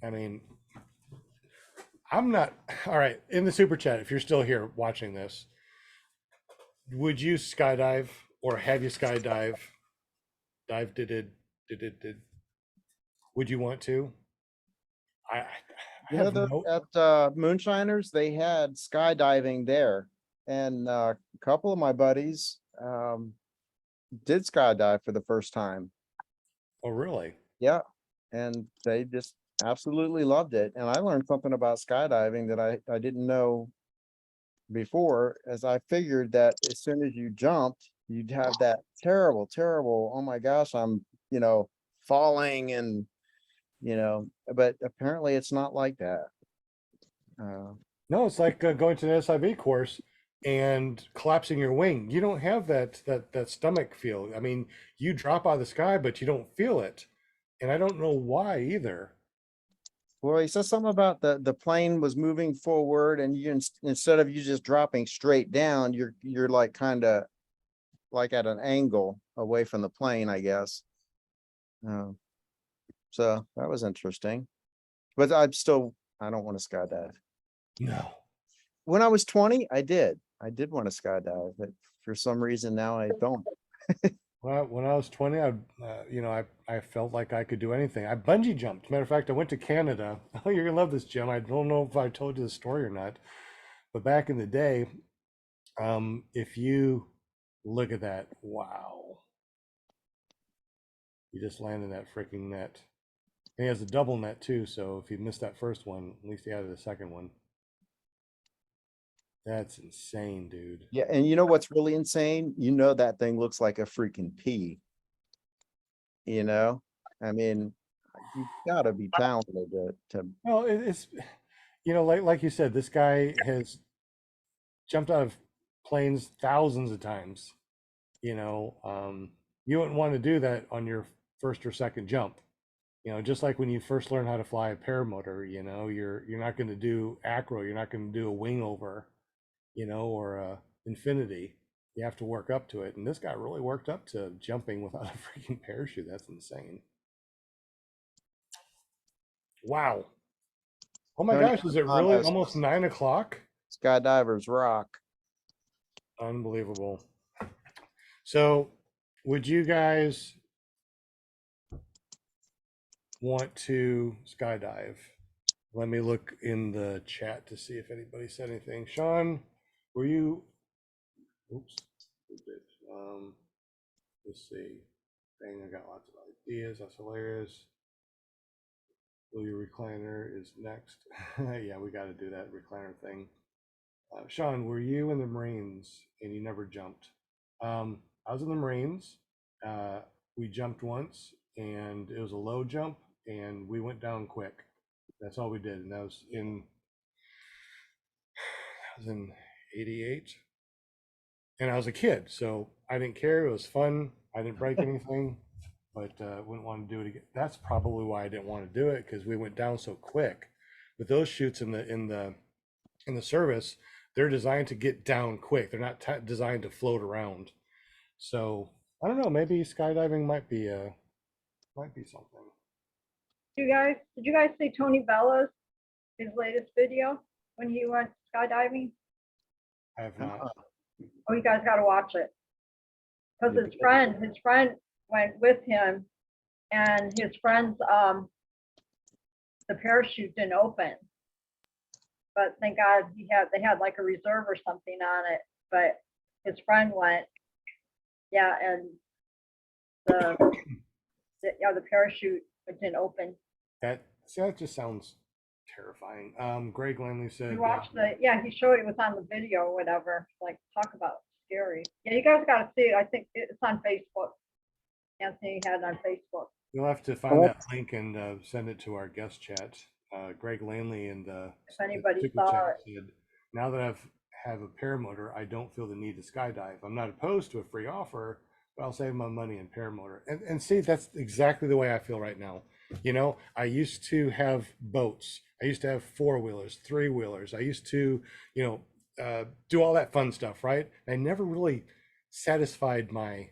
I mean, I'm not all right. In the super chat, if you're still here watching this, would you skydive or have you skydive? Did would you want to? I Yeah, have no at Moonshiners, they had skydiving there. And a couple of my buddies did skydive for the first time. oh really? Yeah. And they just absolutely loved it. And I learned something about skydiving that I didn't know before, as I figured that as soon as you jumped, you'd have that terrible, terrible, oh my gosh, I'm, falling and, but apparently it's not like that. No, it's like going to an SIV course and collapsing your wing. You don't have that stomach feel. I mean, you drop out of the sky, but you don't feel it, and I don't know why either. Well, he says something about the plane was moving forward, and instead of you just dropping straight down, you're like kind of like at an angle away from the plane, I guess. So that was interesting, but I don't want to skydive. No. When I was 20, I did want to skydive, but for some reason now I don't. Well, when I was 20, I felt like I could do anything. I bungee jumped. Matter of fact, I went to Canada. Oh, you're gonna love this, Jim. I don't know if I told you the story or not, but back in the day, If you look at that, wow. You just landed that freaking net. And he has a double net too, so if you missed that first one, at least he added a second one. That's insane, dude. Yeah, and you know what's really insane? You know that thing looks like a freaking pea. You know, I mean, you've got to be talented to. Well, it's like you said, this guy has jumped out of planes thousands of times. You wouldn't want to do that on your first or second jump. Just like when you first learn how to fly a paramotor, you're not going to do acro, you're not going to do a wing over, or a infinity. You have to work up to it, and this guy really worked up to jumping without a freaking parachute. That's insane. Wow. Oh my Tony gosh, is it Khan really has almost 9 o'clock? Skydivers rock. Unbelievable. So, would you guys want to skydive? Let me look in the chat to see if anybody said anything. Sean, were you? Oops. Let's see. Dang, I got lots of ideas. That's hilarious. Will your recliner is next. Yeah, we got to do that recliner thing. Sean, were you in the Marines and you never jumped? I was in the Marines. We jumped once and it was a low jump and we went down quick. That's all we did. And that was in 88. And I was a kid, so I didn't care. It was fun. I didn't break anything, but wouldn't want to do it again. That's probably why I didn't want to do it, because we went down so quick. With those chutes in the service, they're designed to get down quick. They're not designed to float around. So I don't know. Maybe skydiving might be something. Did you guys see Tony Bella's his latest video when he went skydiving? I have not. Oh, you guys got to watch it, because his friend went with him, and his friend's the parachute didn't open, but thank God they had like a reserve or something on it, but his friend went, yeah, and the parachute didn't open. That just sounds terrifying. Greg Lanley said, You watched he showed it was on the video or whatever. Like, talk about scary. Yeah, you guys got to see it. I think it's on Facebook. Anthony had it on Facebook. you'll have to find that link and send it to our guest chat. Greg Lanley in the If anybody super saw chat it. said, now that have a paramotor, I don't feel the need to skydive. I'm not opposed to a free offer, but I'll save my money in paramotor. And see, that's exactly the way I feel right now. I used to have boats. I used to have 4-wheelers, 3-wheelers. I used to, do all that fun stuff, right? I never really satisfied my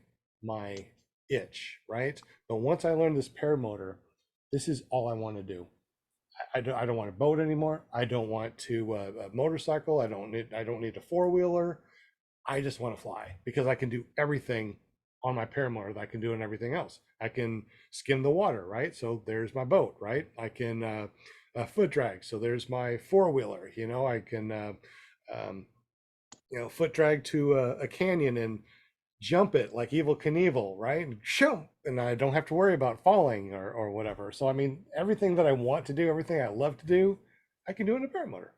itch, right? But once I learned this paramotor, this is all I want to do. I don't want a boat anymore. I don't want to a motorcycle. I don't need a 4-wheeler. I just want to fly, because I can do everything on my paramotor that I can do in everything else. I can skim the water, right? So there's my boat, right? I can foot drag. So there's my 4-wheeler. I can foot drag to a canyon and jump it like Evil Knievel, right? And I don't have to worry about falling or whatever. So I mean, everything that I want to do, everything I love to do, I can do in a paramotor.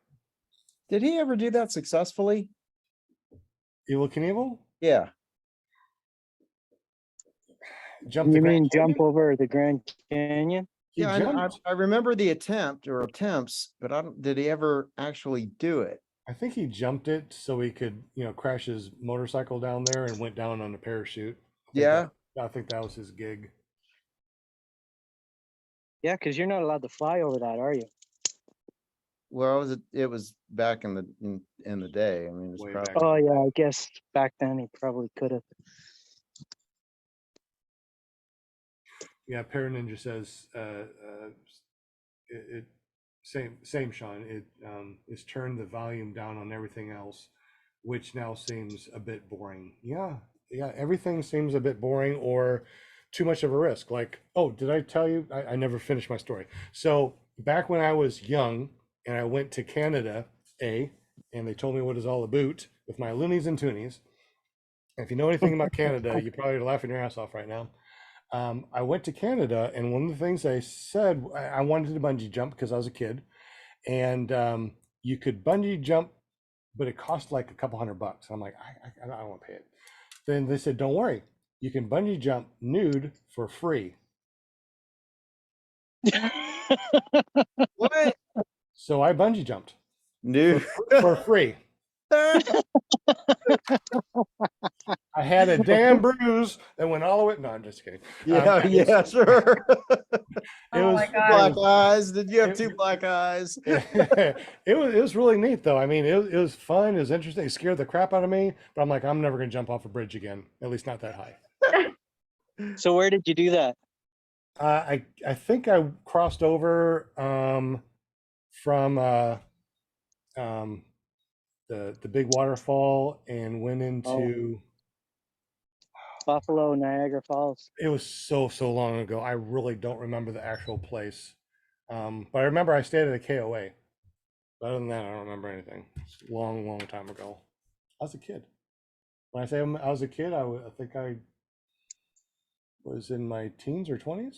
Did he ever do that successfully? Evil Knievel? Yeah. Jump You mean jump over the Grand Canyon? He Yeah, jumped. I remember the attempt or attempts, but did he ever actually do it? I think he jumped it so he could, crash his motorcycle down there and went down on a parachute. Yeah. I think that was his gig. Yeah, because you're not allowed to fly over that, are you? Well, it was back in the day. I mean, it's Way probably back. Oh yeah, I guess back then he probably could have. Yeah, Paraninja says it same Sean. It is turned the volume down on everything else, which now seems a bit boring. Yeah, everything seems a bit boring or too much of a risk. Like, oh, did I tell you? I never finished my story. So back when I was young and I went to Canada, and they told me what is all about with my loonies and toonies. If you know anything about Canada, you probably are laughing your ass off right now. I went to Canada, and one of the things they said, I wanted to bungee jump because I was a kid, and you could bungee jump, but it cost like a couple $100. I'm like, I don't want to pay it. Then they said, don't worry, you can bungee jump nude for free. What? So I bungee jumped Dude. for free. I had a damn bruise that went all the way. No, I'm just kidding. Yeah, yeah, sure. It Oh was my it God. Black was eyes. Did you have it, two black eyes? it was really neat though. I mean, it was fun. It was interesting. It scared the crap out of me, but I'm like, I'm never gonna jump off a bridge again. At least not that high. So where did you do that? I think I crossed over from the big waterfall and went into. Buffalo, Niagara Falls. It was so long ago. I really don't remember the actual place. But I remember I stayed at a KOA. Other than that, I don't remember anything. It's a long time ago. I was a kid. When I say I was a kid, I think I was in my teens or 20s.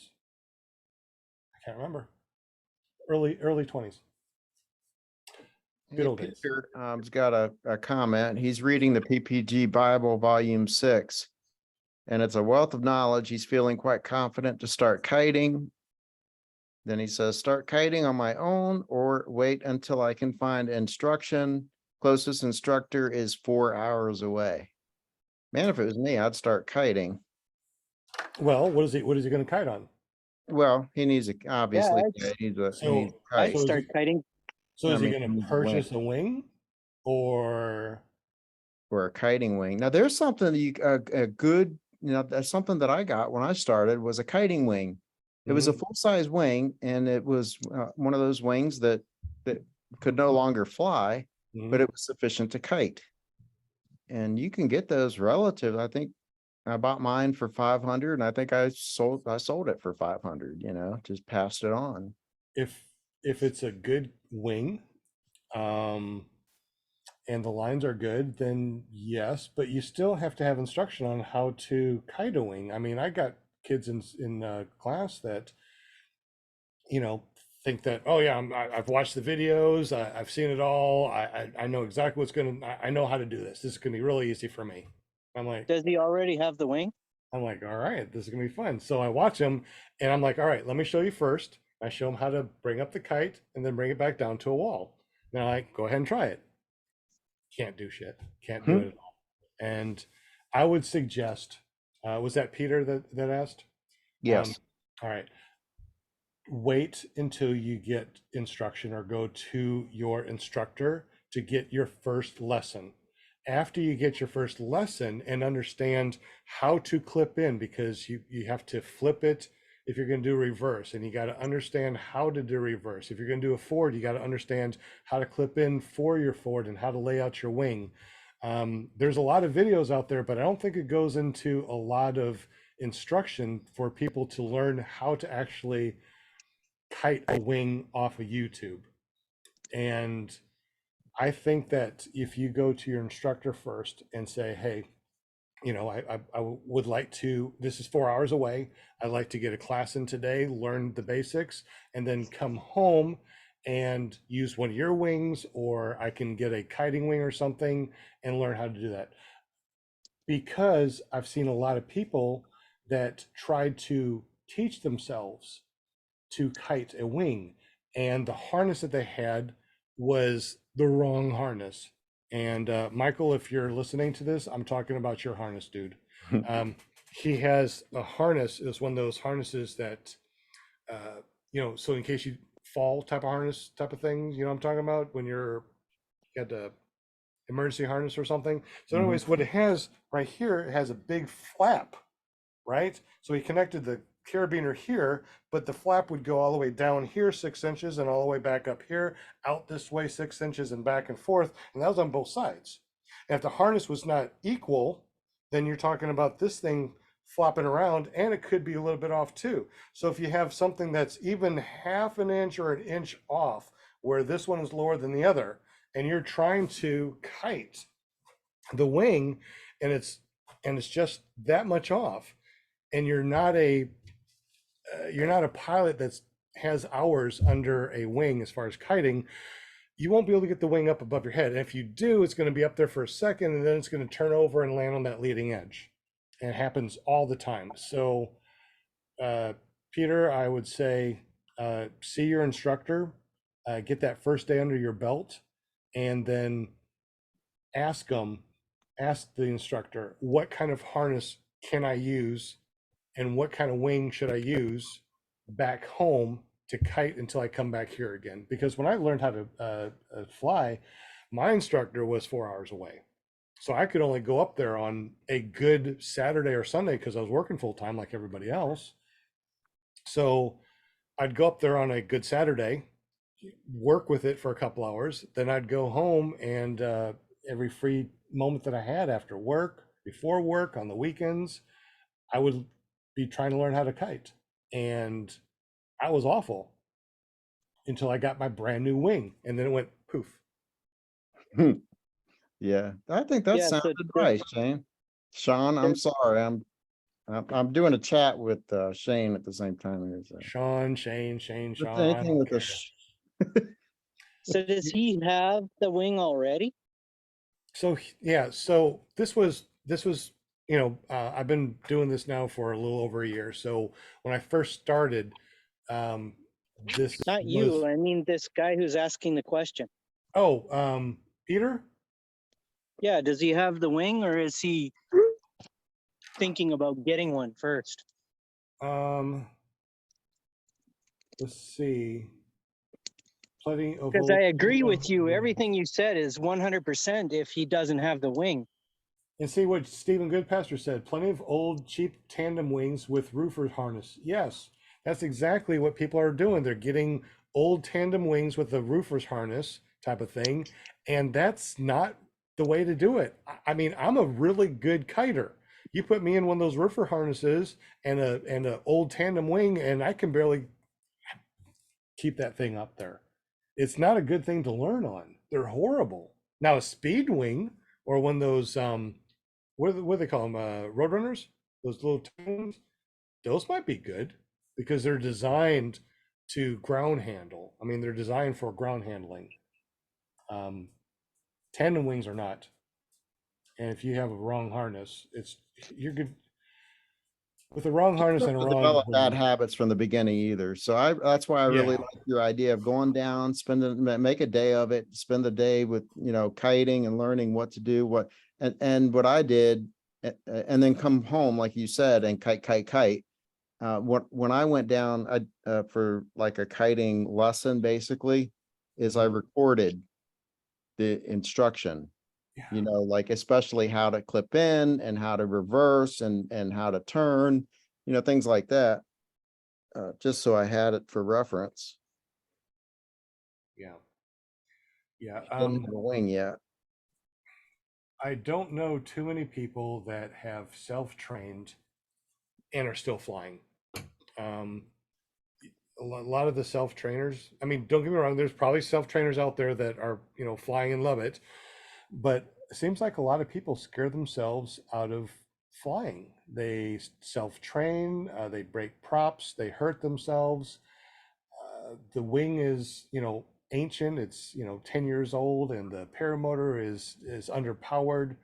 I can't remember. Early 20s. Good old days. Peter has got a comment. He's reading the PPG Bible, Volume 6, and it's a wealth of knowledge. He's feeling quite confident to start kiting. Then he says, start kiting on my own or wait until I can find instruction. Closest instructor is 4 hours away. Man, if it was me, I'd start kiting. Well, what is he going to kite on? Well, he needs a, obviously, I'd- he needs a, So- he needs a I'd kite. is start he- kiting. So I is he mean, going he to needs a wing. purchase a wing or Or a kiting wing. Now, there's something a good, that's something that I got when I started was a kiting wing. It was a full-size wing, and it was one of those wings that could no longer fly, but it was sufficient to kite. And you can get those relative. I think I bought mine for 500, and I think I sold it for 500. Just passed it on. if it's a good wing, and the lines are good, then yes, but you still have to have instruction on how to kite a wing. I mean, I got kids in class that, think that, oh yeah, I've watched the videos, I've seen it all, I know exactly I know how to do this. This is gonna be really easy for me. I'm like, Does he already have the wing? all right, this is gonna be fun. So I watch them, and I'm like, all right, let me show you first. I show them how to bring up the kite and then bring it back down to a wall. Then I go ahead and try it. Can't do shit. Can't do it at all. And I would suggest, was that Peter that asked? Yes. All right. Wait until you get instruction or go to your instructor to get your first lesson. After you get your first lesson and understand how to clip in, because you have to flip it if you're going to do reverse, and you got to understand how to do reverse. If you're going to do a forward, you got to understand how to clip in for your forward and how to lay out your wing. There's a lot of videos out there, but I don't think it goes into a lot of instruction for people to learn how to actually kite a wing off of YouTube. And I think that if you go to your instructor first and say, hey, I would like to, this is 4 hours away, I'd like to get a class in today, learn the basics, and then come home and use one of your wings, or I can get a kiting wing or something and learn how to do that. Because I've seen a lot of people that tried to teach themselves to kite a wing, and the harness that they had was the wrong harness. And Michael, if you're listening to this, I'm talking about your harness, dude. He has a harness. It's one of those harnesses that, so in case you fall type of harness type of things, I'm talking about when you got the emergency harness or something. So anyways, what it has right here, it has a big flap, right? So he connected the carabiner here, but the flap would go all the way down here 6 inches and all the way back up here, out this way 6 inches and back and forth, and that was on both sides. And if the harness was not equal, then you're talking about this thing flopping around, and it could be a little bit off too. So if you have something that's even half an inch or an inch off, where this one is lower than the other, and you're trying to kite the wing, and it's just that much off, and you're not a pilot that's has hours under a wing as far as kiting. You won't be able to get the wing up above your head. And if you do, it's going to be up there for a second, and then it's going to turn over and land on that leading edge. And it happens all the time. So, Peter, I would say see your instructor, get that first day under your belt, and then ask them, ask the instructor, what kind of harness can I use, and what kind of wing should I use back home to kite until I come back here again. Because when I learned how to fly, my instructor was 4 hours away. So I could only go up there on a good Saturday or Sunday because I was working full time like everybody else. So I'd go up there on a good Saturday, work with it for a couple hours. Then I'd go home, and every free moment that I had after work, before work, on the weekends, I would be trying to learn how to kite. And I was awful until I got my brand new wing, and then it went poof. Yeah, I think that Yeah, so sounded right, Shane. Sean, I'm sorry, I'm doing a chat with Shane at the same time here. So. Sean, Shane, Just Sean, I anything don't with care. So does he have the wing already? So yeah, so this was I've been doing this now for a little over a year. So when I first started, this Not was you, I mean this guy who's asking the question. Peter. Yeah, does he have the wing, or is he thinking about getting one first? Let's see. Plenty of Because old I agree with you. Everything you said is 100% if he doesn't have the wing. And see what Stephen Goodpasture said. Plenty of old, cheap tandem wings with roofer harness. Yes, that's exactly what people are doing. They're getting old tandem wings with a roofer's harness type of thing, and that's not the way to do it. I mean, I'm a really good kiter. You put me in one of those roofer harnesses and a old tandem wing, and I can barely keep that thing up there. It's not a good thing to learn on. They're horrible. Now a speed wing or one of those what do they call them? Roadrunners? Those little tunes? Those might be good because they're designed to ground handle. I mean, they're designed for ground handling. Um, Tandem wings are not. And if you have a wrong harness, you're good with a wrong harness and a wrong Develop bad wing. habits from the beginning either. So that's why I really Yeah. like your idea of going down, make a day of it, spend the day with, kiting and learning what to do, and what I did, and then come home, like you said, and kite. When I went down, for like a kiting lesson, basically, is I recorded the instruction, Yeah. like especially how to clip in and how to reverse and how to turn, things like that. Just so I had it for reference. Yeah. Yeah. Didn't have a wing yet. I don't know too many people that have self-trained and are still flying. Um, a lot of the self-trainers, I mean, don't get me wrong, there's probably self-trainers out there that are, flying and love it, but it seems like a lot of people scare themselves out of flying. They self-train, they break props, they hurt themselves. The wing is, ancient. It's 10 years old, and the paramotor is underpowered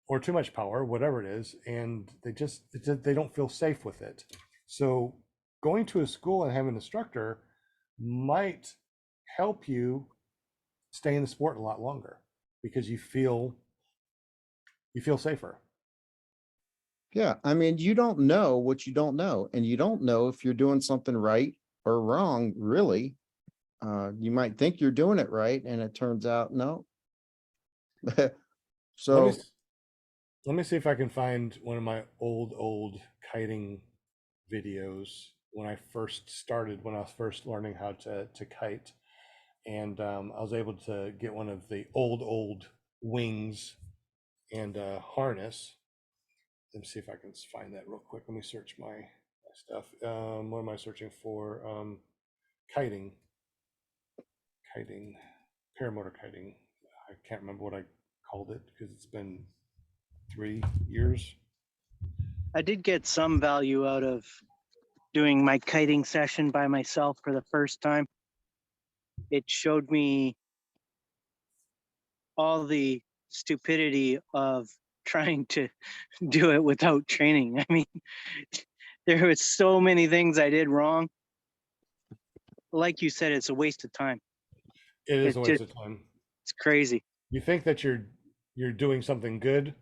or too much power, whatever it is, and they don't feel safe with it. So going to a school and having an instructor might help you stay in the sport a lot longer because you feel safer. Yeah, I mean, you don't know what you don't know, and you don't know if you're doing something right or wrong, really. You might think you're doing it right, and it turns out no. Let me So let me see if I can find one of my old kiting videos when I first started, when I was first learning how to kite, and I was able to get one of the old wings and harness. Let me see if I can find that real quick. Let me search my stuff. What am I searching for? Kiting paramotor kiting. I can't remember what I called it because it's been 3 years. I did get some value out of doing my kiting session by myself for the first time. It showed me all the stupidity of trying to do it without training. I mean, there was so many things I did wrong. Like you said, it's a waste of time. It is a It's waste just, of time. it's crazy. You think that you're doing something good,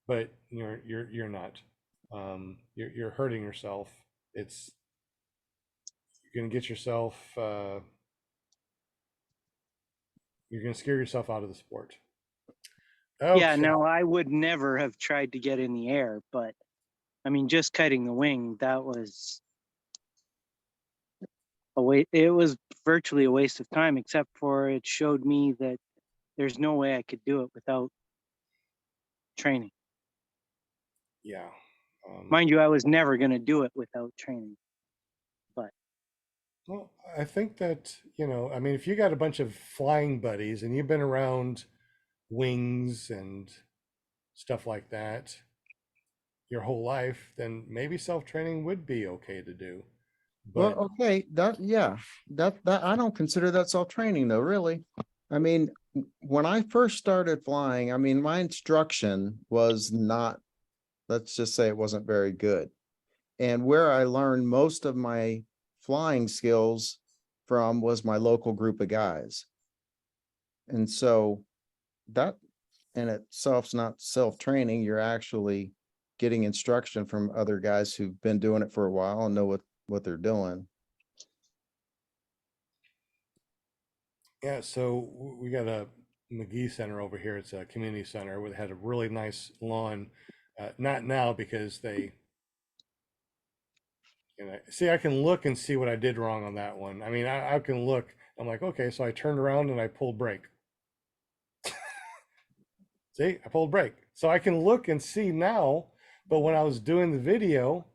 but you're not. You're hurting yourself. It's you're gonna get yourself. You're gonna scare yourself out of the sport. Yeah, Okay. no, I would never have tried to get in the air, but I mean, just kiting the wing, that was it was virtually a waste of time, except for it showed me that there's no way I could do it without training. Yeah. Mind you, I was never going to do it without training. But Well, I think that, I mean, if you got a bunch of flying buddies and you've been around wings and stuff like that your whole life, then maybe self-training would be okay to do. Well, But okay, that I don't consider that self-training though, really. I mean, when I first started flying, I mean, my instruction was not, let's just say it wasn't very good. And where I learned most of my flying skills from was my local group of guys. And so that in itself's not self-training. You're actually getting instruction from other guys who've been doing it for a while and know what they're doing. yeah, so we got a McGee Center over here. It's a community center where they had a really nice lawn. Not now because they, see, I can look and see what I did wrong on that one. I mean, I can look. I'm like, okay, so I turned around and I pulled brake. See, I pulled brake. So I can look and see now. But when I was doing the video,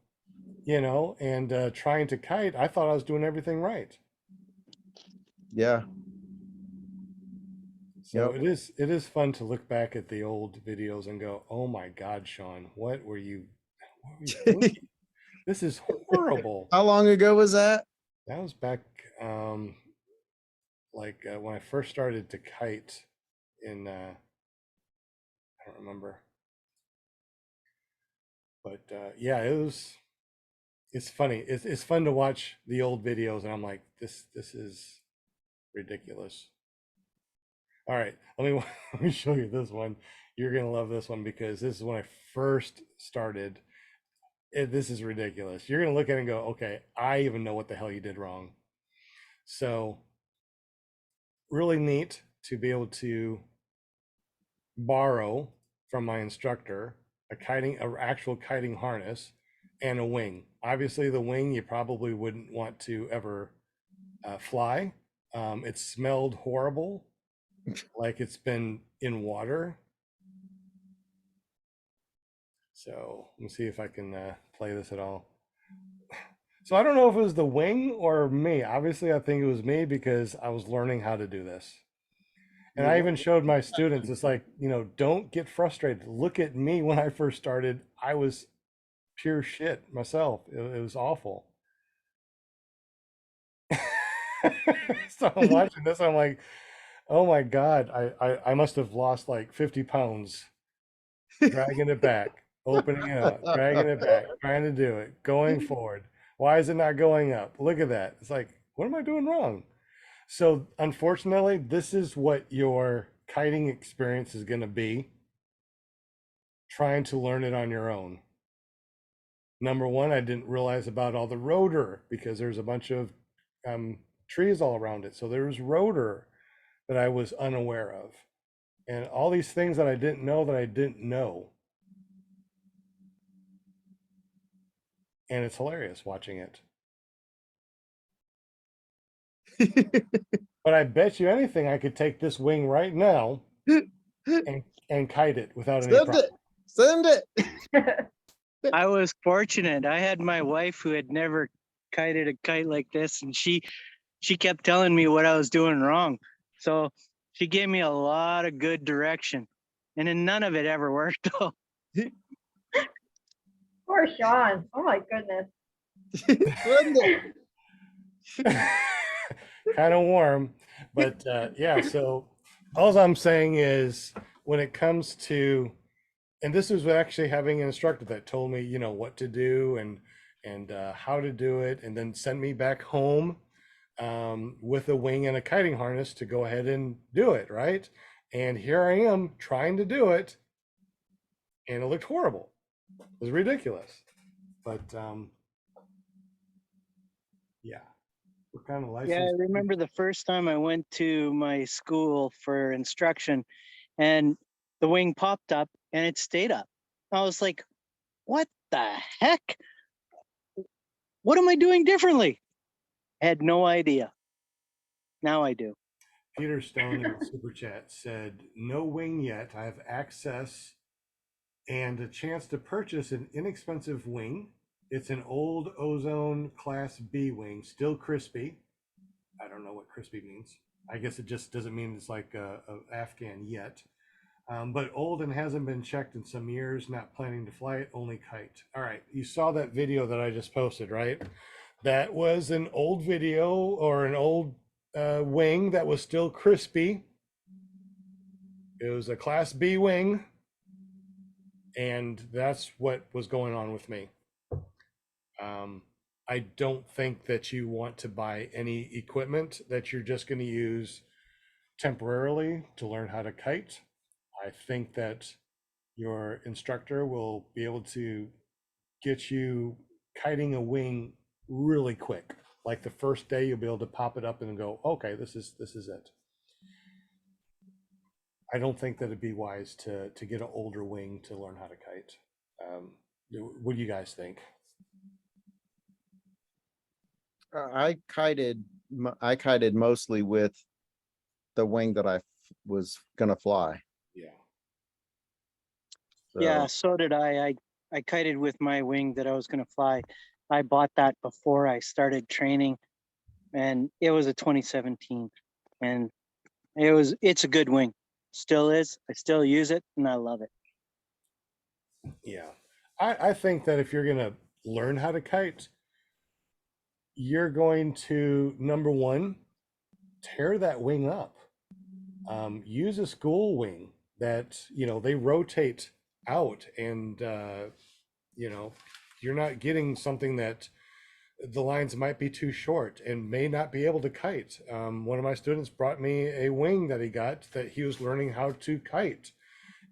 and trying to kite, I thought I was doing everything right. Yeah. So Yep. it is fun to look back at the old videos and go, oh my God, Sean, what were you thinking? This is horrible. How long ago was that? That was back, when I first started to kite in, I don't remember, but yeah, it's funny. It's fun to watch the old videos, and I'm like, this is ridiculous. All right, let me show you this one. You're gonna love this one because this is when I first started. This is ridiculous. You're gonna look at it and go, okay, I even know what the hell you did wrong. So really neat to be able to borrow from my instructor an actual kiting harness and a wing. Obviously, the wing you probably wouldn't want to ever fly. It smelled horrible, like it's been in water. So let me see if I can play this at all. So I don't know if it was the wing or me. Obviously, I think it was me because I was learning how to do this. And I even showed my students, it's like, don't get frustrated. Look at me when I first started. I was pure shit myself. It was awful. So I'm watching this, I'm like, oh my God, I must have lost like 50 pounds dragging it back, opening it up, dragging it back, trying to do it, going forward. Why is it not going up? Look at that. It's like, what am I doing wrong? So unfortunately, this is what your kiting experience is going to be, trying to learn it on your own. Number one, I didn't realize about all the rotor because there's a bunch of trees all around it. So there's rotor that I was unaware of. And all these things that I didn't know that I didn't know. And it's hilarious watching it. But I bet you anything I could take this wing right now and kite it without any problem. Send it. I was fortunate. I had my wife who had never kited a kite like this, and she kept telling me what I was doing wrong. So She gave me a lot of good direction, and then none of it ever worked though. Poor Sean. Oh my goodness. Wasn't it? Kind of warm, but yeah. So all I'm saying is, when it comes to, and this was actually having an instructor that told me, you know, what to do and how to do it, and then sent me back home with a wing and a kiting harness to go ahead and do it, right? And here I am trying to do it, and it looked horrible. It was ridiculous. But yeah, what kind of license? Yeah, I remember the first time I went to my school for instruction, and the wing popped up and it stayed up. I was like, what the heck? What am I doing differently? I had no idea. Now I do. Peter Stone in the super chat said, "No wing yet. I have access and a chance to purchase an inexpensive wing. It's an old Ozone Class B wing, still crispy. I don't know what crispy means. I guess it just doesn't mean it's like a Afghan yet. But old and hasn't been checked in some years. Not planning to fly it, only kite." All right, you saw that video that I just posted, right? That was an old video or an old wing that was still crispy. It was a Class B wing, and that's what was going on with me. I don't think that you want to buy any equipment that you're just going to use temporarily to learn how to kite. I think that your instructor will be able to get you kiting a wing really quick. Like the first day, you'll be able to pop it up and go, okay, this is it. I don't think that it'd be wise to get an older wing to learn how to kite. What do you guys think? I kited mostly with the wing that I was gonna fly. Yeah. Yeah, so did I. I kited with my wing that I was going to fly. I bought that before I started training, and it was a 2017, and it's a good wing. Still is. I still use it, and I love it. Yeah. I think that if you're going to learn how to kite, you're going to, number one, tear that wing up. Use a school wing that, you know, they rotate out, and, you know, you're not getting something that the lines might be too short and may not be able to kite. One of my students brought me a wing that he got that he was learning how to kite.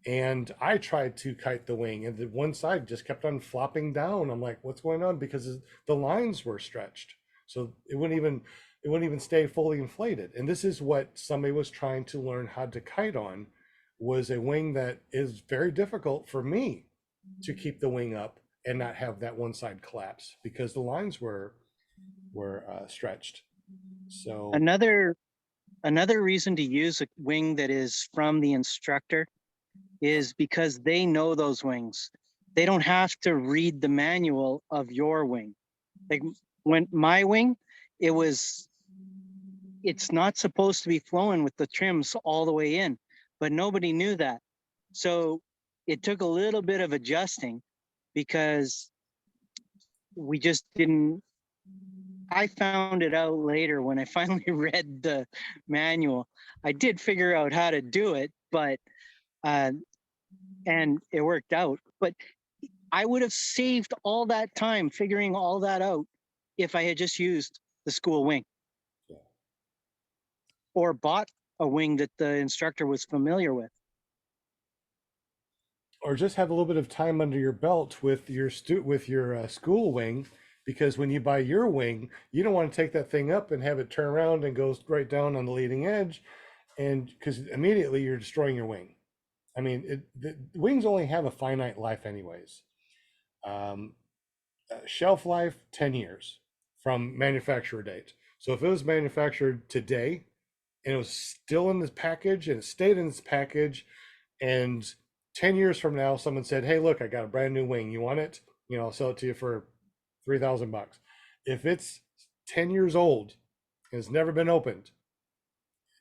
And I tried to kite the wing, and the one side just kept on flopping down. I'm like, what's going on? Because the lines were stretched. So it wouldn't even stay fully inflated. And this is what somebody was trying to learn how to kite on, was a wing that is very difficult for me to keep the wing up and not have that one side collapse because the lines were stretched. So Another reason to use a wing that is from the instructor is because they know those wings. They don't have to read the manual of your wing. Like when my wing, it's not supposed to be flowing with the trims all the way in, but nobody knew that. So it took a little bit of adjusting because we just didn't. I found it out later when I finally read the manual. I did figure out how to do it, but and it worked out. But I would have saved all that time figuring all that out if I had just used the school wing or bought a wing that the instructor was familiar with. Or just have a little bit of time under your belt with your school wing, because when you buy your wing, you don't want to take that thing up and have it turn around and go right down on the leading edge, and because immediately you're destroying your wing. I mean, the wings only have a finite life anyways. Shelf life 10 years from manufacturer date. So if it was manufactured today and it was still in this package and it stayed in this package, and 10 years from now someone said, hey, look, I got a brand new wing, you want it? You know, I'll sell it to you for $3,000. If it's 10 years old and it's never been opened,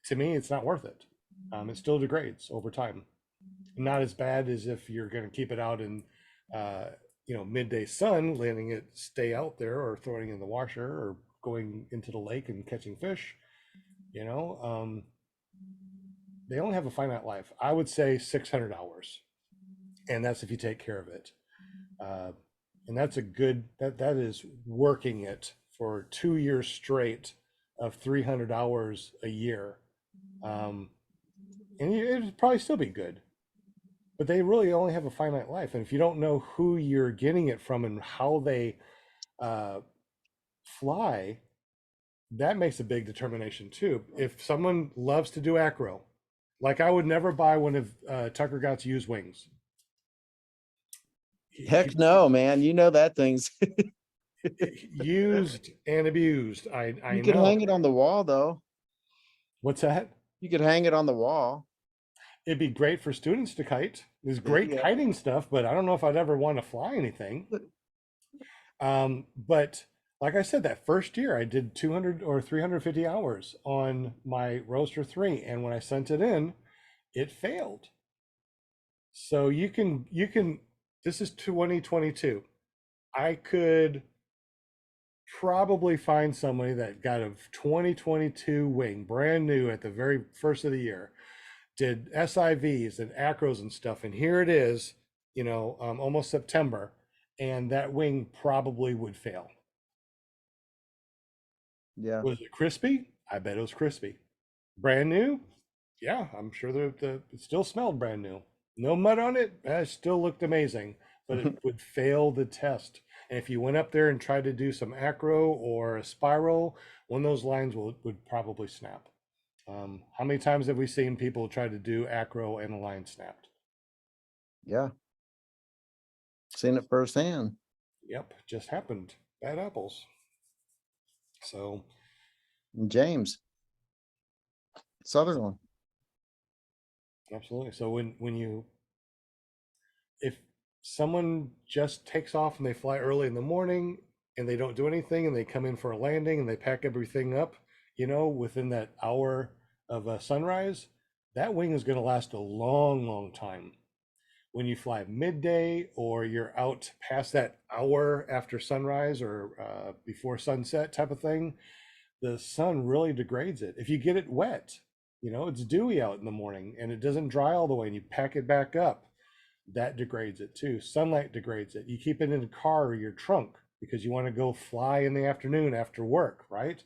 to me it's not worth it. It still degrades over time. Not as bad as if you're going to keep it out in, uh, midday sun, letting it stay out there, or throwing it in the washer, or going into the lake and catching fish. You know, they only have a finite life. I would say 600 hours, and that's if you take care of it. Uh, and that's a good that is working it for 2 years straight of 300 hours a year. Um, and it'd probably still be good, but they really only have a finite life. And if you don't know who you're getting it from and how they uh, fly, that makes a big determination too. If someone loves to do acro, like I would never buy one of Tucker Gott's used wings. Heck no, man. You know that thing's Used and abused. I you could know. hang it on the wall though. What's that? You could hang it on the wall. It'd be great for students to kite. There's great Yeah. kiting stuff, but I don't know if I'd ever want to fly anything. But like I said, that first year I did 200 or 350 hours on my Roaster 3, and when I sent it in, it failed. So you can this is 2022. I could probably find somebody that got a 2022 wing, brand new at the very first of the year, did SIVs and acros and stuff, and here it is, almost September, and that wing probably would fail. Yeah. Was it crispy? I bet it was crispy. Brand new? Yeah, I'm sure it still smelled brand new. No mud on it. It still looked amazing, but it would fail the test. And if you went up there and tried to do some acro or a spiral, one of those lines would probably snap. How many times have we seen people try to do acro and a line snapped? Yeah. Seen it firsthand. Yep, just happened. Bad apples. So And James, Sutherland. absolutely. So if someone just takes off and they fly early in the morning and they don't do anything and they come in for a landing and they pack everything up, within that hour of sunrise, that wing is going to last a long, long time. When you fly midday or you're out past that hour after sunrise or before sunset type of thing, the sun really degrades it. If you get it wet, it's dewy out in the morning and it doesn't dry all the way and you pack it back up, that degrades it too. Sunlight degrades it. You keep it in the car or your trunk because you want to go fly in the afternoon after work, right?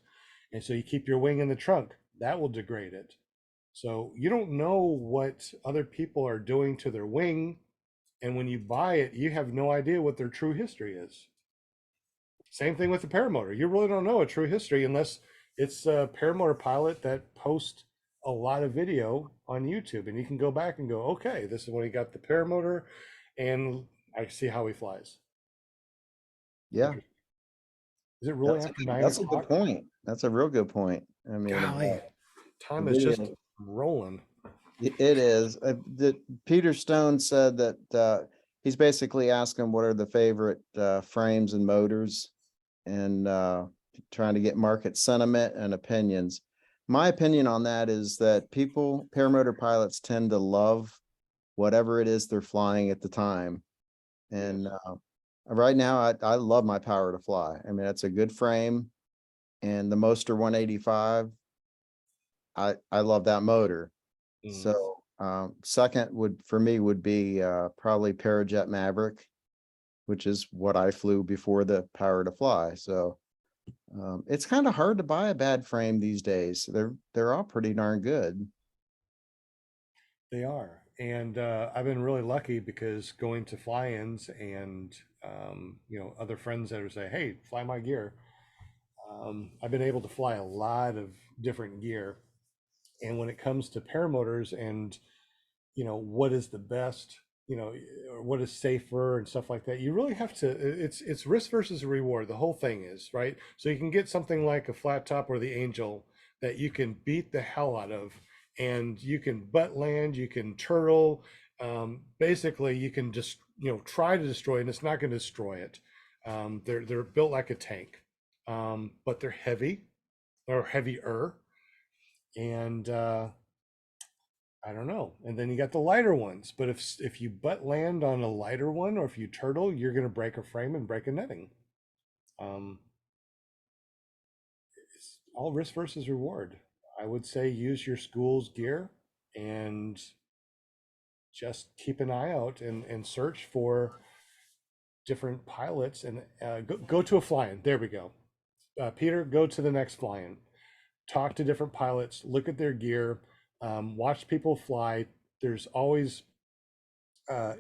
And so you keep your wing in the trunk. That will degrade it. So you don't know what other people are doing to their wing. And when you buy it, you have no idea what their true history is. Same thing with the paramotor. You really don't know a true history unless it's a paramotor pilot that posts a lot of video on YouTube, and you can go back and go, okay, this is when he got the paramotor, and I see how he flies. Yeah. Is it really That's after a, 9 that's a good o'clock? point. That's a real good point. I mean, Golly, time is video. just rolling. It is. Peter Stone said that he's basically asking what are the favorite frames and motors, and trying to get market sentiment and opinions. My opinion on that is that paramotor pilots tend to love whatever it is they're flying at the time. And right now, I love my power to fly. I mean, it's a good frame, and the Moster 185. I love that motor. So second for me would be probably Parajet Maverick, which is what I flew before the Power to Fly. So it's kind of hard to buy a bad frame these days. They're all pretty darn good. They are. And I've been really lucky because going to fly-ins and other friends that would say, hey, fly my gear. I've been able to fly a lot of different gear. And when it comes to paramotors and what is the best, or what is safer and stuff like that, you really have to, it's risk versus reward. The whole thing is, right? So you can get something like a flat top or the Angel that you can beat the hell out of, and you can butt land, you can turtle, basically you can just try to destroy it, and it's not going to destroy it. They're built like a tank, but they're heavy or heavier, and I don't know. And then you got the lighter ones. But if you butt land on a lighter one, or if you turtle, you're going to break a frame and break a netting. It's all risk versus reward. I would say use your school's gear and just keep an eye out and search for different pilots and go to a fly-in. There we go. Peter, go to the next fly-in. Talk to different pilots, look at their gear, watch people fly. There's always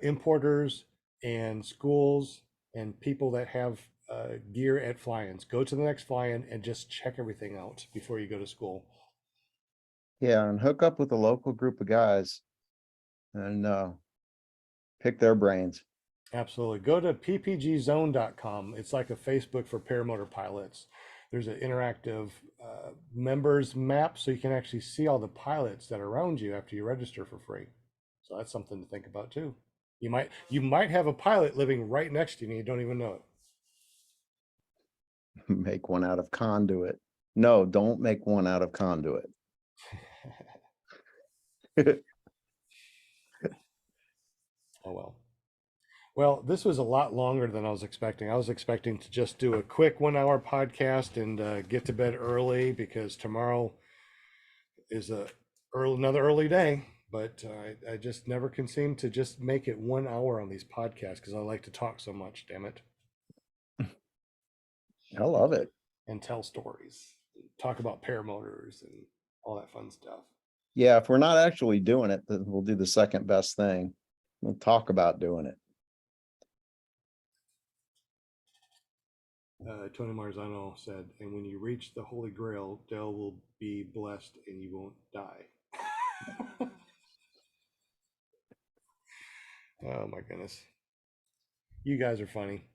importers and schools and people that have gear at fly-ins. Go to the next fly-in and just check everything out before you go to school. Yeah, and hook up with a local group of guys and pick their brains. Absolutely. Go to ppgzone.com. It's like a Facebook for paramotor pilots. There's an interactive members map, so you can actually see all the pilots that are around you after you register for free. So that's something to think about too. You might have a pilot living right next to you and you don't even know it. Make one out of conduit. No, don't make one out of conduit. Oh well. Well, this was a lot longer than I was expecting. I was expecting to just do a quick 1 hour podcast and get to bed early because tomorrow is another early day. But I just never can seem to just make it 1 hour on these podcasts because I like to talk so much. Damn it! I love it. And tell stories, talk about paramotors and all that fun stuff. Yeah, if we're not actually doing it, then we'll do the second best thing. We'll talk about doing it. Tony Marzano said, and when you reach the Holy Grail, Dell will be blessed and you won't die. Oh my goodness. You guys are funny.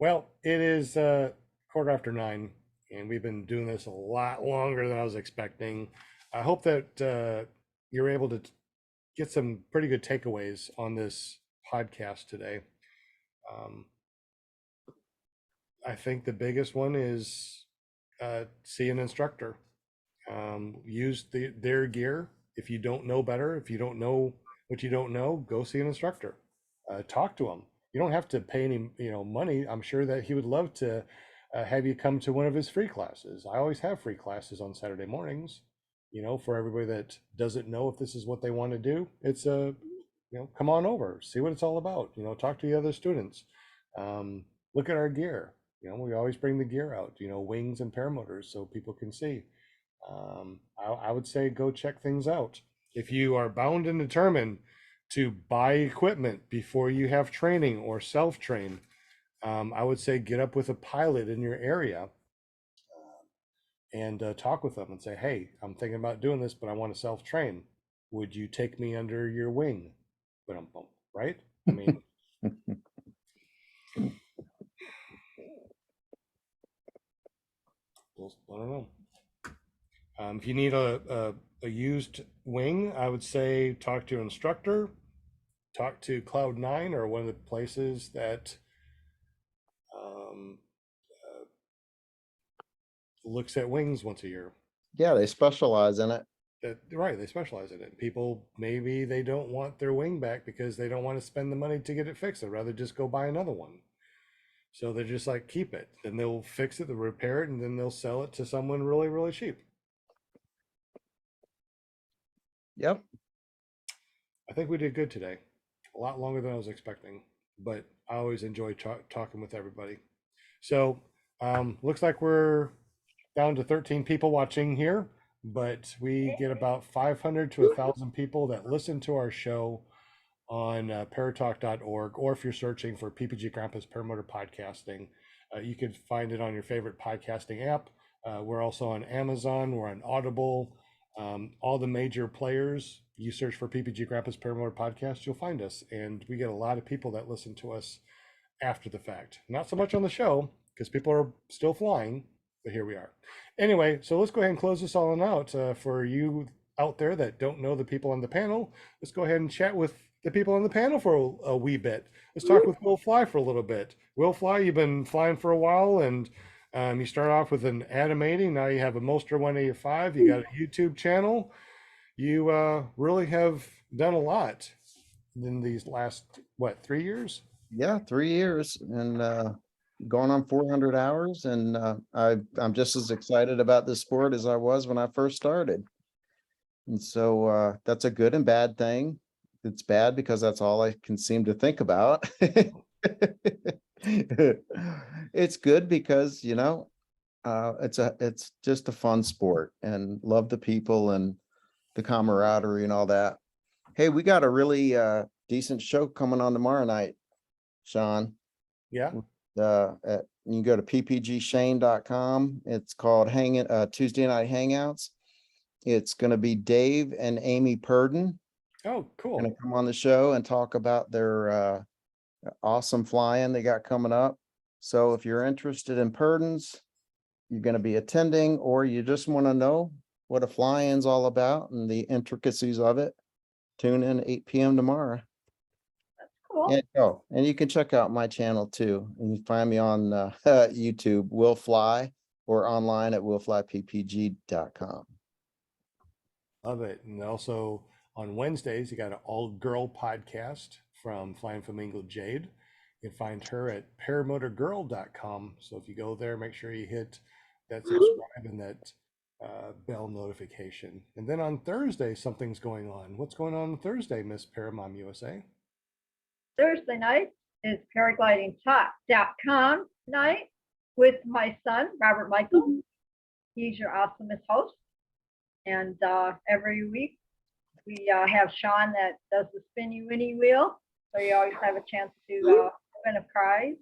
Well, it is 9:15, and we've been doing this a lot longer than I was expecting. I hope that you're able to get some pretty good takeaways on this podcast today. I think the biggest one is see an instructor. Use their gear. If you don't know better, if you don't know what you don't know, go see an instructor. Talk to him. You don't have to pay any money. I'm sure that he would love to have you come to one of his free classes. I always have free classes on Saturday mornings. For everybody that doesn't know if this is what they want to do, it's come on over, see what it's all about. Talk to the other students. Look at our gear. We always bring the gear out, wings and paramotors so people can see. I would say go check things out. If you are bound and determined to buy equipment before you have training or self-train, I would say get up with a pilot in your area and talk with them and say, hey, I'm thinking about doing this, but I want to self-train. Would you take me under your wing? Right? I mean, I don't know. If you need a used wing, I would say talk to your instructor, talk to Cloud9 or one of the places that looks at wings once a year. Yeah, they specialize in it. Right, they specialize in it. People, maybe they don't want their wing back because they don't want to spend the money to get it fixed. They'd rather just go buy another one. So they're just like, keep it. Then they'll fix it, they'll repair it, and then they'll sell it to someone really, really cheap. Yep. I think we did good today. A lot longer than I was expecting, but I always enjoy talking with everybody. So looks like we're down to 13 people watching here, but we get about 500 to 1,000 people that listen to our show on paratalk.org, or if you're searching for PPG Grandpa's Paramotor Podcasting, you can find it on your favorite podcasting app. We're also on Amazon, we're on Audible, all the major players. You search for PPG Grandpa's Paramotor Podcast, you'll find us, and we get a lot of people that listen to us after the fact. Not so much on the show, because people are still flying, but here we are. Anyway, so let's go ahead and close this all on out. For you out there that don't know the people on the panel, let's go ahead and chat with the people on the panel for a wee bit. Let's talk with Will Fly for a little bit. Will Fly, you've been flying for a while, and you start off with an Adam 80. Now you have a Mostra 185. You got a YouTube channel. you really have done a lot in these last, what, 3 years? Yeah, 3 years and going on 400 hours. And I'm just as excited about this sport as I was when I first started. And so that's a good and bad thing. It's bad because that's all I can seem to think about. It's good because, it's just a fun sport and love the people and the camaraderie and all that. Hey, we got a really decent show coming on tomorrow night, Sean. Yeah. You can go to ppgshane.com. It's called Tuesday Night Hangouts. It's going to be Dave and Amy Purden Oh, going cool. to come on the show and talk about their awesome flying they got coming up. So if you're interested in Purdens, you're going to be attending, or you just want to know what a fly-in's all about and the intricacies of it, tune in 8 p.m. tomorrow. Cool. And you can check out my channel too. And you can find me on YouTube, Will Fly, or online at willflyppg.com. Love it. And also on Wednesdays, you got an all-girl podcast from Flying Flamingo Jade. You can find her at paramotorgirl.com. So if you go there, make sure you hit that subscribe and that bell notification. And then on Thursday, something's going on. What's going on Thursday, Miss Paramom USA? Thursday night is paraglidingtalk.com night with my son, Robert Michael. He's your awesomest host. And every week we have Sean that does the spinny winny wheel. So you always have a chance to win a prize.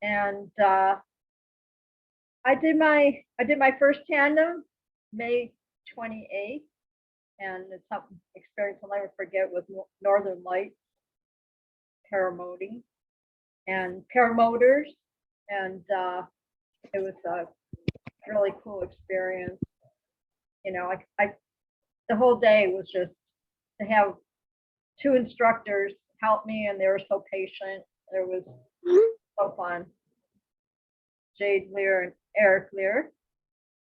And I did my first tandem May 28th, and it's something experience I'll never forget with Northern Lights paramoting and paramotors, and it was a really cool experience. I the whole day was just to have two instructors help me, and they were so patient. It was so fun. Jade Lear and Eric Lear.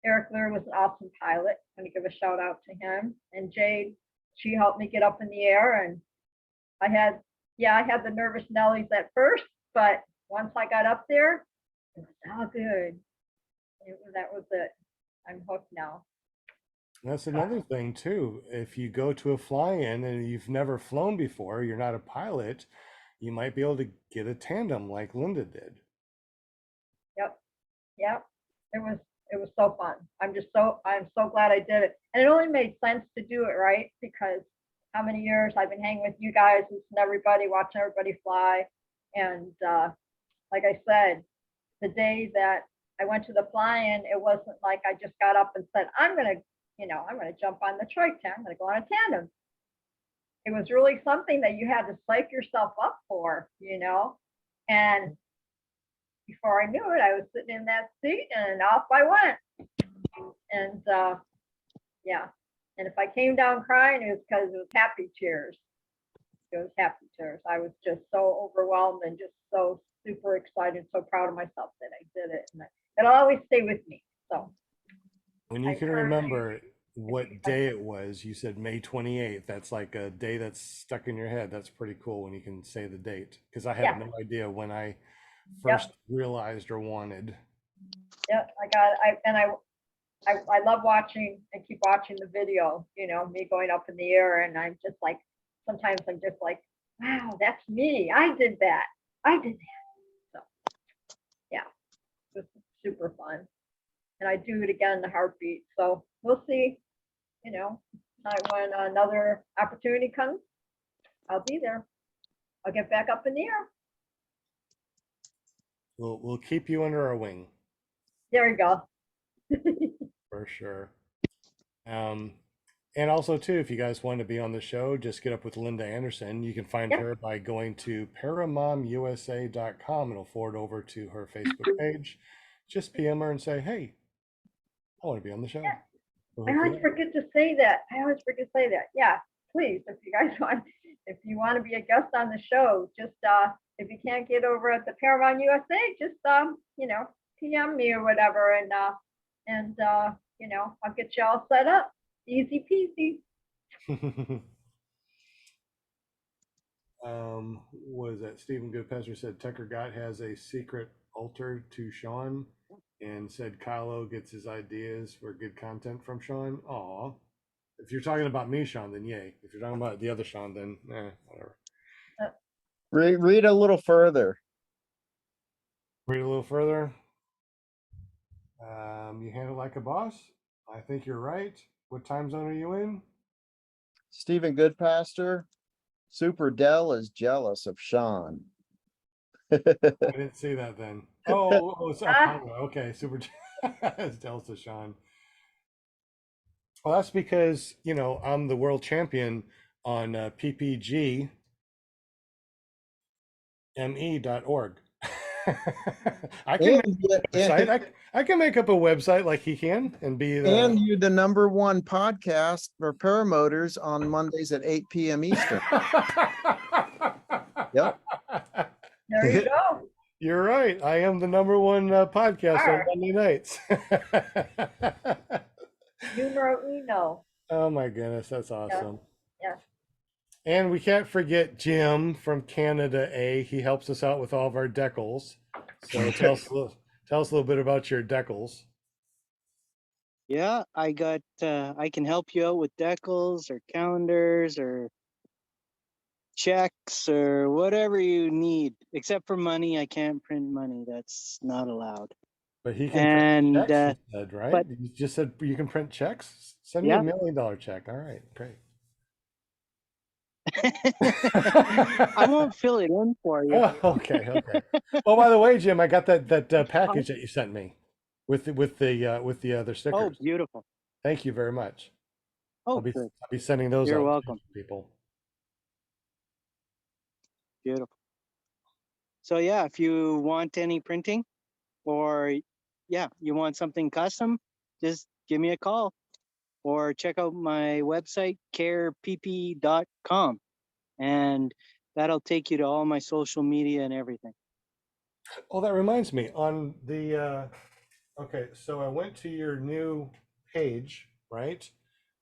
Eric Lear was an awesome pilot. I'm going to give a shout out to him. And Jade, she helped me get up in the air. And I had the nervous Nellies at first, but once I got up there, it was all good. That was it. I'm hooked now. That's another thing too. If you go to a fly-in and you've never flown before, you're not a pilot, you might be able to get a tandem like Linda did. Yep. It was so fun. I'm so glad I did it. And it only made sense to do it, right? Because how many years I've been hanging with you guys, listening to everybody, watching everybody fly. And like I said, the day that I went to the fly-in, it wasn't like I just got up and said, I'm gonna jump on the trike tank, I'm gonna go on a tandem. It was really something that you had to psych yourself up for, and before I knew it, I was sitting in that seat and off I went. And yeah, and if I came down crying, it was because it was happy tears. It was happy tears. I was just so overwhelmed and just so super excited, so proud of myself that I did it. And it'll always stay with me. So when you can remember what day it was, you said May 28th. That's like a day that's stuck in your head. That's pretty cool when you can say the date, because I had no idea when I first realized or wanted. Yeah, I love watching and keep watching the video, me going up in the air, and I'm just like, sometimes I'm just like, wow, that's me. I did that. So yeah, it was super fun. And I do it again in the heartbeat. So we'll see, when another opportunity comes, I'll be there. I'll get back up in the air. We'll keep you under our wing. There you go. For sure. And also too, if you guys want to be on the show, just get up with Linda Anderson. You can find her by going to paramomusa.com. It'll forward over to her Facebook page. Just PM her and say, hey, I want to be on the show. Yeah. I always forget to say that. Yeah, please, if you want to be a guest on the show, just if you can't get over at the Paramount USA, just PM me or whatever, and I'll get you all set up. Easy peasy. What is that? Stephen Goodpasser said Tucker Gott has a secret altar to Sean and said Kylo gets his ideas for good content from Sean. Aw. If you're talking about me, Sean, then yay. If you're talking about the other Sean, then whatever. Read a little further. Read a little further. You handle like a boss. I think you're right. What time zone are you in? Stephen Goodpasture, Super Dell is jealous of Sean. I didn't see that then. Oh, it's Apollo. Okay, super. It's jealous of Sean. Well, that's because I'm the world champion on ppgme.org. I can make a website. I can make up a website like he can and be the. And you're the #1 podcast for paramotors on Mondays at 8 p.m. Eastern. Yep. There you go. You're right. I am the #1 podcast on Monday nights. Numero uno. Oh my goodness, that's awesome. Yeah. And we can't forget Jim from Canada A. He helps us out with all of our decals. So tell us a little bit about your decals. Yeah, I can help you out with decals or calendars or checks or whatever you need. Except for money, I can't print money. That's not allowed. But he can print checks instead, right? but- You just said you can print checks? Send me Yeah. $1 million check. All right, great. I won't fill it in for you. Oh, okay. Oh, by the way, Jim, I got that package that you sent me with the other stickers. Oh, beautiful. Thank you very much. Oh, I'll be good. sending those You're out welcome. to people. Beautiful. So yeah, if you want any printing or you want something custom, just give me a call or check out my website, carepp.com. And that'll take you to all my social media and everything. Oh, that reminds me. On the okay, so I went to your new page, right?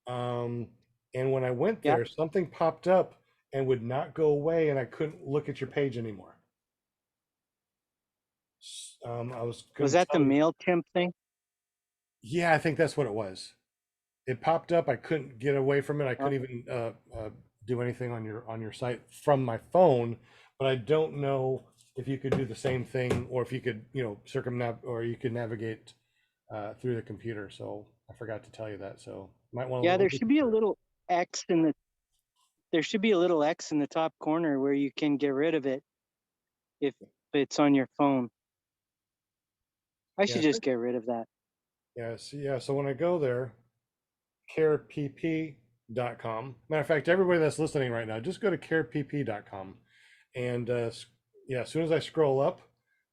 And when I went Yeah. there, something popped up and would not go away, and I couldn't look at your page anymore. Was that the MailChimp thing? Yeah, I think that's what it was. It popped up. I couldn't get away from it. I couldn't even do anything on your site from my phone. But I don't know if you could do the same thing, or if you could, or you could navigate through the computer. So I forgot to tell you that. So might want to. Yeah, there should be a little X in the. There should be a little X in the top corner where you can get rid of it if it's on your phone. I should just get rid of that. Yes, yeah. So when I go there, carepp.com. Matter of fact, everybody that's listening right now, just go to carepp.com, and as soon as I scroll up,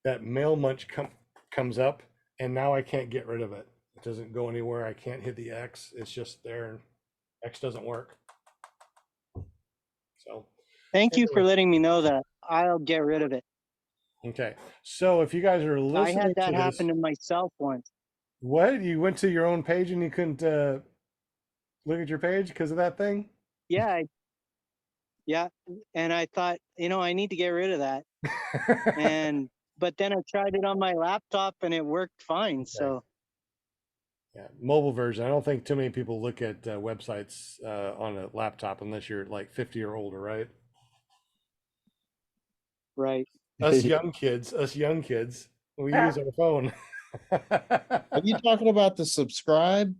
that mail munch comes up, and now I can't get rid of it. It doesn't go anywhere. I can't hit the X. It's just there, and X doesn't work. So thank you for letting me know that. I'll get rid of it. okay. So if you guys are listening, I had that to happen this, to myself once. what? You went to your own page and you couldn't look at your page because of that thing? Yeah. And I thought, I need to get rid of that. But then I tried it on my laptop and it worked fine. So yeah, mobile version. I don't think too many people look at websites on a laptop unless you're like 50 or older, right? Right. Us young kids, we use our phone. Are you talking about the subscribe?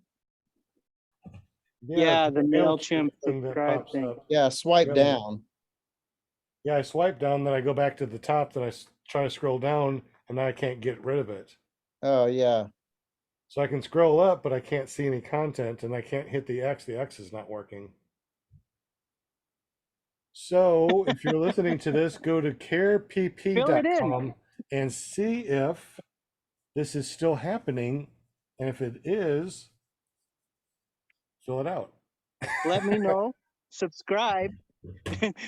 Yeah, the MailChimp thing that subscribe pops thing. up. Yeah, swipe Yeah. down. Yeah, I swipe down, then I go back to the top, then I try to scroll down, and now I can't get rid of it. Oh, yeah. So I can scroll up, but I can't see any content, and I can't hit the X. The X is not working. So if you're listening to this, go to carepp.com and see if this is still happening. And if it is, fill it out. Let me know. Subscribe.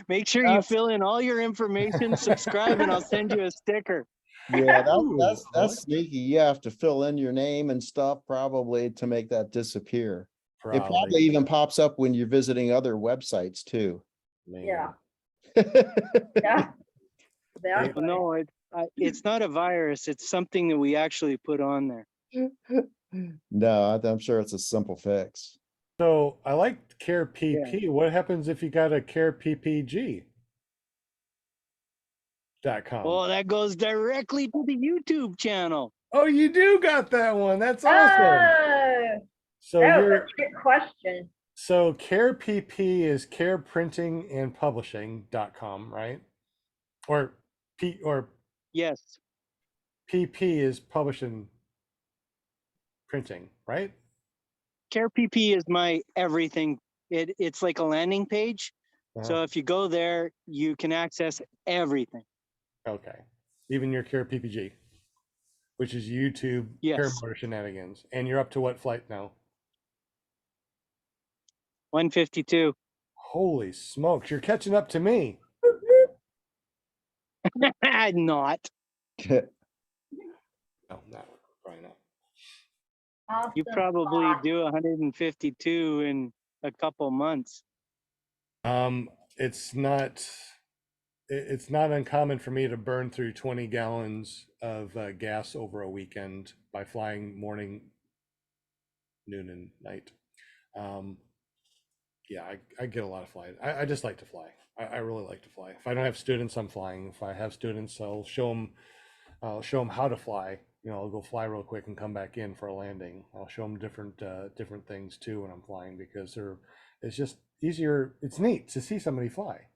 Make sure you fill in all your information, subscribe, and I'll send you a sticker. Yeah, Ooh, that's sneaky. You have to fill in your name and stuff probably to make that disappear. It probably even pops up when you're visiting other websites too. Man. Yeah. Yeah. Exactly. No, it's not a virus. It's something that we actually put on there. No, I'm sure it's a simple fix. So I like Care PP. What happens if you got a Care PPG.com? Well, that goes directly to the YouTube channel. Oh, you do got that one. That's awesome. Oh, So that was you're a trick question. so Care PP is Care Printing and Publishing.com, right? Or Yes. PP is publishing printing, right? Care PP is my everything. It's like a landing page. Uh-huh. So if you go there, you can access everything. Okay. Even your Care PPG, which is YouTube Yes. Paramotor Shenanigans. And you're up to what flight now? 152. Holy smokes, you're catching up to me. Not. No, probably not. Awesome. You probably do 152 in a couple months. It's not uncommon for me to burn through 20 gallons of gas over a weekend by flying morning, noon, and night. Yeah, I get a lot of flying. I just like to fly. I really like to fly. If I don't have students, I'm flying. If I have students, I'll show them how to fly. You know, I'll go fly real quick and come back in for a landing. I'll show them different things too when I'm flying, because it's just easier. It's neat to see somebody fly.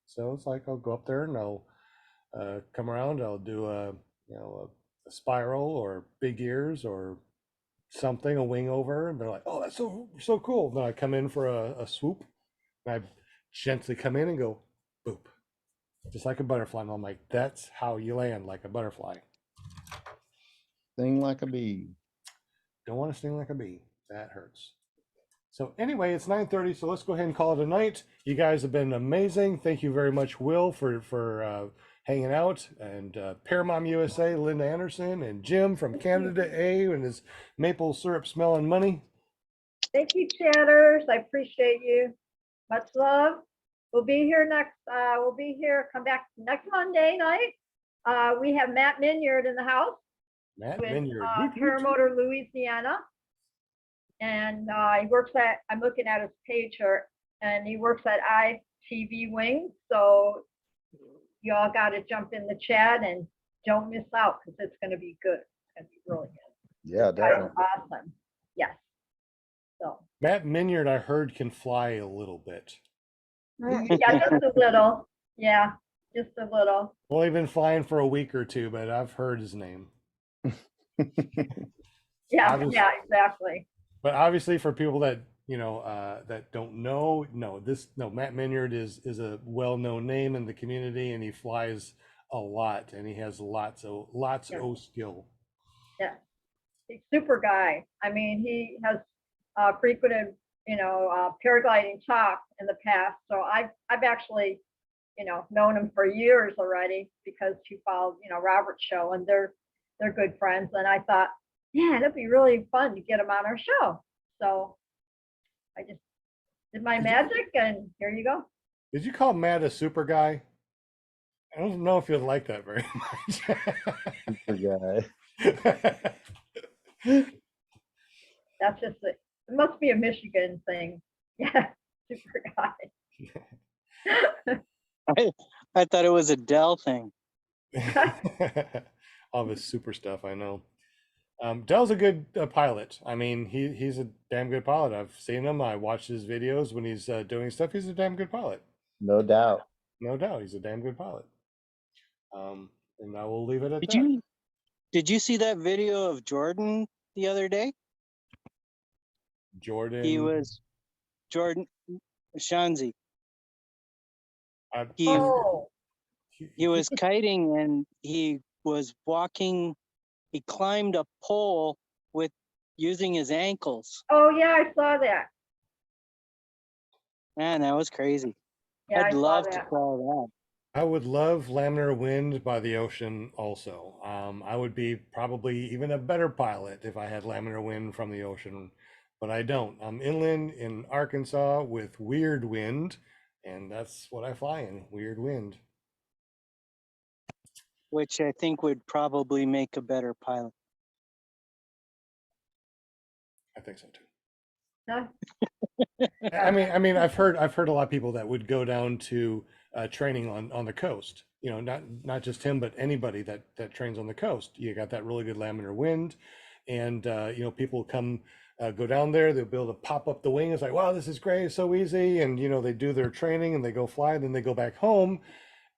So it's like I'll go up there and I'll come around. I'll do a spiral or big ears or something, a wing over, and they're like, "Oh, that's so cool." Then I come in for a swoop, and I gently come in and go, boop, just like a butterfly. And I'm like, "That's how you land like a butterfly. Sting like a bee. Don't want to sting like a bee. That hurts." So anyway, it's 9:30, so let's go ahead and call it a night. You guys have been amazing. Thank you very much, Will, for hanging out, and Paramount USA, Linda Anderson, and Jim from Canada A and his maple syrup smelling money. Thank you, chatters. I appreciate you. Much love. We'll be here come back next Monday night. We have Matt Minyard in the house Matt with Minyard. Paramotor Louisiana. And I'm looking at his page here, and he works at ITV Wing. So y'all got to jump in the chat and don't miss out, because it's going to be good. It's going to be really good. Yeah, definitely. Awesome. Yes. So. Matt Minyard, I heard, can fly a little bit. Yeah, just a little. Yeah, just a little. Only been flying for a week or two, but I've heard his name. Yeah, exactly. But obviously, for people that that don't know, Matt Minyard is a well-known name in the community, and he flies a lot, and he has lots of skill. Yeah, he's a super guy. I mean, he has frequented paragliding talk in the past, so I've actually known him for years already, because he followed Robert's show, and they're good friends, and I thought, yeah, it'd be really fun to get him on our show. So I just did my magic, and here you go. Did you call Matt a super guy? I don't know if you'd like that very much. Super guy. That's just it. It must be a Michigan thing. Yeah, super guy. I thought it was a Dell thing. All this super stuff, I know. Dell's a good pilot. I mean, he's a damn good pilot. I've seen him. I watch his videos when he's doing stuff. He's a damn good pilot. No doubt. No doubt, he's a damn good pilot. And I will leave it at that. Did you see that video of Jordan the other day? Jordan. He was Jordan Shanzi. He was kiting, and he was walking. He climbed a pole using his ankles. Oh yeah, I saw that. Man, that was crazy. Yeah, I'd love to try that. I would love Laminar Wind by the ocean also. I would be probably even a better pilot if I had Laminar Wind from the ocean but I don't. I'm inland in Arkansas with weird wind, and that's what I fly in, weird wind. which I think would probably make a better pilot. I think so too. Huh? I mean, I've heard a lot of people that would go down to training on the coast. You know, not just him, but anybody that trains on the coast. You got that really good laminar wind, and you know, people come go down there. They'll be able to pop up the wing. It's like, wow, this is great, it's so easy. And you know, they do their training and they go fly. Then they go back home,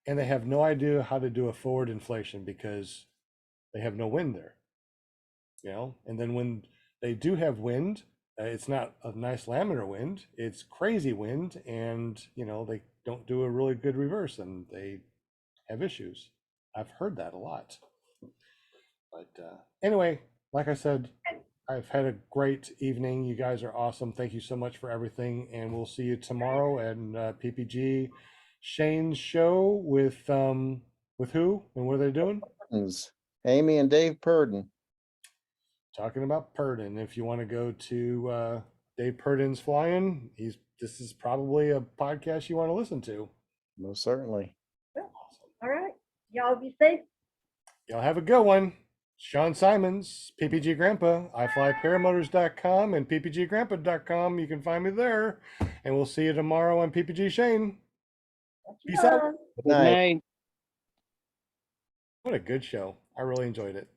and they have no idea how to do a forward inflation because they have no wind there. You know, and then when they do have wind, it's not a nice laminar wind, it's crazy wind, and you know, they don't do a really good reverse and they have issues. I've heard that a lot. But anyway, like I said, I've had a great evening. You guys are awesome. Thank you so much for everything, and we'll see you tomorrow at PPG Shane's show with who and what are they doing? It's Amy and Dave Purden. Talking about Purden. If you want to go to Dave Purden's Flying, this is probably a podcast you want to listen to. Most certainly. Awesome. All right. Y'all be safe. Y'all have a good one. Sean Simons, PPG Grandpa, iFlyParamotors.com and PPGGrandpa.com. You can find me there. And we'll see you tomorrow on PPG Shane. Peace out. Good Good night. night. What a good show. I really enjoyed it.